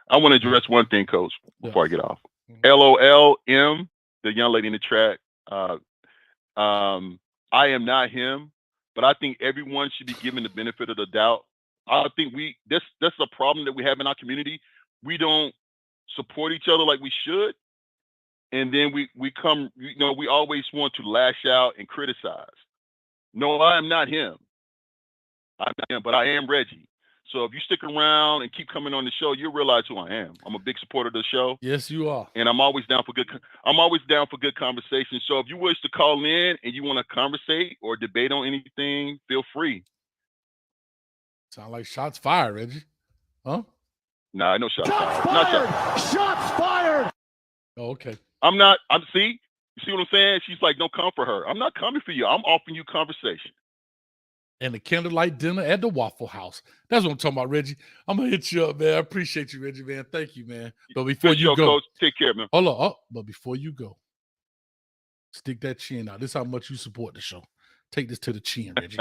I want to address one thing, Coach, before I get off. Mm-hmm. LOLM, the young lady in the track. I am not him, but I think everyone should be given the benefit of the doubt. I think that's a problem that we have in our community. We don't support each other like we should. And then we always want to lash out and criticize. No, I am not him. I'm not him, but I am Reggie. So if you stick around and keep coming on the show, you'll realize who I am. I'm a big supporter of the show. Yes, you are. And I'm always down for good conversation. So if you wish to call in and you want to conversate or debate on anything, feel free. Sound like shots fired, Reggie. Huh? Nah, no shots fired. Shots fired. Oh, okay. See? You see what I'm saying? She's like, don't come for her. I'm not coming for you. I'm offering you conversation. And the candlelight dinner at the Waffle House. That's what I'm talking about, Reggie. I'm going to hit you up, man. I appreciate you, Reggie, man. Thank you, man. But before you go, Coach, take care, man. Hold on. Oh, but before you go, stick that chin out. This is how much you support the show. Take this to the chin, Reggie.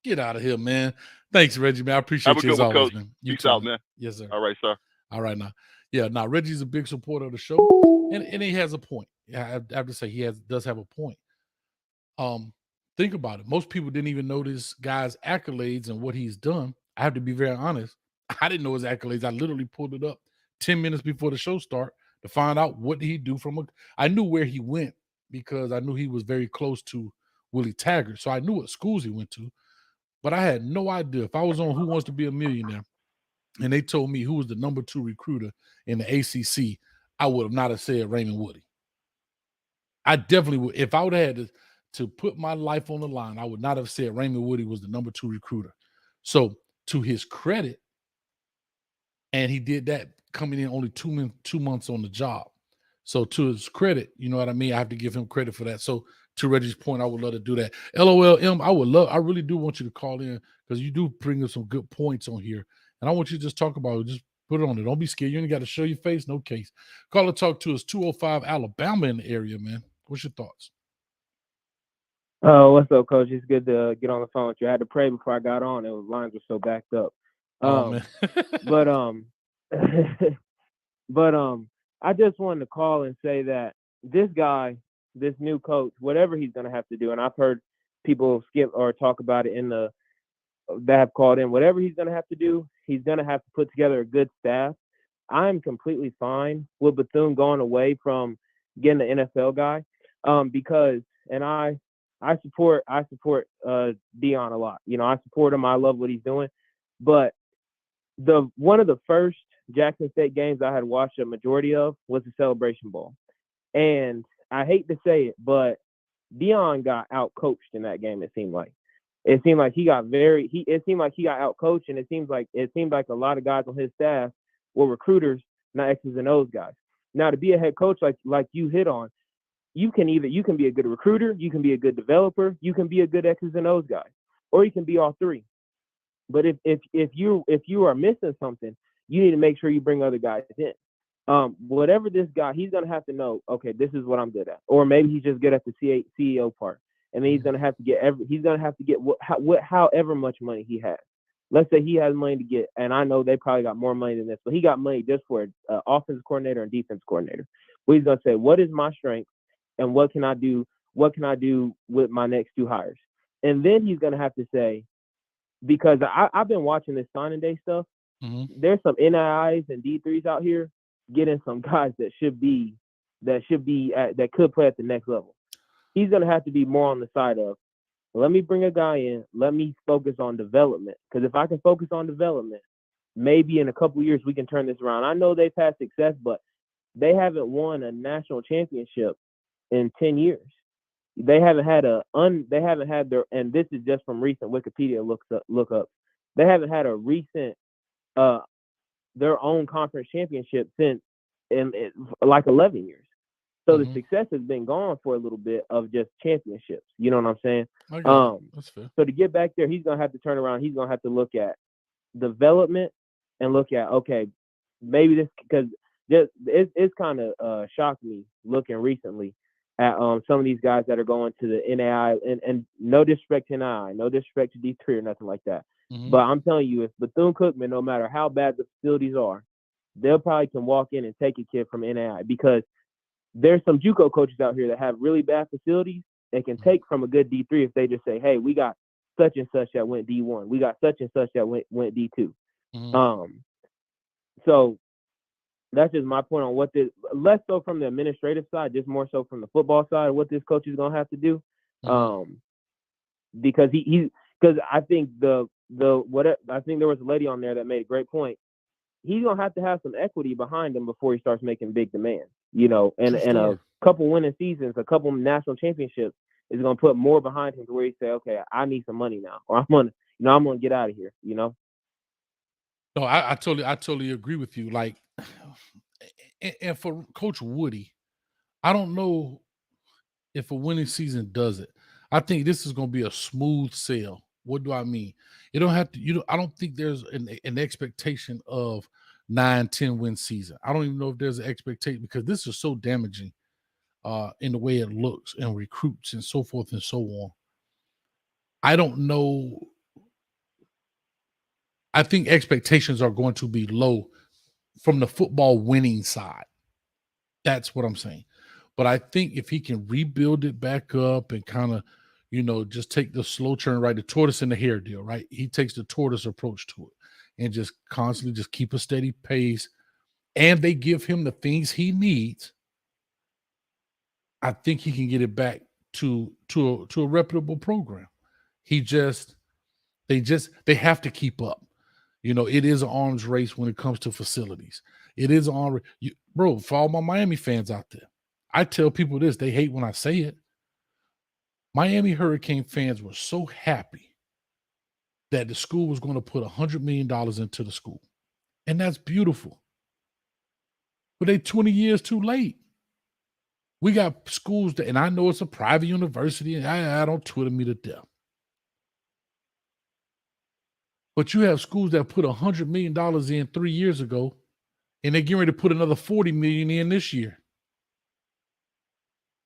Get out of here, man. Thanks, Reggie, man. I appreciate you as always, Coach. man. Peace out, man. Yes, sir. All right, sir. All right, now. Yeah, now Reggie's a big supporter of the show, and he has a point. I have to say he does have a point. Think about it. Most people didn't even know this guy's accolades and what he's done. I have to be very honest. I didn't know his accolades. I literally pulled it up 10 minutes before the show start to find out what did he do I knew where he went because I knew he was very close to Willie Taggart. So I knew what schools he went to, but I had no idea. If I was on Who Wants to Be a Millionaire and they told me who was the number 2 recruiter in the ACC, I would have not have said Raymond Woodie. I definitely would. If I would have had to put my life on the line, I would not have said Raymond Woodie was the number 2 recruiter. So to his credit, and he did that coming in only 2 months on the job. So to his credit, you know what I mean? I have to give him credit for that. So to Reggie's point, I would love to do that. LOLM, I really do want you to call in because you do bring us some good points on here. And I want you to just talk about it. Just put it on there. Don't be scared. You ain't got to show your face. No case. Call or talk to us, 205 Alabama in the area, man. What's your thoughts? What's up, Coach? It's good to get on the phone with you. I had to pray before I got on. The lines were so backed up. Man. but I just wanted to call and say that this guy, this new coach, whatever he's going to have to do, and I've heard people skip or talk about it that have called in, whatever he's going to have to do, he's going to have to put together a good staff. I'm completely fine with Bethune going away from getting the NFL guy because, and I support Dion a lot. You know, I support him. I love what he's doing. But one of the first Jackson State games I had watched a majority of was the Celebration Bowl. And I hate to say it, but Dion got out-coached in that game, it seemed like. It seemed like he got out-coached, and it seemed like a lot of guys on his staff were recruiters, not X's and O's guys. Now, to be a head coach like you hit on, you can be a good recruiter, you can be a good developer, you can be a good X's and O's guy, or you can be all three. But if you are missing something, you need to make sure you bring other guys in. Whatever this guy, he's gonna have to know, okay, this is what I'm good at, or maybe he's just good at the CEO part, and then he's gonna have to get however much money he has. Let's say he has money to get, and I know they probably got more money than this, but he got money just for an offensive coordinator and defense coordinator. Where he's gonna say, what is my strength, and what can I do? What can I do with my next 2 hires? And then he's gonna have to say, because I've been watching this signing day stuff. Mm-hmm. There's some NIIs and D3s out here getting some guys that could play at the next level. He's gonna have to be more on the side of, let me bring a guy in, let me focus on development. Because if I can focus on development, maybe in a couple of years we can turn this around. I know they've had success, but they haven't won a national championship in 10 years. They haven't had and this is just from recent Wikipedia lookups. They haven't had a recent their own conference championship since in like 11 years. So the success has been gone for a little bit of just championships. You know what I'm saying? That's fair. So to get back there, he's gonna have to turn around. He's gonna have to look at development and look at, okay, maybe this, because it's kind of shocked me looking recently at some of these guys that are going to the NAI, and no disrespect to NAI, no disrespect to D3 or nothing like that. But I'm telling you, if Bethune-Cookman, no matter how bad the facilities are, they'll probably can walk in and take a kid from NAI, because there's some JUCO coaches out here that have really bad facilities and can take from a good D3 if they just say, hey, we got such and such that went D1. We got such and such that went D2. So that's just my point on what this, less so from the administrative side, just more so from the football side, what this coach is going to have to do. Because because I think I think there was a lady on there that made a great point. He's going to have some equity behind him before he starts making big demands, and a couple winning seasons, a couple national championships is going to put more behind him to where he say, okay, I need some money now, or I'm going to get out of here, No, I totally agree with you. Like, and for Coach Woodie, I don't know if a winning season does it. I think this is going to be a smooth sail. What do I mean? You don't have to, I don't think there's an expectation of 9-10 win season. I don't even know if there's an expectation, because this is so damaging in the way it looks and recruits and so forth and so on. I don't know. I think expectations are going to be low from the football winning side. That's what I'm saying. But I think if he can rebuild it back up and kind of, just take the slow turn, right? The tortoise and the hare deal, right? He takes the tortoise approach to it and just constantly just keep a steady pace. And they give him the things he needs. I think he can get it back to a reputable program. They have to keep up. It is an arms race when it comes to facilities. It is on, bro, for all my Miami fans out there, I tell people this, they hate when I say it. Miami Hurricane fans were so happy that the school was going to put $100 million into the school. And that's beautiful. But they 20 years too late. We got schools that, and I know it's a private university, and I don't Twitter me to death. But you have schools that put $100 million in 3 years ago, and they're getting ready to put another $40 million in this year.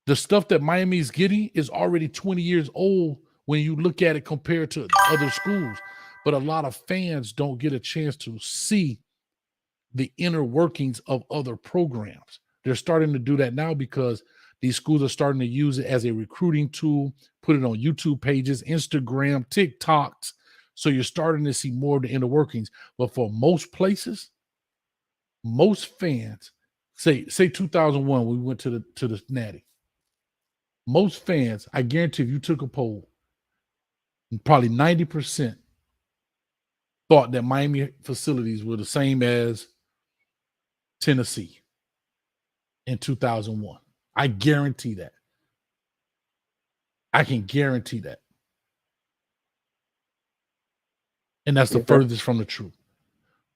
The stuff that Miami's getting is already 20 years old when you look at it compared to other schools. But a lot of fans don't get a chance to see the inner workings of other programs. They're starting to do that now because these schools are starting to use it as a recruiting tool, put it on YouTube pages, Instagram, TikToks. So you're starting to see more of the inner workings. But for most places, most fans, say 2001, when we went to the Natty. Most fans, I guarantee if you took a poll, probably 90% thought that Miami facilities were the same as Tennessee in 2001. I guarantee that. I can guarantee that. And that's the furthest from the truth.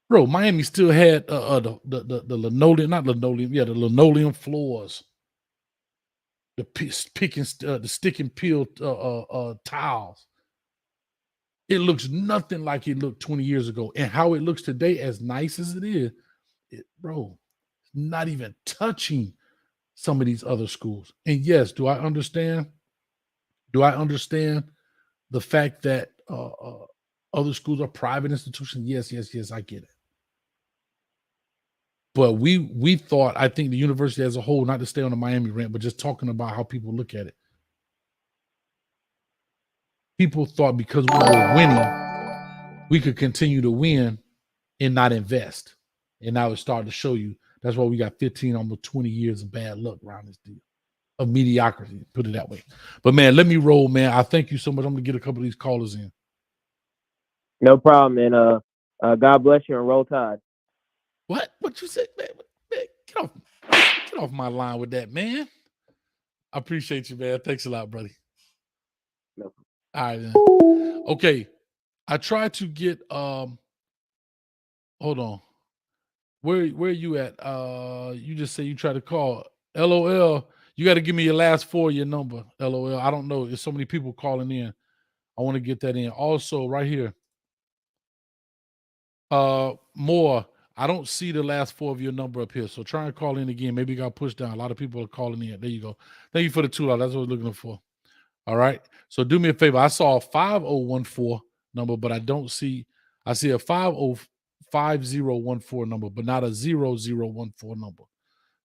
Bro, Miami still had the linoleum, not linoleum, the linoleum floors. the stick and peel tiles. It looks nothing like it looked 20 years ago. And how it looks today, as nice as it is, bro, not even touching some of these other schools. And yes, do I understand the fact that other schools are private institutions? Yes, I get it. But we thought, I think the university as a whole, not to stay on the Miami rant, but just talking about how people look at it. People thought because we were winning, we could continue to win and not invest. And now it's starting to show you. That's why we got 15, almost 20 years of bad luck around this deal. Of mediocrity, put it that way. But man, let me roll, man. I thank you so much. I'm gonna get a couple of these callers in. No problem, and God bless you and roll tide. What you said, man? Get off my line with that, man. I appreciate you, man. Thanks a lot, buddy. No. All right, then. Okay. I tried to get hold on. Where are you at? You just say you try to call. LOL. You got to give me your last 4 of your number. LOL. I don't know. There's so many people calling in. I want to get that in. Also, right here. More. I don't see the last 4 of your number up here. So try and call in again. Maybe it got pushed down. A lot of people are calling in. There you go. Thank you for the $2. That's what I was looking for. All right. So do me a favor. I saw a 5014 number, but I don't see. I see a 5014 number, but not a 0014 number.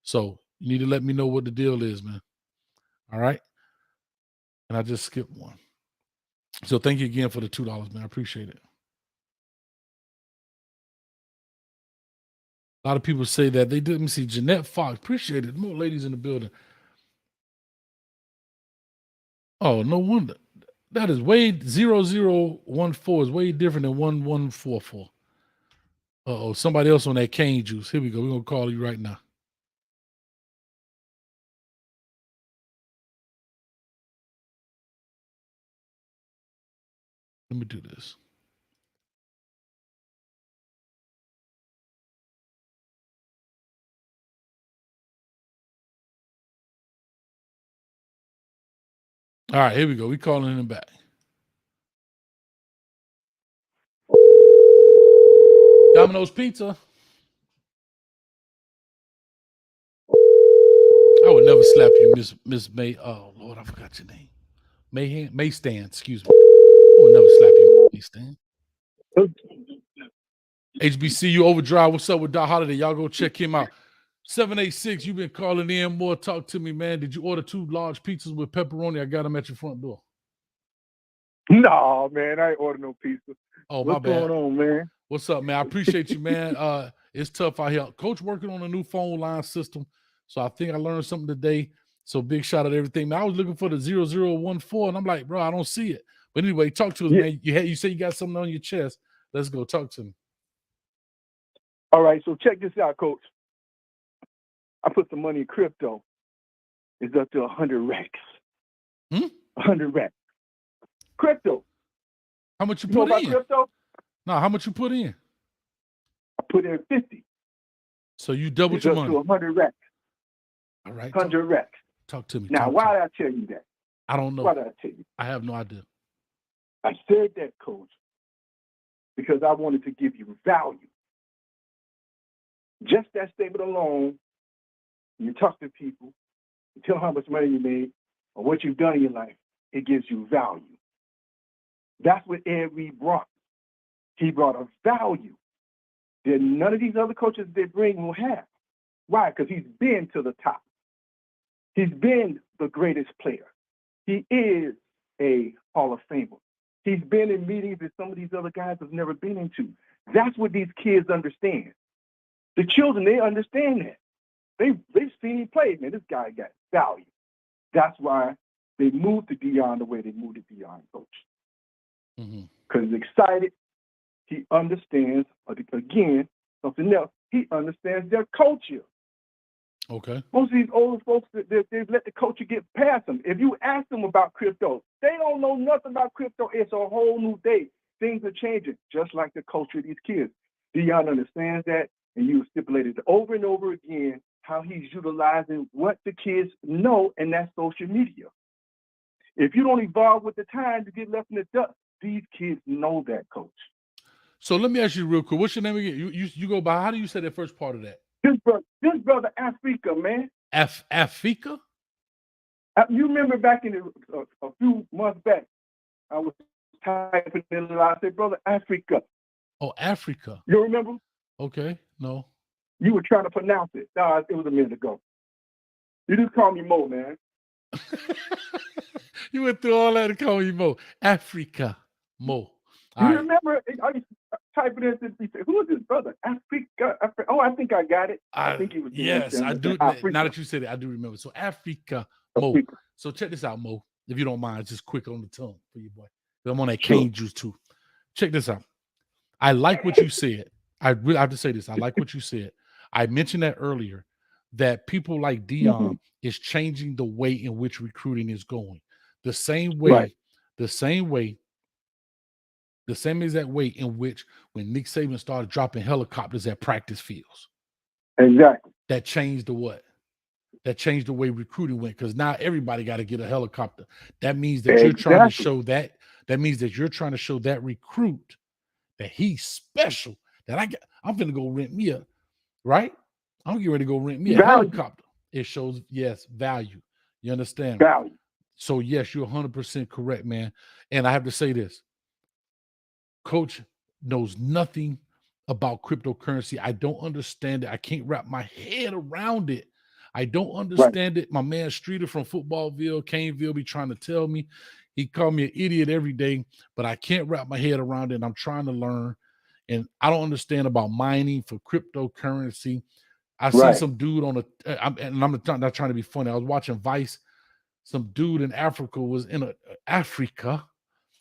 So you need to let me know what the deal is, man. All right. And I just skipped one. So thank you again for the $2, man. I appreciate it. A lot of people say that they didn't see Jeanette Fox. Appreciate it. More ladies in the building. Oh, no wonder. That is way 0014 is way different than 1144. Uh-oh, somebody else on that cane juice. Here we go. We're going to call you right now. Let me do this. All right, here we go. We calling him back. Domino's Pizza. I would never slap you, Miss May. Oh Lord, I forgot your name. Maystan, excuse me. I would never slap you, Maystan. HBCU Overdrive. What's up with Doc Holiday? Y'all go check him out. 786, you've been calling in more. Talk to me, man. Did you order 2 large pizzas with pepperoni? I got them at your front door. No, man, I ain't ordered no pizza. Oh, What's my bad. going on, man? What's up, man? I appreciate you, man. It's tough out here. Coach working on a new phone line system. So I think I learned something today. So big shout out to everything. Man, I was looking for the 0014, and I'm like, bro, I don't see it. But anyway, talk to us, man. You say you got something on your chest. Let's go. Talk to me. All right, so check this out, Coach. I put some money in crypto. It's up to 100 racks. 100 racks. Crypto. How much you know put about in? Crypto? No, how much you put in? I put in 50. So you doubled It's your up money. to 100 racks. All right. 100 racks. Talk to me. Now, why did I tell you that? I don't know. Why did I tell you? I have no idea. I said that, Coach, because I wanted to give you value. Just that statement alone, you talk to people, you tell how much money you made, or what you've done in your life, it gives you value. That's what Ed Reed brought. He brought a value that none of these other coaches they bring will have. Why? Because he's been to the top. He's been the greatest player. He is a Hall of Famer. He's been in meetings that some of these other guys have never been into. That's what these kids understand. The children, they understand that. They've seen him play. Man, this guy got value. That's why they moved to Deion the way they moved to Deion, Coach. Because he's excited. He understands, again, something else. He understands their culture. Okay. Most of these older folks, they've let the culture get past them. If you ask them about crypto, they don't know nothing about crypto. It's a whole new day. Things are changing, just like the culture of these kids. Deion understands that, and you stipulated over and over again how he's utilizing what the kids know, and that's social media. If you don't evolve with the times, you get left in the dust. These kids know that, Coach. So let me ask you real quick. What's your name again? You go by, how do you say that first part of that? This brother Africa, man. Africa? You remember back in a few months back, I was typing in a lot. I said, brother Africa. Oh, Africa. You remember? Okay, no. You were trying to pronounce it. No, it was a minute ago. You just call me Mo, man. You went through all that to call me Mo. Africa, Mo. You remember? I used to type it in. He said, "Who is this brother? Africa." Oh, I think I got it. I think he was. Yes, I do. Africa. Now that you said it, I do remember. So Africa, Mo. Africa. So check this out, Mo. If you don't mind, just quick on the tongue for you, boy. I'm on that cane juice too. Check this out. I like what you said. I have to say this. I like what you said. I mentioned that earlier, that people like Dion is changing the way in which recruiting is going. The same way, the same exact way in which when Nick Saban started dropping helicopters at practice fields. Exactly. That changed the what? That changed the way recruiting went, because now everybody got to get a helicopter. That means that you're trying to show that. That means that you're trying to show that recruit that he's special. That I'm finna go rent me a, right? I'm getting ready to go rent me a helicopter. It shows, yes, value. You understand? Value. So yes, you're 100% correct, man. And I have to say this. Coach knows nothing about cryptocurrency. I don't understand it. I can't wrap my head around it. I don't understand it. My man Streeter from Footballville, Caneville, be trying to tell me. He called me an idiot every day, but I can't wrap my head around it. And I'm trying to learn. And I don't understand about mining for cryptocurrency. I see some dude on and I'm not trying to be funny. I was watching Vice. Some dude in Africa was in Africa.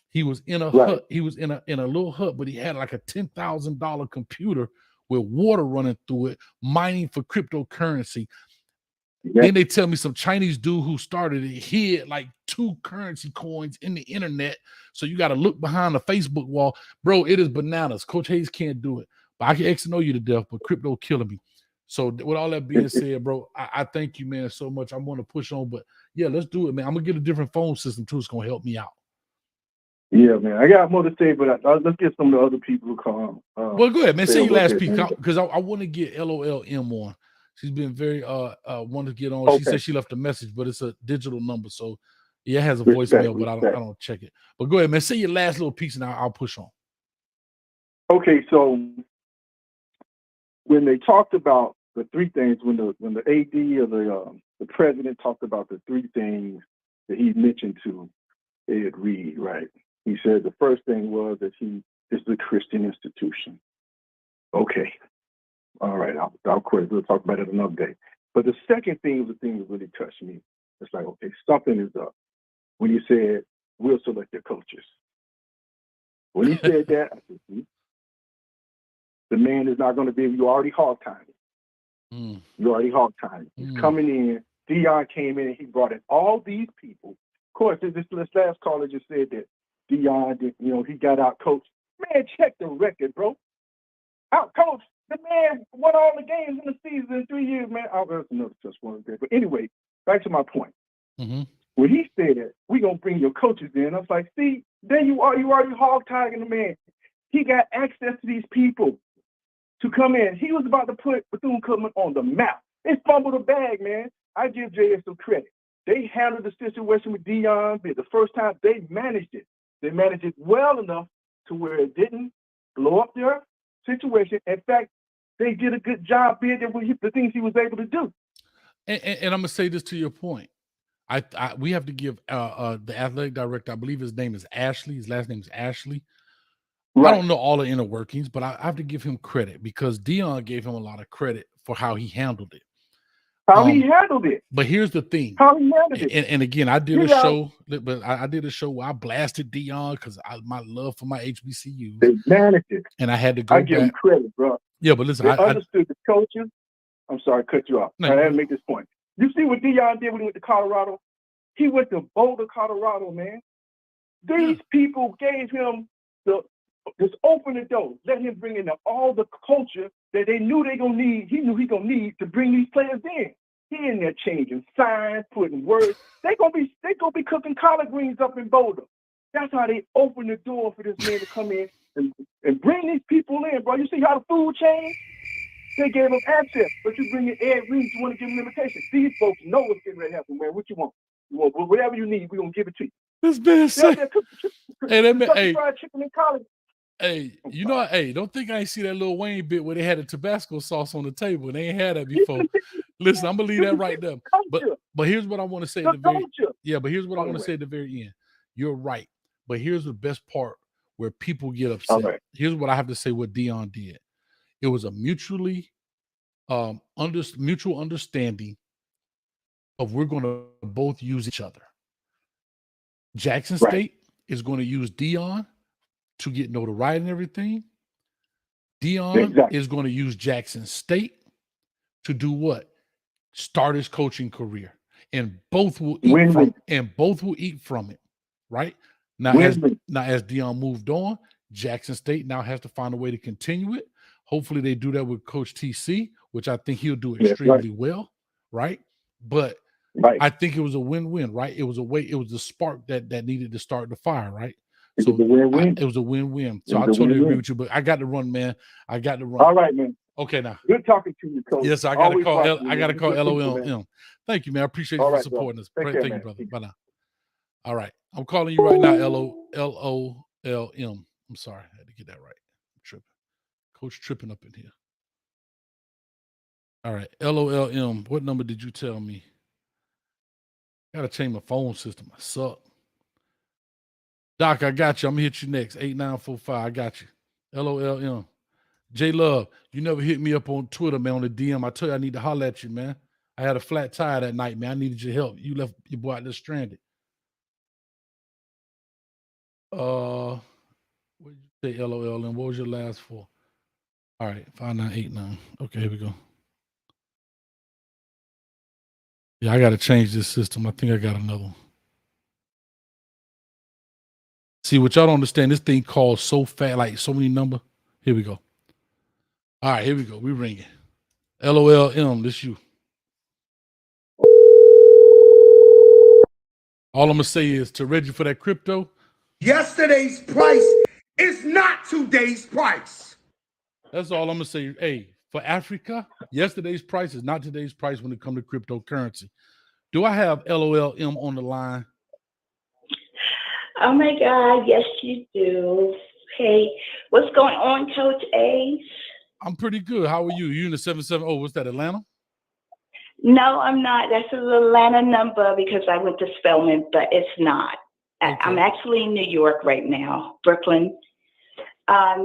He was in a hut. He was in a little hut, but he had like a $10,000 computer with water running through it, mining for cryptocurrency. Then they tell me some Chinese dude who started it hid like 2 currency coins in the internet. So you got to look behind the Facebook wall. Bro, it is bananas. Coach Hayes can't do it. But I can X&O you to death, but crypto killing me. So with all that being said, bro, I thank you, man, so much. I'm going to push on. But, yeah, let's do it, man. I'm going to get a different phone system, too. It's going to help me out. Yeah, man. I got more to say, but let's get some of the other people who call. Well, go ahead, man. Say your last piece, because I want to get LOLM on. She's been very wanting to get on. She said she left a message, but it's a digital number, so yeah, it has a voicemail, but I don't check it. But go ahead, man. Say your last little piece, and I'll push on. Okay, so when they talked about the 3 things, when the AD or the president talked about the 3 things that he mentioned to Ed Reed, right? He said the first thing was that he is the Christian institution. Okay. All right, I'll quit. We'll talk about it another day. But the second thing was the thing that really touched me. It's like, okay, something is up. When he said, we'll select your coaches. When he said that, I said, the man is not going to be, you already hog-tied. You already hog-tied. He's coming in. Dion came in and he brought in all these people. Of course, this last caller just said that Dion, he got out coached. Man, check the record, bro. Out coached. The man won all the games in the season in 3 years, man. That's another touch one there. But anyway, back to my point. When he said, we're going to bring your coaches in, I was like, see, there you are. You already hog-tied the man. He got access to these people to come in. He was about to put Bethune Cookman on the map. They fumbled the bag, man. I give JS some credit. They handled the situation with Dion. The first time they managed it. They managed it well enough to where it didn't blow up their situation. In fact, they did a good job being the things he was able to do. And I'm going to say this to your point. We have to give the athletic director, I believe his name is Ashley. His last name is Ashley. I don't know all the inner workings, but I have to give him credit because Dion gave him a lot of credit for how he handled it. He handled it. But here's the thing. How he handled it. And again, I did a show, but I did a show where I blasted Dion because my love for my HBCUs. They managed it. And I had to go I give him credit, bro. Yeah, but listen, they understood the coaches. I'm sorry, cut you off. No, I had to make this point. You see what Dion did when he went to Colorado? He went to Boulder, Colorado, man. These people gave him the Just open the door. Let him bring in all the culture that they knew they gonna need. He knew he gonna need to bring these players in. He in there changing signs, putting words. They gonna be cooking collard greens up in Boulder. That's how they open the door for this man to come in and bring these people in, bro. You see how the food changed? They gave them access, but you bring in Ed Reed, you want to give them limitations. These folks know what's getting ready to happen, man. What you want? You want whatever you need, we're gonna give it to you. This man said, hey, that man, hey, fried chicken in college. Hey, you know, hey, don't think I ain't see that Lil Wayne bit where they had the Tabasco sauce on the table. They ain't had that before. Listen, I'm gonna leave that right there. But here's what I want to say at the very but here's what I want to say at the very end. You're right. But here's the best part where people get upset. Right. Here's what I have to say what Dion did. It was a mutually mutual understanding of we're gonna both use each other. Jackson State is going to use Dion to get notoriety and everything. Dion is going to use Jackson State to do what? Start his coaching career. And both will eat from it. Right? Now, as Dion moved on, Jackson State now has to find a way to continue it. Hopefully they do that with Coach TC, which I think he'll do extremely well. Right? But I think it was a win-win, right? It was the spark that needed to start the fire, right? So it was a win-win. So I totally agree with you, but I got to run, man. I got to run. All right, man. Okay, now. Good talking to you, Coach. Yes, I got to call. I got to call LOLM. Thank you, man. I appreciate you for supporting us. Thank you, brother. Bye now. All right, I'm calling you right now. LOLM. I'm sorry, I had to get that right. I'm tripping. Coach tripping up in here. All right, LOLM. What number did you tell me? I gotta change my phone system. I suck. Doc, I got you. I'm gonna hit you next. 8945. I got you. LOLM. J Love, you never hit me up on Twitter, man, on the DM. I tell you I need to holler at you, man. I had a flat tire that night, man. I needed your help. You left your boy out there stranded. What did you say, LOLM? What was your last four? All right, 5989. Okay, here we go. Yeah, I gotta change this system. I think I got another one. See, what y'all don't understand, this thing calls so fast, like so many numbers. Here we go. All right, here we go. We ringing. LOLM, this you. All I'm going to say is to Reggie for that crypto. Yesterday's price is not today's price. That's all I'm going to say. Hey, for Africa, yesterday's price is not today's price when it comes to cryptocurrency. Do I have LOLM on the line? Oh, my God. Yes, you do. Hey, what's going on, Coach Ace? I'm pretty good. How are you? You in the 770? What's that, Atlanta? No, I'm not. That's an Atlanta number because I went to Spelman, but it's not. Okay. I'm actually in New York right now, Brooklyn. Let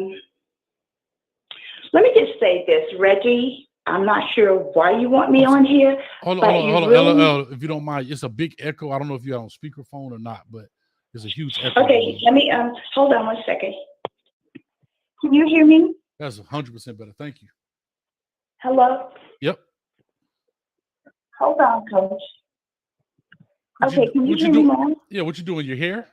me just say this, Reggie. I'm not sure why you want me on here. Hold on. If you don't mind, it's a big echo. I don't know if you're on speakerphone or not, but there's a huge echo. Okay, let me hold on one second. Can you hear me? That's 100% better. Thank you. Hello? Yep. Hold on, Coach. Okay, can you hear me now? Yeah, what you doing? Your hair?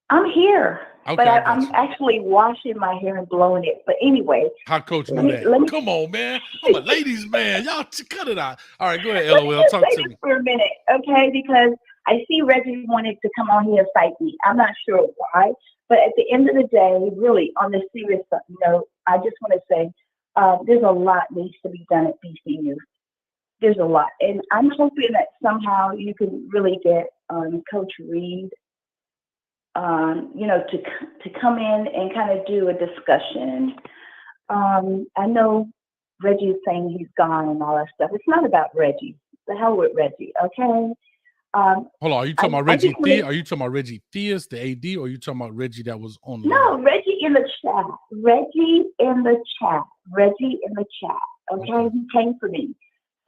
I'm here. Okay, but I'm actually washing my hair and blowing it. But anyway. How Coach knew that? Come on, man. I'm a ladies' man. Y'all cut it out. All right, go ahead, LOL. Talk to me. For a minute, okay? Because I see Reggie wanted to come on here and fight me. I'm not sure why. But at the end of the day, really, on this serious note, I just want to say there's a lot needs to be done at BCU. There's a lot. And I'm hoping that somehow you can really get Coach Reed, to come in and kind of do a discussion. I know Reggie is saying he's gone and all that stuff. It's not about Reggie. The hell with Reggie, okay? Hold on, are you talking about Reggie Theus? Are you talking about Reggie Theus, the AD, or are you talking about Reggie that was on the No, Reggie in the chat. Reggie in the chat. Okay? He came for me.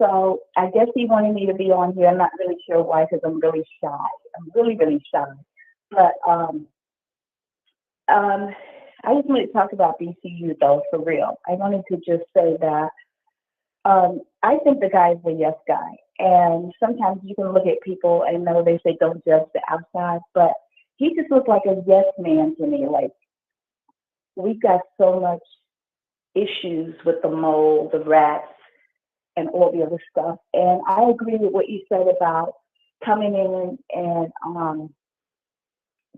So I guess he wanted me to be on here. I'm not really sure why, because I'm really shy. I'm really, really shy. But I just wanted to talk about BCU, though, for real. I wanted to just say that I think the guy is a yes guy. And sometimes you can look at people and know they say don't judge the outside, but he just looked like a yes man to me. Like, we've got so much issues with the mold, the rats, and all the other stuff. And I agree with what you said about coming in and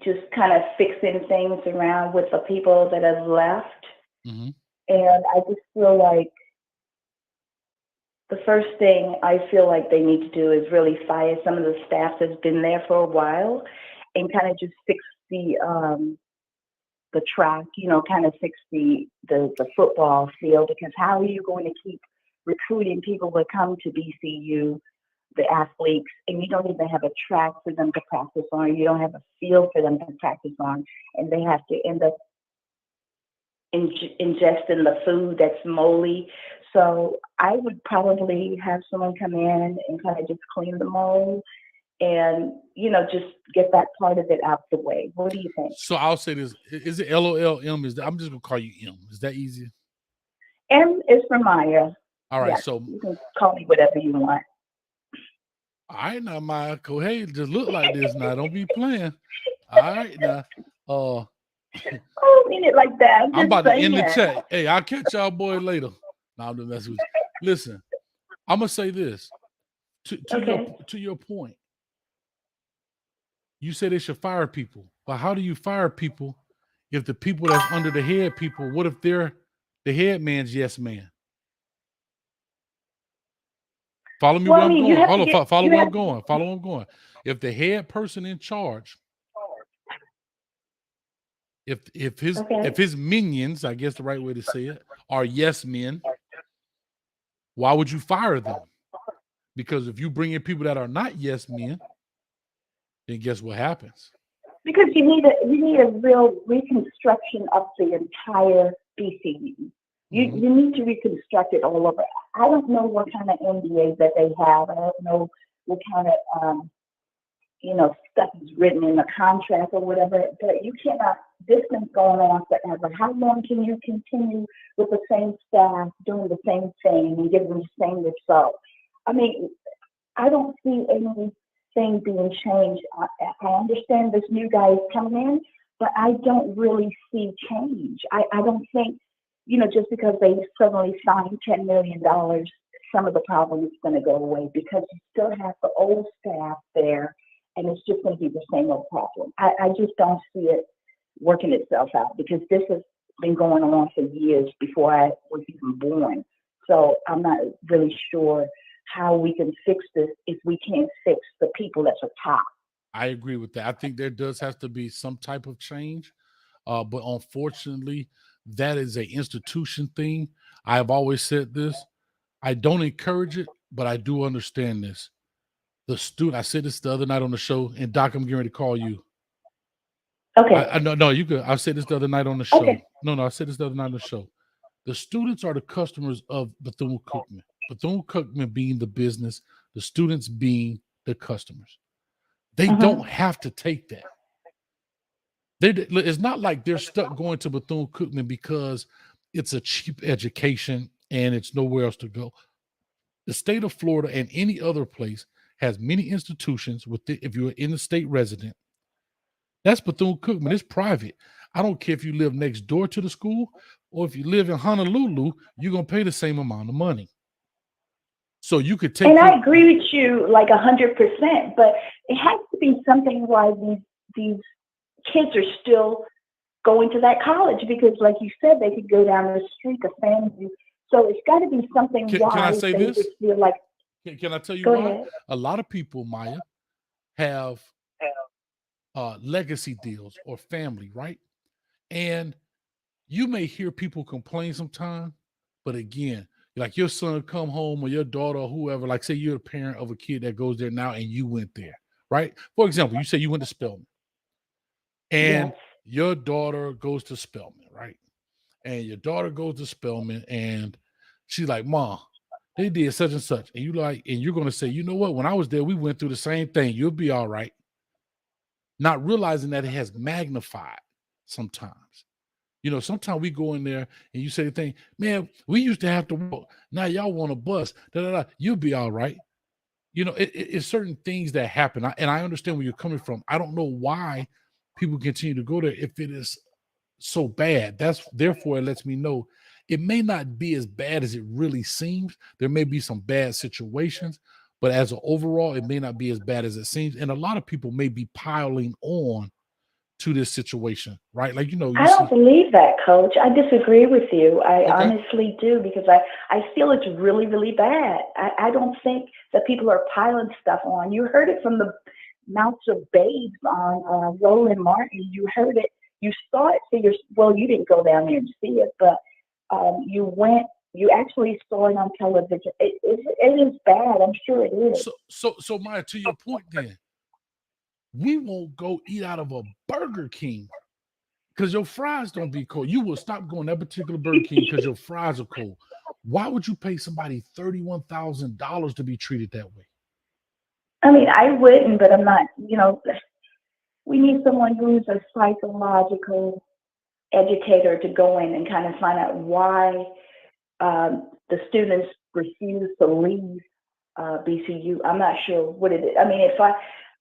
just kind of fixing things around with the people that have left. Mm-hmm. And I just feel like the first thing I feel like they need to do is really fire some of the staff that's been there for a while and kind of just fix the track, kind of fix the football field, because how are you going to keep recruiting people to come to BCU, the athletes, and you don't even have a track for them to practice on, you don't have a field for them to practice on, and they have to end up ingesting the food that's moldy. So I would probably have someone come in and kind of just clean the mold and, just get that part of it out the way. What do you think? So I'll say this. Is it LOLM? I'm just going to call you M. Is that easier? M is for Maya. All right. Yes, So you can call me whatever you want. All right, now, Maya. Hey, just look like this now. Don't be playing. All right, now. I don't mean it like that. I'm about to end the saying. chat. Hey, I'll catch y'all boy later. No, I'm just messing with you. Listen, I'm gonna say this to your point. You said they should fire people, but how do you fire people if the people that's under the head people? What if they're the head man's yes man? Follow me where I'm going. Follow where I'm going. Follow where I'm going. If the head person in charge, if his minions, I guess the right way to say it, are yes men, why would you fire them? Because if you bring in people that are not yes men, then guess what happens? Because you need a real reconstruction of the entire BCU. You need to reconstruct it all over. I don't know what kind of NDAs that they have. I don't know what kind of stuff is written in the contract or whatever. But you cannot. This thing's going on forever. How long can you continue with the same staff doing the same thing and giving the same result? I mean, I don't see anything being changed. I understand this new guy is coming in, but I don't really see change. I don't think, just because they suddenly signed $10 million, some of the problem is going to go away, because you still have the old staff there, and it's just going to be the same old problem. I just don't see it working itself out, because this has been going on for years before I was even born. So I'm not really sure how we can fix this if we can't fix the people that's at top. I agree with that. I think there does have to be some type of change, but unfortunately, that is an institution thing. I've always said this. I don't encourage it, but I do understand this. I said this the other night on the show, and Doc, I'm getting ready to call you. Okay. No, you good. I said this the other night on the show. Okay. No, I said this the other night on the show. The students are the customers of Bethune Cookman. Bethune Cookman being the business, the students being the customers. They don't have to take that. It's not like they're stuck going to Bethune Cookman because it's a cheap education and it's nowhere else to go. The state of Florida and any other place has many institutions if you're in the state resident. That's Bethune Cookman. It's private. I don't care if you live next door to the school or if you live in Honolulu, you're going to pay the same amount of money. So you could take. And I agree with you like 100%, but it has to be something why these kids are still going to that college, because like you said, they could go down the street to FAMU. So it's got to be something why can I say they this? just feel like. Can I tell you Go why? ahead. A lot of people, Maya, have legacy deals or family, right? And you may hear people complain sometimes, but again, like your son come home or your daughter or whoever, like say you're a parent of a kid that goes there now and you went there, right? For example, you say you went to Spelman and your daughter goes to Spelman, right? And your daughter goes to Spelman and she's like, Mom, they did such and such. And you're going to say, you know what? When I was there, we went through the same thing. You'll be all right. Not realizing that it has magnified sometimes. Sometimes we go in there and you say the thing, man, we used to have to walk. Now y'all want a bus. You'll be all right. It's certain things that happen. And I understand where you're coming from. I don't know why people continue to go there if it is so bad. Therefore it lets me know it may not be as bad as it really seems. There may be some bad situations, but as an overall, it may not be as bad as it seems. And a lot of people may be piling on to this situation, right? Like, you I don't see. believe that, Coach. I disagree with you. I Okay. honestly do, because I feel it's really, really bad. I don't think that people are piling stuff on. You heard it from the mouths of babes on Roland Martin. You heard it. You saw it for well, you didn't go down there and see it, but you actually saw it on television. It is bad. I'm sure it is. So Maya, to your point then, we won't go eat out of a Burger King because your fries don't be cold. You will stop going to that particular Burger King because your fries are cold. Why would you pay somebody $31,000 to be treated that way? I mean, I wouldn't, but I'm not, we need someone who's a psychological educator to go in and kind of find out why the students refuse to leave BCU. I'm not sure what it is. I mean,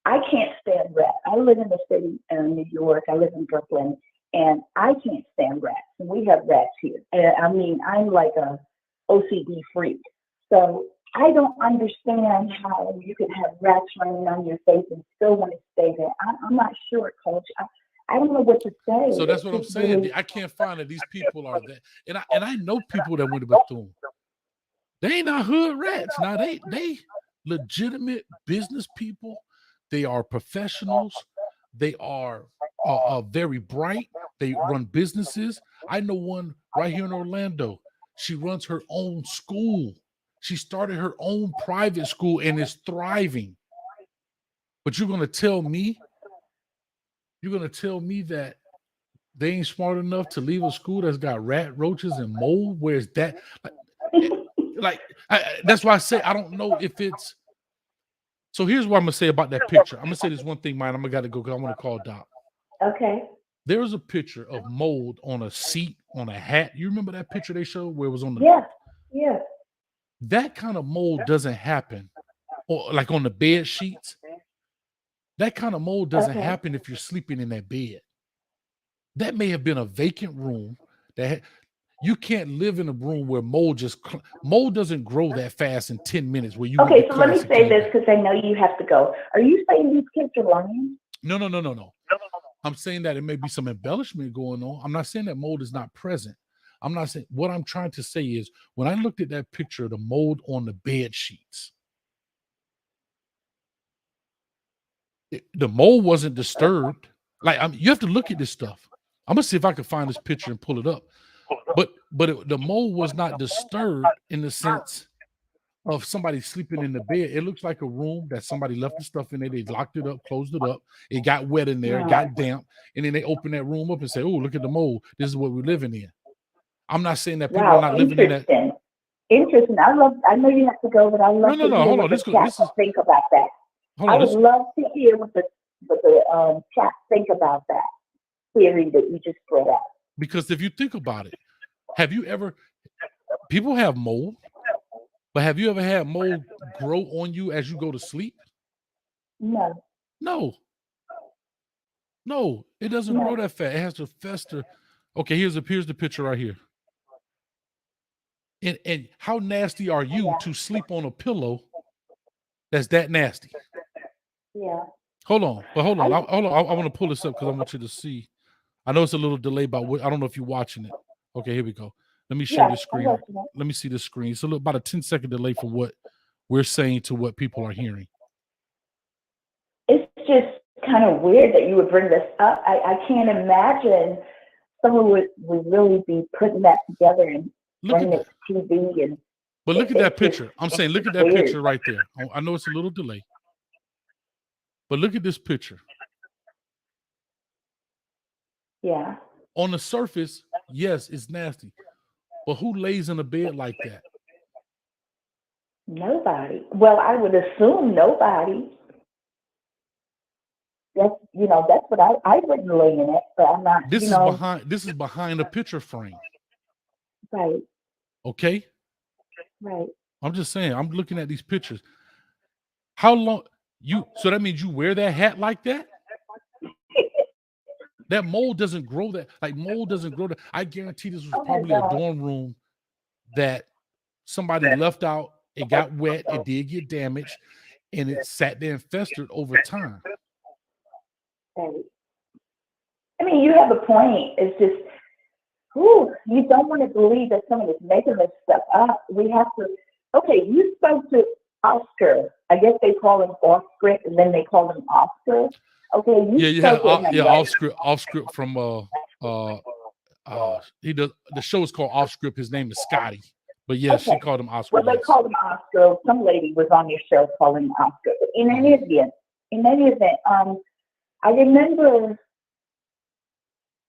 I can't stand rats. I live in the city in New York. I live in Brooklyn, and I can't stand rats. And we have rats here. And I mean, I'm like a OCD freak. So I don't understand how you can have rats running on your face and still want to stay there. I'm not sure, Coach. I don't know what to say. So that's what I'm saying. Really, I can't find that these people are that. And I know people that went to Bethune. They ain't not hood rats. Now they legitimate business people. They are professionals. They are very bright. They run businesses. I know one right here in Orlando. She runs her own school. She started her own private school and is thriving. But you're going to tell me that they ain't smart enough to leave a school that's got rat, roaches, and mold? Where's that? That's why I say I don't know if it's. So here's what I'm going to say about that picture. I'm going to say this one thing, man. I'm going to go because I want to call Doc. Okay. There was a picture of mold on a seat, on a hat. You remember that picture they showed where it was on the... Yeah. That kind of mold doesn't happen, or like on the bed sheets. That kind of mold doesn't happen if you're sleeping in that bed. That may have been a vacant room. You can't live in a room where mold doesn't grow that fast in 10 minutes. Where you okay, so let me say this because I know you have to go. Are you saying these kids are lying? No. I'm saying that it may be some embellishment going on. I'm not saying that mold is not present. I'm not saying, what I'm trying to say is when I looked at that picture of the mold on the bed sheets, the mold wasn't disturbed. You have to look at this stuff. I'm gonna see if I can find this picture and pull it up. But the mold was not disturbed in the sense of somebody sleeping in the bed. It looks like a room that somebody left the stuff in there. They locked it up, closed it up. It got wet in there, it got damp, and then they opened that room up and say, "Oh, look at the mold. This is what we're living in." I'm not saying that people are not living in that. Interesting. I know you have to go, but I love to hear what the chat think about that. I would love to hear what the chat think about that theory that you just brought out. Because if you think about it, people have mold, but have you ever had mold grow on you as you go to sleep? No, it doesn't grow that fast. It has to fester. Okay, here's the picture right here. And how nasty are you to sleep on a pillow that's that nasty? Yeah. Hold on. I want to pull this up because I want you to see. I know it's a little delay, but I don't know if you're watching it. Okay, here we go. Let me share the screen. Let me see the screen. It's about a 10-second delay for what we're saying to what people are hearing. It's just kind of weird that you would bring this up. I can't imagine someone would really be putting that together and bringing it to TV. But look at that picture. I'm saying, look at that picture right there. I know it's a little delay, but look at this picture. Yeah. On the surface, yes, it's nasty. But who lays in a bed like that? Nobody. Well, I would assume nobody. That's what I wouldn't lay in it, but I'm not. This is behind a picture frame. Right. Okay. Right. I'm just saying. I'm looking at these pictures. How long so that means you wear that hat like that? That mold doesn't grow that. Like mold doesn't grow that. I guarantee this was Oh my probably a God. dorm room that somebody left out. It got wet. It did get damaged, and it sat there and festered over time. Right. I mean, you have a point. It's just, you don't want to believe that someone is making this stuff up. We have to. Okay, you spoke to Oscar. I guess they call him off script, and then they call him Oscar. Okay, you spoke with him, right? Off script from he does the show is called Off Script. His name is Scotty, but yes, she Okay. called him Oscar. Well, they called him Oscar. Some lady was on your show calling him Oscar. But in any event, I remember.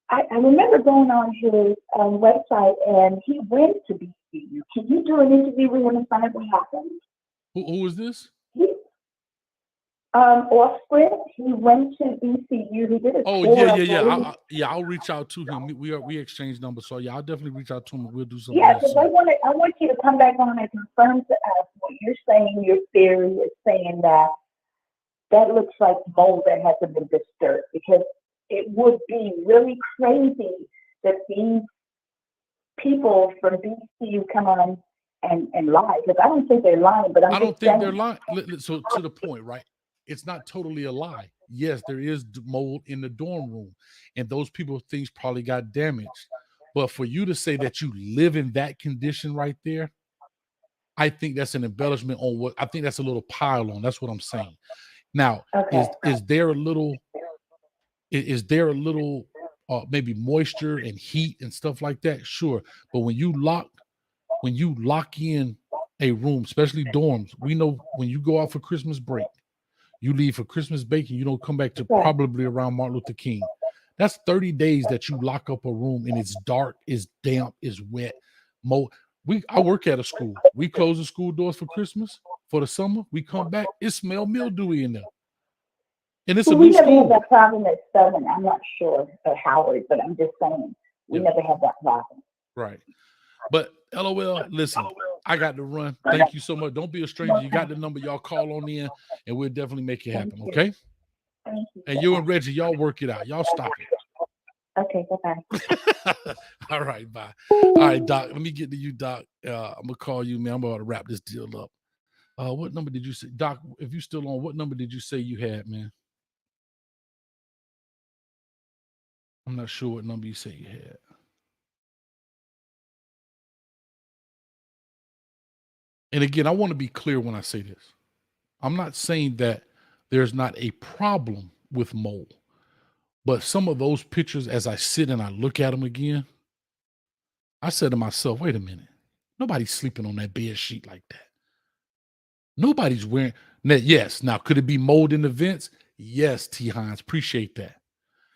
I remember going on his website, and he went to BCU. Can you do an interview with him and find out what happened? Who is this? Off script. He went to BCU. He did a Oh tour. yeah. I'll reach out to him. We exchange numbers, so yeah, I'll definitely reach out to him. We'll do something. Yeah, because I want you to come back on and confirm to us what you're saying. Your theory is saying that looks like mold that hasn't been disturbed, because it would be really crazy that these people from BCU come on and lie, because I don't think they're lying, but I don't think they're lying. So to the point, right? It's not totally a lie. Yes, there is mold in the dorm room, and those people things probably got damaged. But for you to say that you live in that condition right there, I think that's an embellishment on what I think that's a little pile on. That's what I'm saying. Now, is there a little maybe moisture and heat and stuff like that? Sure. But when you lock in a room, especially dorms, we know when you go out for Christmas break, you leave for Christmas break and you don't come back to probably around Martin Luther King. That's 30 days that you lock up a room and it's dark, it's damp, it's wet. I work at a school. We close the school doors for Christmas, for the summer. We come back, it smells mildewy in there. And it's a we new never school. had that problem at Southern. I'm not sure at Howard, but I'm just saying we never had that problem. Right. But LOL, listen, I got to run. Thank you so much. Don't be a stranger. You got the number. Y'all call on in, and we'll definitely make it happen, okay? Thank you. And you and Reggie, y'all work it out. Y'all stop it. Okay, bye-bye. All right, bye. All right, Doc, let me get to you, Doc. I'm going to call you, man. I'm about to wrap this deal up. What number did you say? Doc, if you still on, what number did you say you had, man? I'm not sure what number you say you had. And again, I want to be clear when I say this. I'm not saying that there's not a problem with mold, but some of those pictures, as I sit and I look at them again, I said to myself, wait a minute. Nobody's sleeping on that bed sheet like that. Nobody's wearing that. Yes. Now, could it be mold in the vents? Yes, T. Hines, appreciate that.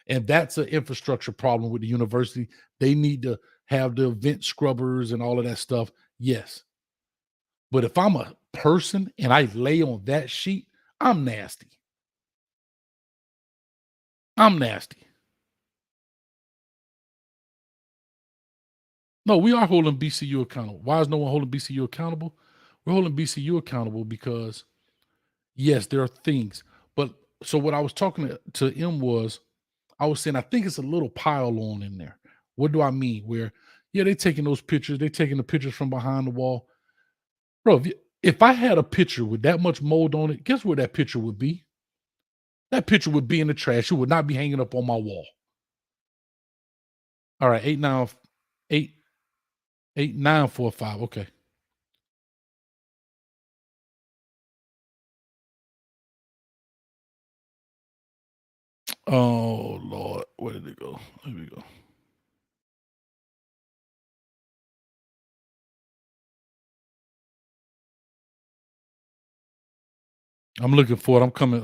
And that's an infrastructure problem with the university. They need to have the vent scrubbers and all of that stuff. Yes. But if I'm a person and I lay on that sheet, I'm nasty. I'm nasty. No, we are holding BCU accountable. Why is no one holding BCU accountable? We're holding BCU accountable because, yes, there are things. But so what I was talking to him was, I was saying, I think it's a little pile on in there. What do I mean? Where, yeah, they're taking those pictures. They're taking the pictures from behind the wall. Bro, if I had a picture with that much mold on it, guess where that picture would be? That picture would be in the trash. It would not be hanging up on my wall. All right, 8945. Okay. Oh Lord, where did it go? Here we go. I'm looking for it. I'm coming.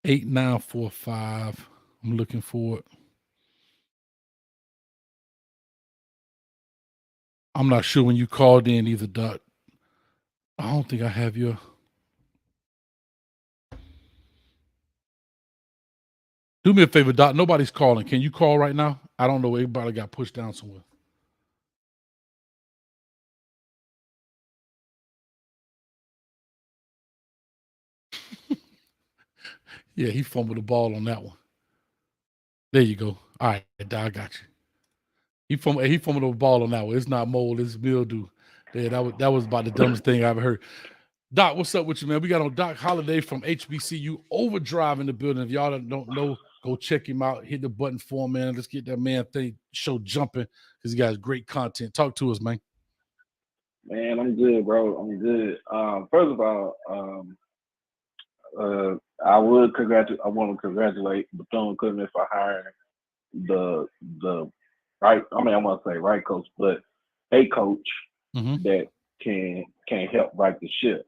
8945. I'm looking for it. I'm not sure when you called in either, Doc. I don't think I have your. Do me a favor, Doc. Nobody's calling. Can you call right now? I don't know. Everybody got pushed down somewhere. Yeah, he fumbled the ball on that one. There you go. All right, Doc, I got you. He fumbled the ball on that one. It's not mold, it's mildew. Yeah, that was about the dumbest thing I ever heard. Doc, what's up with you, man? We got on Doc Holiday from HBCU Overdrive in the building. If y'all don't know, go check him out. Hit the button for him, man. Let's get that man show jumping because he got great content. Talk to us, man. Man, I'm good, bro. I'm good. First of all, I want to congratulate Bethune Cookman for hiring the right. I mean, I want to say right coach, but a coach that can help right the ship.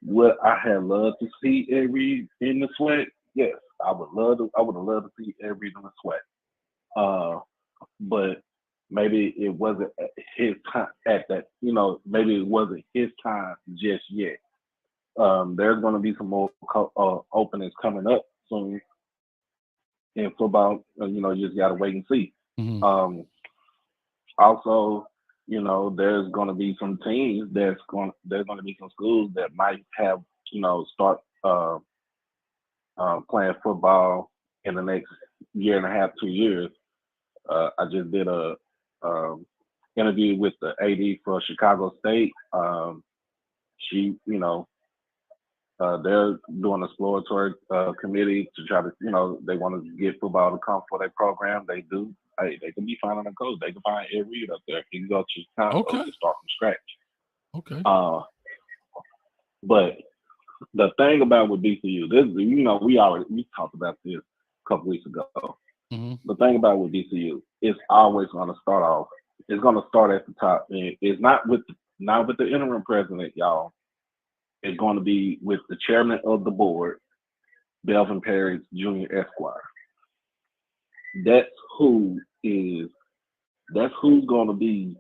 What I had loved to see Every in the sweat, yes, I would have loved to see Every in the sweat. But maybe it wasn't his time at that. Maybe it wasn't his time just yet. There's going to be some more openings coming up soon in football. You just got to wait and see. Also, there's going to be some teams there's going to be some schools that might have, start playing football in the next year and a half, 2 years. I just did a interview with the AD for Chicago State. She, they're doing an exploratory committee to try to, they want to get football to come for their program. They do. Hey, they can be finding a coach. They can find Ed Reed up there. He can go to Chicago to start from scratch. Okay. But the thing about with BCU, we talked about this a couple weeks ago. The thing about with BCU, it's always going to start off. It's going to start at the top. And it's not with the interim president, y'all. It's going to be with the chairman of the board, Belvin Perry Jr. Esquire. That's who's going to be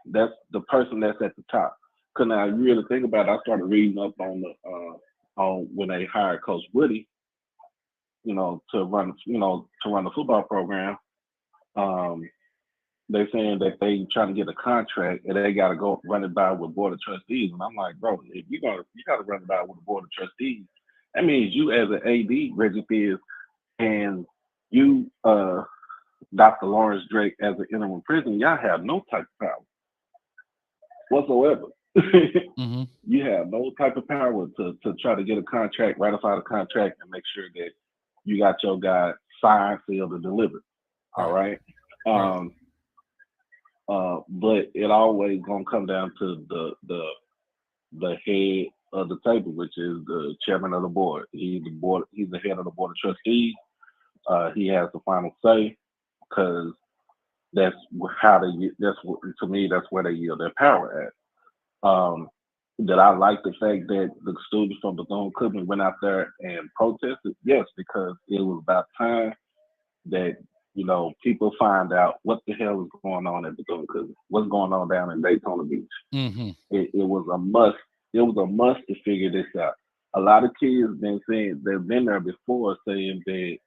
that's the person that's at the top. Because now you really think about it, I started reading up on when they hired Coach Woodie, to run the football program. They're saying that they trying to get a contract and they got to go run it by with board of trustees. And I'm like, bro, if you got to run it by with the board of trustees, that means you as an AD, Reggie Fizz, and you, Dr. Lawrence Drake, as an interim president, y'all have no type of power whatsoever. You have no type of power to try to get a contract, ratify the contract, and make sure that you got your guy signed, sealed, and delivered. All right. But it always gonna come down to the head of the table, which is the chairman of the board. He's the head of the board of trustees. He has the final say because that's to me that's where they yield their power at. That I like the fact that the students from Bethune Cookman went out there and protested, yes, because it was about time that people find out what the hell is going on at Bethune Cookman, what's going on down in Daytona Beach. It was a must. It was a must to figure this out. A lot of kids they've been there before saying that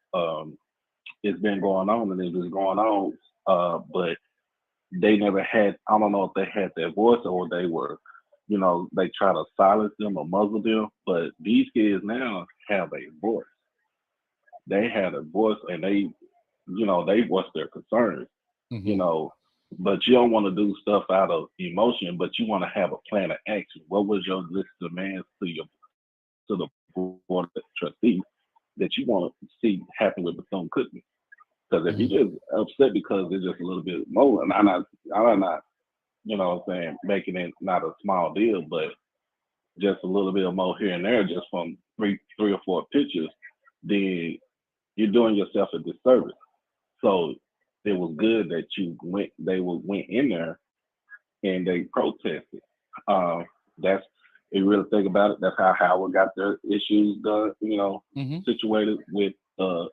it's been going on and it's been going on, but they never had. I don't know if they had their voice or they were, they try to silence them or muzzle them. But these kids now have a voice. They had a voice and they voice their concerns, but you don't want to do stuff out of emotion, but you want to have a plan of action. What was your list of demands to the board of trustees that you want to see happen with Bethune Cookman? Because if you're just upset because it's just a little bit more, and I'm not, making it not a small deal, but just a little bit more here and there, just from three or four pitches, then you're doing yourself a disservice. So it was good that they went in there and they protested. If you really think about it, that's how Howard got their issues done, situated with the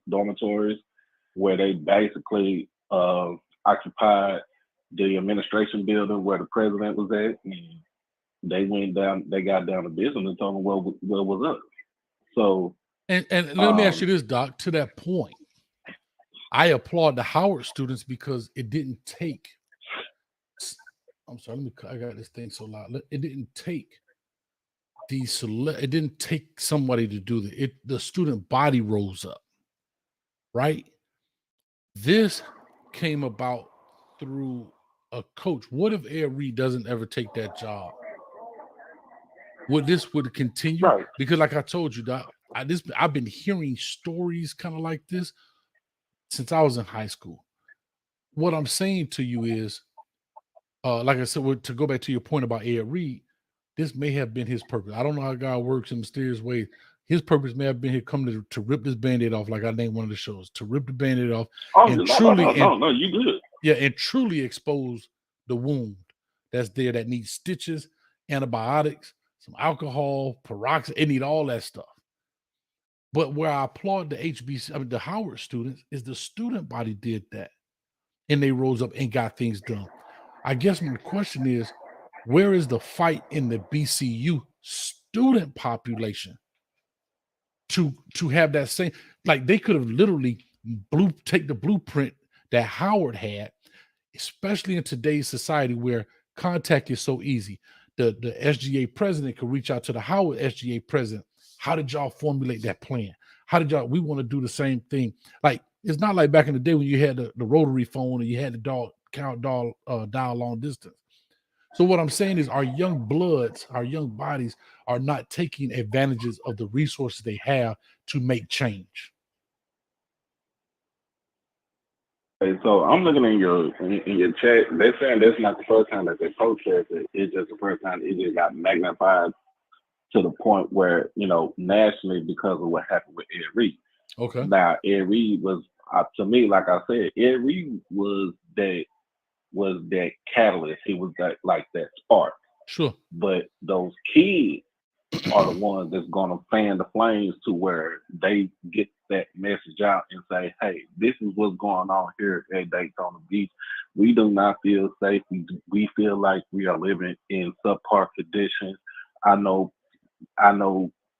dormitories, where they basically occupied the administration building where the president was at, and they got down to business and told them what was up. So and let me ask you this, Doc, to that point. I applaud the Howard students because it didn't take. I'm sorry, I got this thing so loud. It didn't take it didn't take somebody to do that. The student body rose up, right? This came about through a coach. What if Ed Reed doesn't ever take that job? Would this continue? Right. Because like I told you, Doc, I've been hearing stories kind of like this since I was in high school. What I'm saying to you is, like I said, to go back to your point about Ed Reed, this may have been his purpose. I don't know how God works in mysterious ways. His purpose may have been here come to rip this Band-Aid off, like I named one of the shows, to rip the Band-Aid off and No, you good. Yeah, and truly expose the wound that's there that needs stitches, antibiotics, some alcohol, peroxide. It need all that stuff. But where I applaud the Howard students is the student body did that. And they rose up and got things done. I guess my question is, where is the fight in the BCU student population to have that same, like they could have literally take the blueprint that Howard had, especially in today's society where contact is so easy. The SGA president could reach out to the Howard SGA president. How did y'all formulate that plan? We want to do the same thing. Like, it's not like back in the day when you had the rotary phone and you had the dial long distance. So what I'm saying is our young bloods, our young bodies are not taking advantages of the resources they have to make change. Hey, so I'm looking in your chat. They're saying that's not the first time that they protested. It's just the first time it just got magnified to the point where, nationally, because of what happened with Ed Reed. Okay. Now, Ed Reed was, to me, like I said, Ed Reed was that catalyst. He was that spark. Sure. But those kids are the ones that's going to fan the flames to where they get that message out and say, hey, this is what's going on here at Daytona Beach. We do not feel safe. We feel like we are living in subpar conditions. I know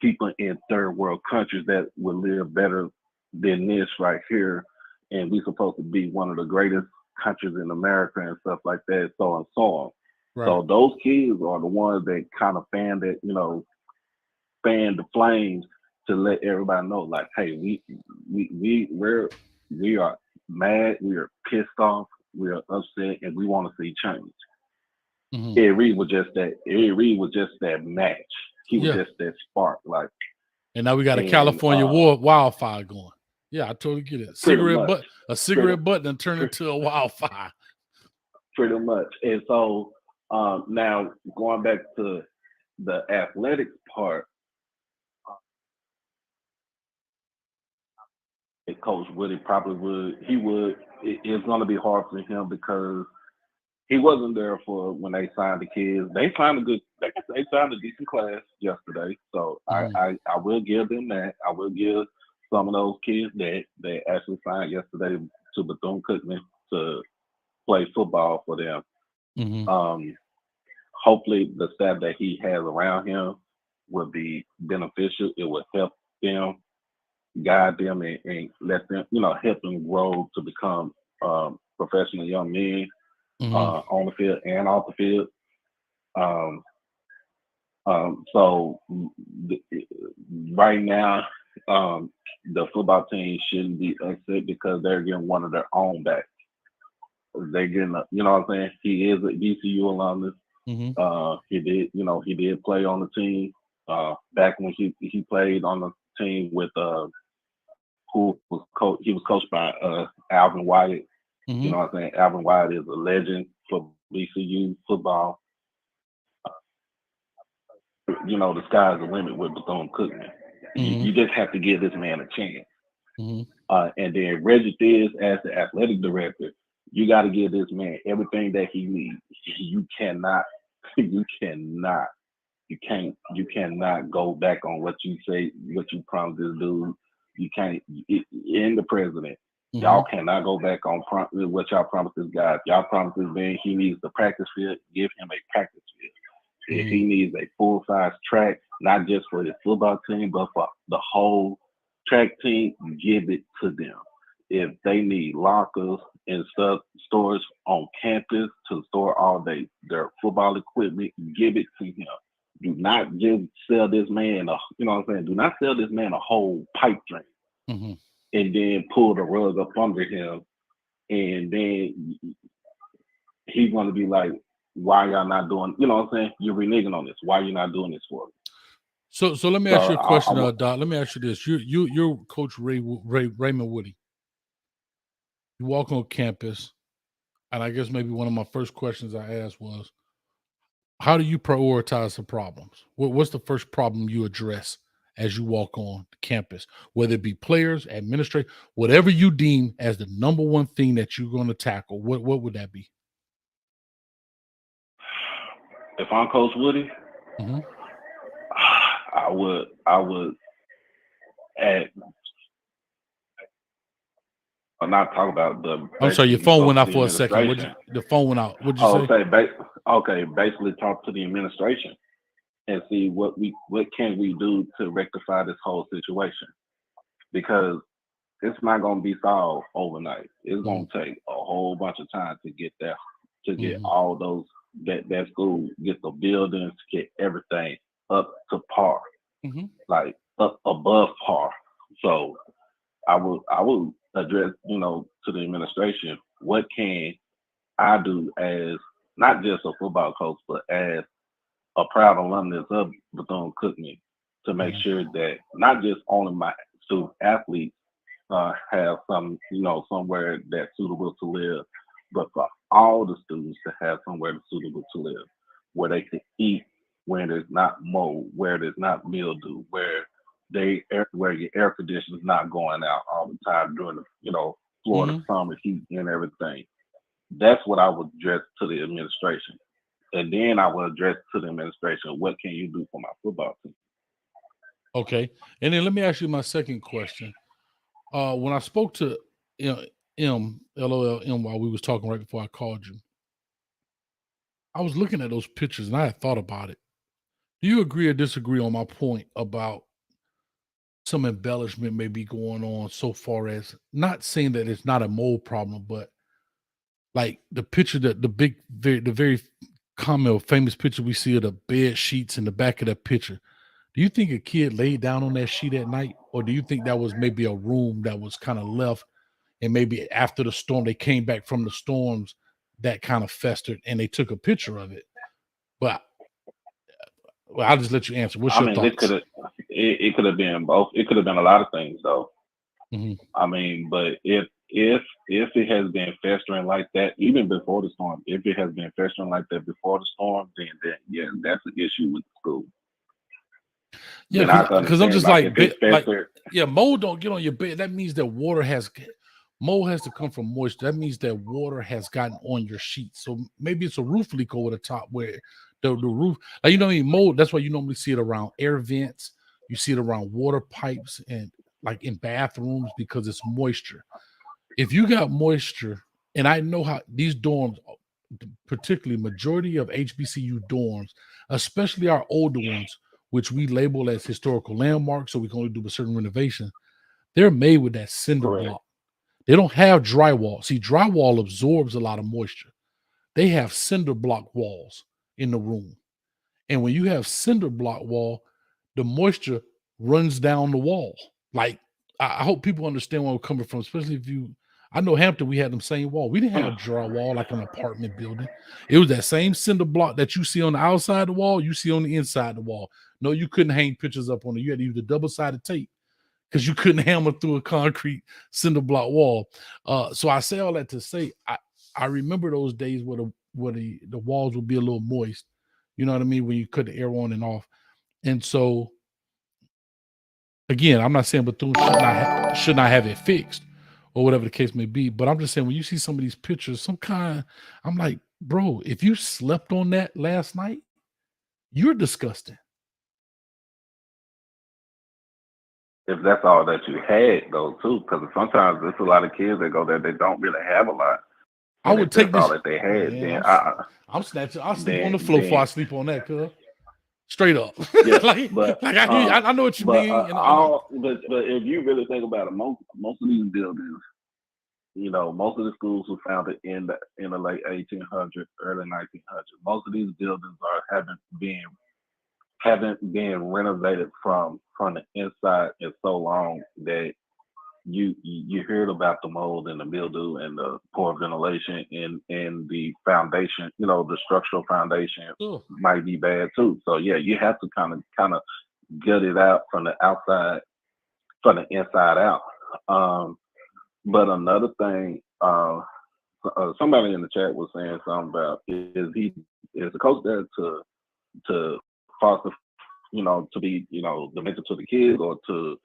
people in third world countries that will live better than this right here. And we're supposed to be one of the greatest countries in America and stuff like that, so on and so on. Right. So those kids are the ones that kind of fan the flames to let everybody know, like, hey, we are mad, we are pissed off, we are upset, and we want to see change. Mm-hmm. Ed Reed was just that match. He was just that spark, like. And now we got a California wildfire going. Yeah, I totally get it. A cigarette butt and turn into a wildfire. Pretty much. And so now going back to the athletics part, Coach Woodie probably would. It's going to be hard for him because he wasn't there for when they signed the kids. They signed a decent class yesterday. So I will give them that. I will give some of those kids that actually signed yesterday to Bethune Cookman to play football for them. Mm-hmm. Hopefully the staff that he has around him will be beneficial. It will help them, guide them, and let them, help them grow to become professional young men on the field and off the field. So right now, the football team shouldn't be upset because they're getting one of their own back. They're getting, you know what I'm saying? He is a VCU alumnus. Mm-hmm. He did play on the team back when he played on the team with who was coached. He was coached by Alvin Wyatt. Mm-hmm. You know what I'm saying? Alvin Wyatt is a legend for VCU football. The sky's the limit with Bethune Cookman. Mm-hmm. You just have to give this man a chance. Mm-hmm. And then Reggie Thiers, as the athletic director, you got to give this man everything that he needs. You cannot go back on what you say, what you promised this dude. You can't. In the president, y'all cannot go back on what y'all promised this guy. If y'all promised this man he needs the practice field, give him a practice field. If he needs a full-size track, not just for his football team, but for the whole track team, give it to them. If they need lockers and stuff, stores on campus to store all their football equipment, give it to him. do not just sell this man you know what I'm saying? Do not sell this man a whole pipe dream Mm-hmm. and then pull the rug up under him, and then he's gonna be like, why y'all not doing, you know what I'm saying? You're reneging on this. Why you not doing this for me? So let me ask you a question, Doc. Let me ask you this. You're Coach Raymond Woodie. You walk on campus, and I guess maybe one of my first questions I asked was, how do you prioritize the problems? What's the first problem you address as you walk on campus, whether it be players, administrators, whatever you deem as the number one thing that you're going to tackle? What would that be? If I'm Coach Woodie, Mm-hmm. I would add. I'm not talking about the. I'm sorry, your phone went out for a second. The phone went out. What'd you say? Basically talk to the administration and see what can we do to rectify this whole situation, because it's not going to be solved overnight. It's going to take a whole bunch of time to get there, to get all those that school, get the buildings, get everything up to par, like up above par. So I would address, to the administration, what can I do as not just a football coach, but as a proud alumnus of Bethune Cookman, to make sure that not just only my student athletes have somewhere that's suitable to live, but for all the students to have somewhere that's suitable to live, where they can eat, where there's not mold, where there's not mildew, where your air conditioning is not going out all the time during the Florida summer heat and everything. That's what I would address to the administration. And then I will address to the administration, what can you do for my football team? Okay. And then let me ask you my second question. When I spoke to M, LOLM, while we was talking right before I called you, I was looking at those pictures and I had thought about it. Do you agree or disagree on my point about some embellishment may be going on, so far as not saying that it's not a mold problem, but like the picture that the very common or famous picture we see of the bed sheets in the back of that picture. Do you think a kid laid down on that sheet at night, or do you think that was maybe a room that was kind of left, and maybe after the storm, they came back from the storms that kind of festered and they took a picture of it? But I'll just let you answer. What's your thoughts? It could have been both. It could have been a lot of things, though. Mm-hmm. I mean, but if it has been festering like that even before the storm, if it has been festering like that before the storm, then yeah, that's an issue with the school. Yeah, because I'm just like mold don't get on your bed. That means that mold has to come from moisture. That means that water has gotten on your sheets. So maybe it's a roof leak over the top where the roof, mold. That's why you normally see it around air vents. You see it around water pipes and like in bathrooms because it's moisture. If you got moisture, and I know how these dorms, particularly majority of HBCU dorms, especially our older ones, which we label as historical landmarks, so we can only do a certain renovation, they're made with that cinder block. They don't have drywall. See, drywall absorbs a lot of moisture. They have cinder block walls in the room. And when you have cinder block wall, the moisture runs down the wall. Like, I hope people understand where I'm coming from, especially if I know Hampton, we had them same wall. We didn't have drywall like an apartment building. It was that same cinder block that you see on the outside of the wall, you see on the inside of the wall. No, you couldn't hang pictures up on it. You had to use the double-sided tape because you couldn't hammer through a concrete cinder block wall. So I say all that to say, I remember those days where the walls would be a little moist. You know what I mean? When you cut the air on and off. And so, again, I'm not saying Bethune should not have it fixed or whatever the case may be, but I'm just saying when you see some of these pictures, I'm like, bro, if you slept on that last night, you're disgusting. If that's all that you had, though, too, because sometimes there's a lot of kids that go there that don't really have a lot. I would take this. All that they had. Man, then I'm snatching. I'll sleep on the floor before I sleep on that, cuz. Straight up. Yeah, I know what you mean. But if you really think about it, most of these buildings, most of the schools were founded in the late 1800s, early 1900s. Most of these buildings haven't been haven't been renovated from the inside in so long that you heard about the mold and the mildew and the poor ventilation and the foundation, the structural foundation might be bad too. So yeah, you have to kind of gut it out from the outside, from the inside out. But another thing, somebody in the chat was saying something about is the coach there to foster, to be, the mentor to the kids or to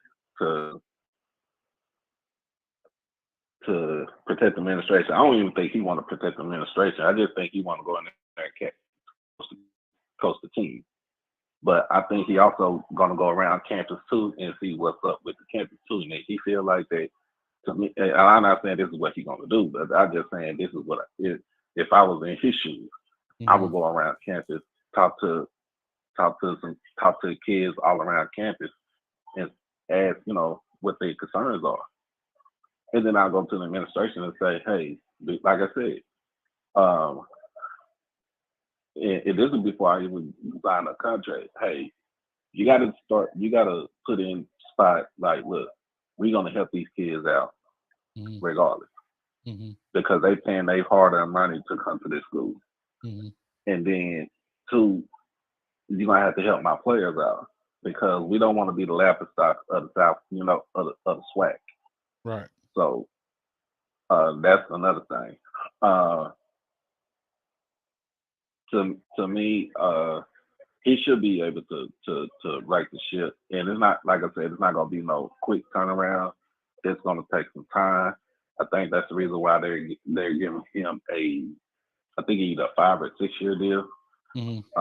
protect the administration. I don't even think he want to protect the administration. I just think he want to go in there and coach the team. But I think he also going to go around campus too and see what's up with the campus too. And if he feel like that, to me, and I'm not saying this is what he's going to do, but I'm just saying this is what if I was in his shoes, I would go around campus, talk to kids all around campus and ask, what their concerns are. And then I'll go to the administration and say, hey, like I said, and this is before I even sign a contract. Hey, you got to put in spot like, look, we're going to help these kids out regardless because they paying their hard-earned money to come to this school. And then, two, you're going to have to help my players out because we don't want to be the laughingstock of the South, of the SWAC. Right. So that's another thing. To me, he should be able to right the ship. And it's not, like I said, it's not going to be no quick turnaround. It's going to take some time. I think that's the reason why they're giving him I think either a 5 or 6 year deal to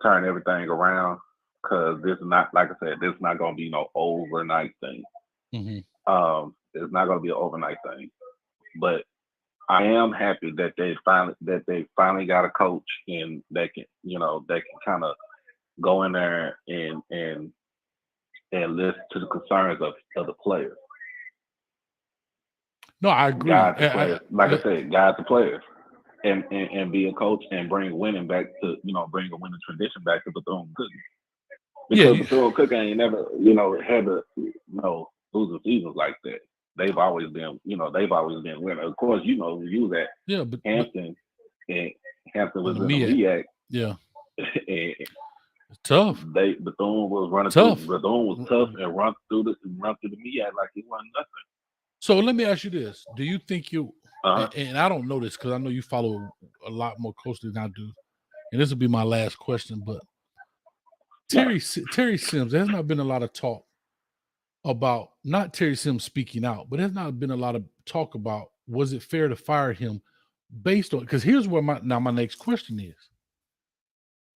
turn everything around. Because this is not, like I said, this is not going to be no overnight thing. It's not going to be an overnight thing. But I am happy that they finally got a coach and that can kind of go in there and listen to the concerns of the players. No, I agree. Guide the players. I said, guide the players and be a coach and bring winning back to, bring a winning tradition back to Bethune Cookman. Because Bethune Cookman ain't never, had losing seasons like that. They've always been, winners. Of course, you was at Hampton, and Hampton was in the MEAC. Yeah. And tough. Bethune was running tough. Bethune was tough and run through the MEAC like it wasn't nothing. So let me ask you this: do you think and I don't know this because I know you follow a lot more closely than I do, and this will be my last question. But Terry Sims, there's not been a lot of talk about not Terry Sims speaking out, but there's not been a lot of talk about was it fair to fire him based on, because here's where my next question is.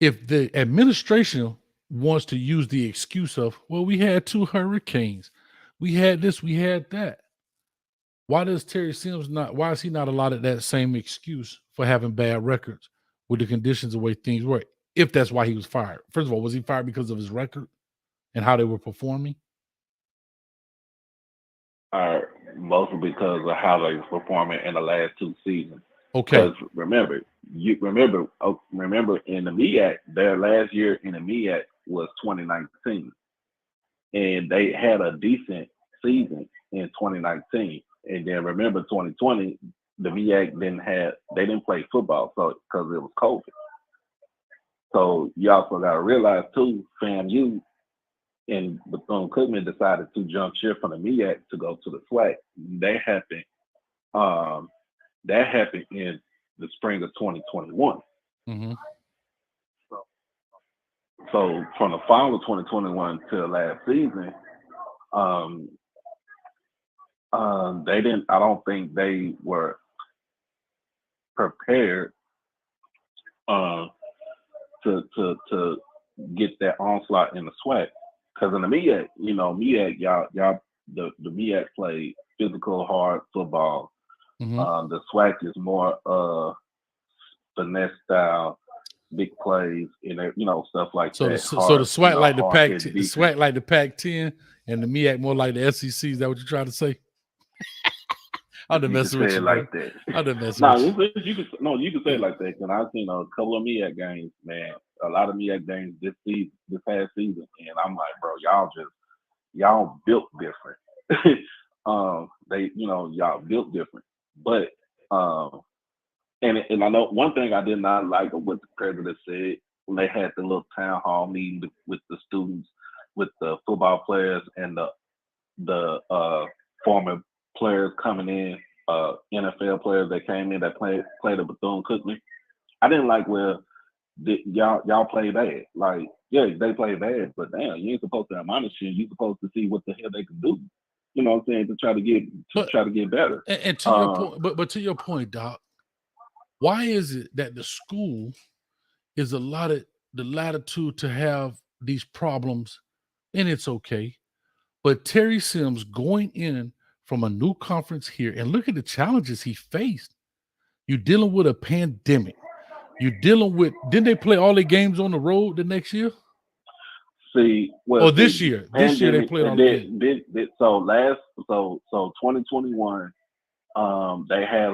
If the administration wants to use the excuse of, well, we had 2 hurricanes, we had this, we had that, why is he not allotted that same excuse for having bad records with the conditions the way things were, if that's why he was fired? First of all, was he fired because of his record and how they were performing? Mostly because of how they were performing in the last 2 seasons. Okay. Because remember in the MEAC, their last year in the MEAC was 2019, and they had a decent season in 2019. And then remember 2020, the MEAC didn't play football, so because it was COVID. So you also got to realize too, FAMU and Bethune Cookman decided to jump ship from the MEAC to go to the SWAC. That happened in the spring of 2021. So from the fall of 2021 to last season, I don't think they were prepared to get that onslaught in the SWAC. Because in the MEAC, the MEAC played physical, hard football. The SWAC is more finesse style, big plays, and stuff like that. So the SWAC like the Pac-10, the SWAC like the Pac-10, and the MEAC more like the SEC. Is that what you're trying to say? I'm just messing with you. Like that. I'm just messing with you. You can say it like that. Because I've seen a couple of MEAC games, man. A lot of MEAC games this past season, and I'm like, bro, y'all built different. Y'all built different. But and I know one thing I did not like of what the president said when they had the little town hall meeting with the students, with the football players and the former players coming in, NFL players that came in that played at Bethune-Cookman. I didn't like y'all play bad. Like, yeah, they play bad, but damn, you ain't supposed to admonish them. You're supposed to see what the hell they can do. You know what I'm saying? To try to get better. And to your point, but to your point, Doc, why is it that the school is allotted the latitude to have these problems, and it's okay, but Terry Sims going in from a new conference here, and look at the challenges he faced. You're dealing with a pandemic. You're dealing with, didn't they play all their games on the road the next year? This year they played all the games. So 2021, they had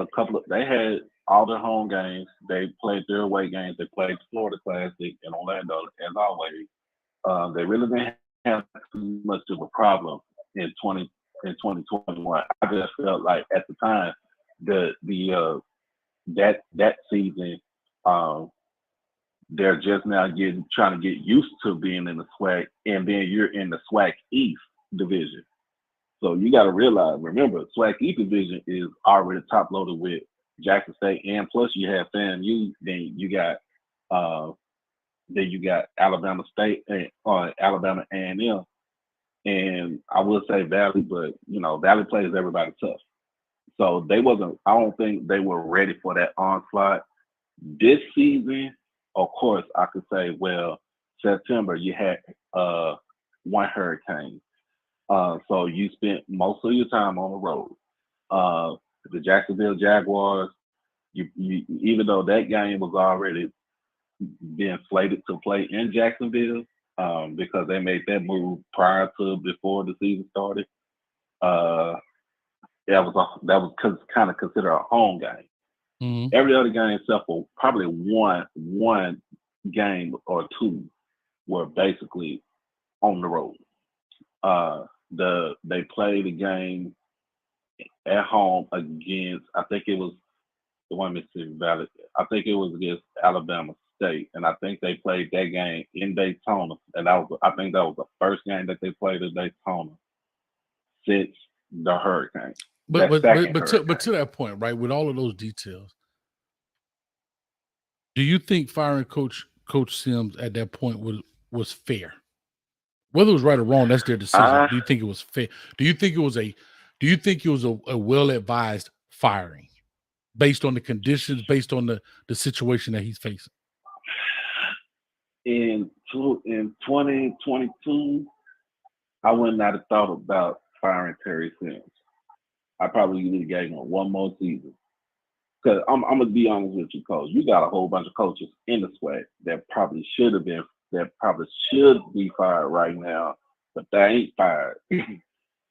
all their home games. They played their away games. They played the Florida Classic in Orlando, as always. They really didn't have too much of a problem in 2021. I just felt like at the time that season, they're just now trying to get used to being in the SWAC, and then you're in the SWAC East division. So you got to remember, SWAC East division is already top loaded with Jackson State, and plus you have FAMU. Then you got Alabama State and Alabama A&M, and I would say Valley, but Valley plays everybody tough. So I don't think they were ready for that onslaught. This season, of course, I could say, well, September you had one hurricane. So you spent most of your time on the road. The Jacksonville Jaguars, even though that game was already being slated to play in Jacksonville, because they made that move before the season started, that was kind of considered a home game. Mm-hmm. Every other game except for probably one game or two were basically on the road. They played a game at home against, I think it was the one Mississippi Valley. I think it was against Alabama State, and I think they played that game in Daytona, and I think that was the first game that they played in Daytona since the hurricane. But to that point, right, with all of those details, do you think firing Coach Sims at that point was fair? Whether it was right or wrong, that's their decision. Do you think it was fair? Do you think it was a well-advised firing based on the conditions, based on the situation that he's facing? In 2022, I would not have thought about firing Terry Sims. I probably would have gave him one more season. Because I'm gonna be honest with you, Coach. You got a whole bunch of coaches in the SWAC that probably should be fired right now, but they ain't fired.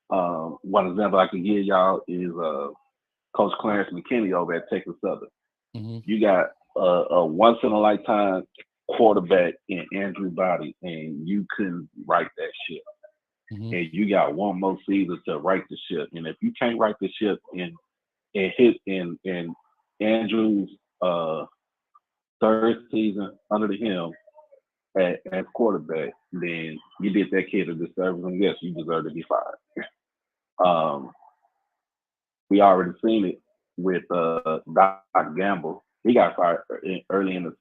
One example I can give y'all is Coach Clarence McKinney over at Texas Southern. Mm-hmm. You got a once in a lifetime quarterback in Andrew Body, and you couldn't right that ship. Mm-hmm. And you got one more season to right the ship. And if you can't right the ship in Andrew's third season under him as quarterback, then you did that kid a disservice, and yes, you deserve to be fired. We already seen it with Doc Gamble. He got fired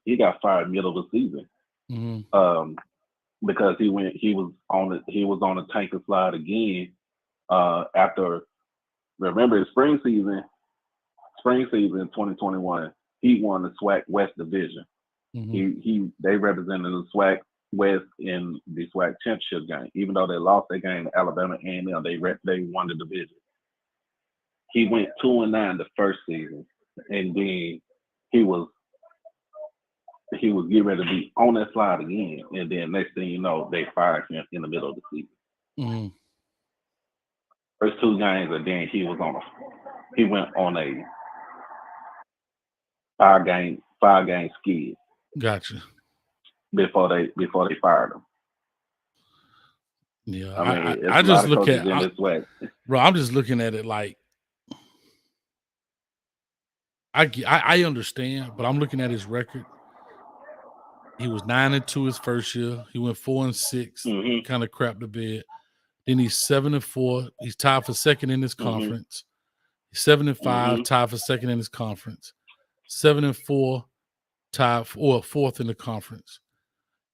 he got fired middle of the season. Mm-hmm. Because he was on the tank and slide again after, remember his spring season 2021, he won the SWAC West Division. Mm-hmm. They represented the SWAC West in the SWAC championship game. Even though they lost their game to Alabama A&M, they won the division. He went 2-9 the first season, and then he was getting ready to be on that slide again, and then next thing you know, they fired him in the middle of the season. Mm-hmm. First two games, and then he went on a five game skid. Gotcha. before they fired him. Yeah, I mean, it's I a lot just of look coaches at in this way. bro. I'm just looking at it like I understand, but I'm looking at his record. He was 9-2 his first year. He went 4-6, kind of crapped the bed. Then he's 7-4. He's tied for second in his conference. He's 7-5, tied for second in his conference. 7-4, tied for fourth in the conference.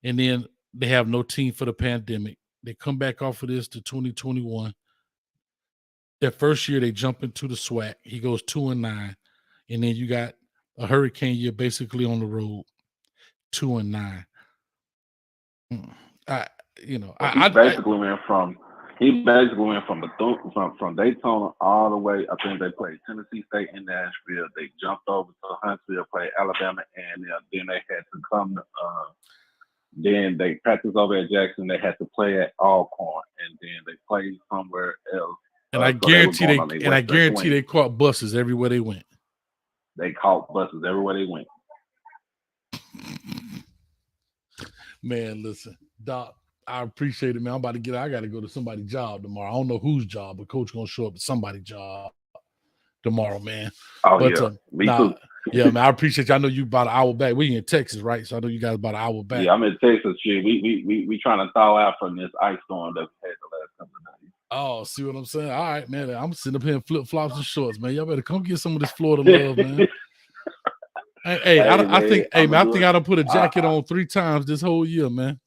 And then they have no team for the pandemic. They come back off of this to 2021. That first year they jump into the SWAC. He goes 2-9. And then you got a hurricane year basically on the road, 2-9. He basically went from Bethune, from Daytona all the way. I think they played Tennessee State in Nashville. They jumped over to Huntsville, played Alabama, and then they had to come. Then they practiced over at Jackson. They had to play at Alcorn, and then they played somewhere else. And I guarantee they caught buses everywhere they went. They caught buses everywhere they went. Man, listen, Doc, I appreciate it, man. I'm about to get out. I got to go to somebody's job tomorrow. I don't know whose job, but Coach going to show up at somebody's job tomorrow, man. Oh, but, yeah. Me too. Yeah, man, I appreciate you. I know you about an hour back. We in Texas, right? So I know you guys about an hour back. Yeah, I'm in Texas. Shit. We trying to thaw out from this ice storm that we had the last couple of days. Oh, see what I'm saying? All right, man. I'm sitting up here in flip-flops and shorts, man. Y'all better come get some of this Florida love, man. I think I done put a jacket on 3 times this whole year, man.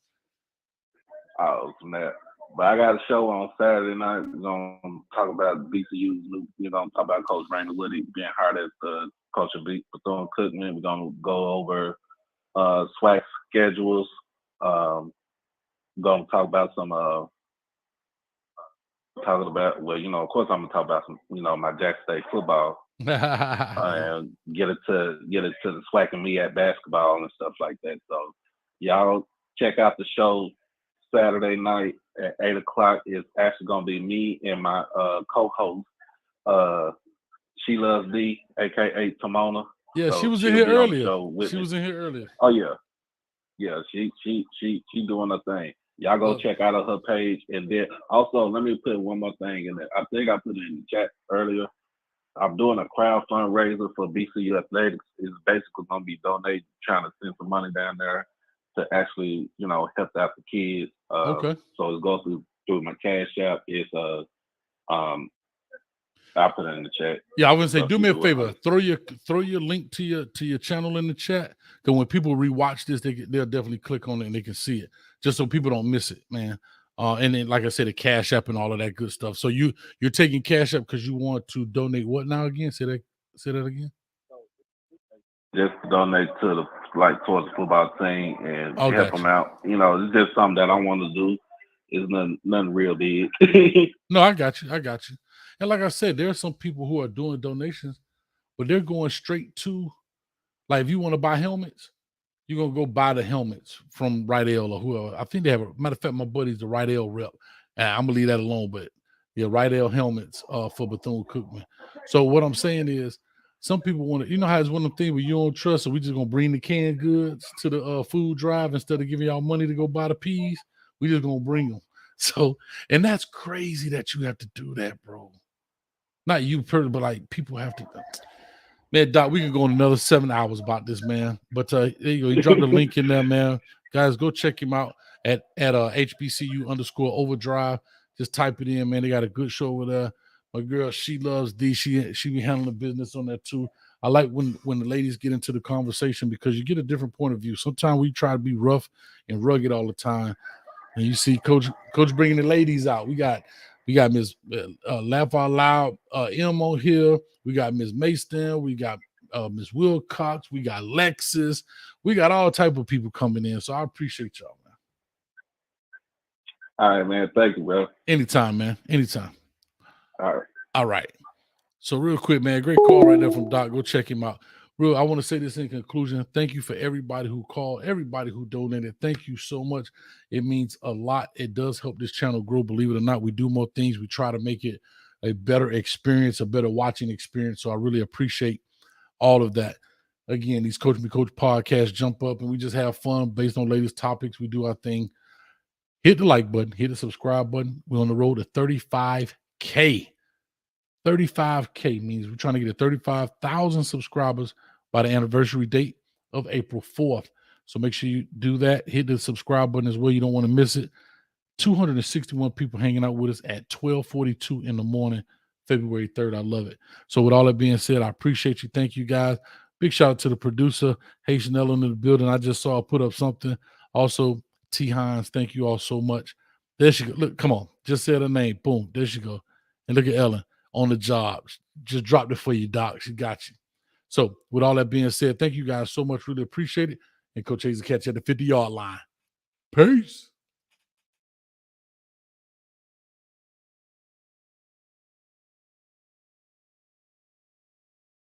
Oh, snap. But I got a show on Saturday night. We're going to talk about BCU's new, we're going to talk about Coach Raymond Woodie being hired as the coach of Bethune Cookman. We're going to go over SWAC schedules. We're going to talk about some, of course I'm going to talk about some, my Jack State football. And get it to the SWAC and me at basketball and stuff like that. So y'all check out the show Saturday night at 8:00. It's actually gonna be me and my co-host, She Loves D, aka Timona. Yeah, so she was in here earlier. She was in here earlier. Oh yeah, she doing her thing. Y'all go check out her page, and then also let me put one more thing in there. I think I put it in the chat earlier. I'm doing a crowd fundraiser for BCU Athletics. It's basically going to be donating, trying to send some money down there to actually, help out the kids. Okay. So it goes through my Cash App. It's I'll put it in the chat. Yeah, I was gonna say, do me a favor, throw your link to your channel in the chat. Because when people rewatch this, they'll definitely click on it and they can see it, just so people don't miss it, man. And then, like I said, the Cash App and all of that good stuff. So you're taking Cash App because you want to donate what now again? Say that again. Just donate to towards the football team and help them out. It's just something that I want to do. It's nothing real big. No, I got you. And like I said, there are some people who are doing donations, but they're going straight to, like, if you want to buy helmets, you're going to go buy the helmets from Rydell or whoever. I think they have matter of fact, my buddy's the Rydell rep. I'm going to leave that alone, but yeah, Rydell helmets for Bethune Cookman. So what I'm saying is, some people want to, how it's one of them things where you don't trust, so we just going to bring the canned goods to the food drive instead of giving y'all money to go buy the peas. We just going to bring them. So, and that's crazy that you have to do that, bro. Not you, but like people have to. Man, Doc, we can go on another 7 hours about this, man. But there you go. He dropped the link in there, man. Guys, go check him out at HBCU_overdrive. Just type it in, man. They got a good show over there. My girl, She Loves D. She be handling the business on that too. I like when the ladies get into the conversation because you get a different point of view. Sometimes we try to be rough and rugged all the time, and you see Coach bringing the ladies out. We got Miss Laugh Out Loud M on here. We got Miss Mayston. We got Miss Wilcox. We got Lexus. We got all type of people coming in. So I appreciate y'all, man. All right, man. Thank you, bro. Anytime, man. Anytime. All right. So real quick, man, great call right there from Doc. Go check him out. I want to say this in conclusion. Thank you for everybody who called, everybody who donated. Thank you so much. It means a lot. It does help this channel grow. Believe it or not, we do more things. We try to make it a better experience, a better watching experience. So I really appreciate all of that. Again, these Coach Me Coach podcasts jump up and we just have fun based on latest topics. We do our thing. Hit the like button, hit the subscribe button. We're on the road to 35K. 35K means we're trying to get to 35,000 subscribers by the anniversary date of April 4th. So make sure you do that. Hit the subscribe button as well. You don't want to miss it. 261 people hanging out with us at 12:42 in the morning, February 3rd. I love it. So with all that being said, I appreciate you. Thank you, guys. Big shout out to the producer, Haitian Ellen in the building. I just saw her put up something. Also, T. Hines, thank you all so much. There she go. Look, come on. Just said her name. Boom. There she go. And look at Ellen on the job. Just dropped it for you, Doc. She got you. So with all that being said, thank you guys so much. Really appreciate it. And Coach Hayes will catch you at the 50-yard line. Peace.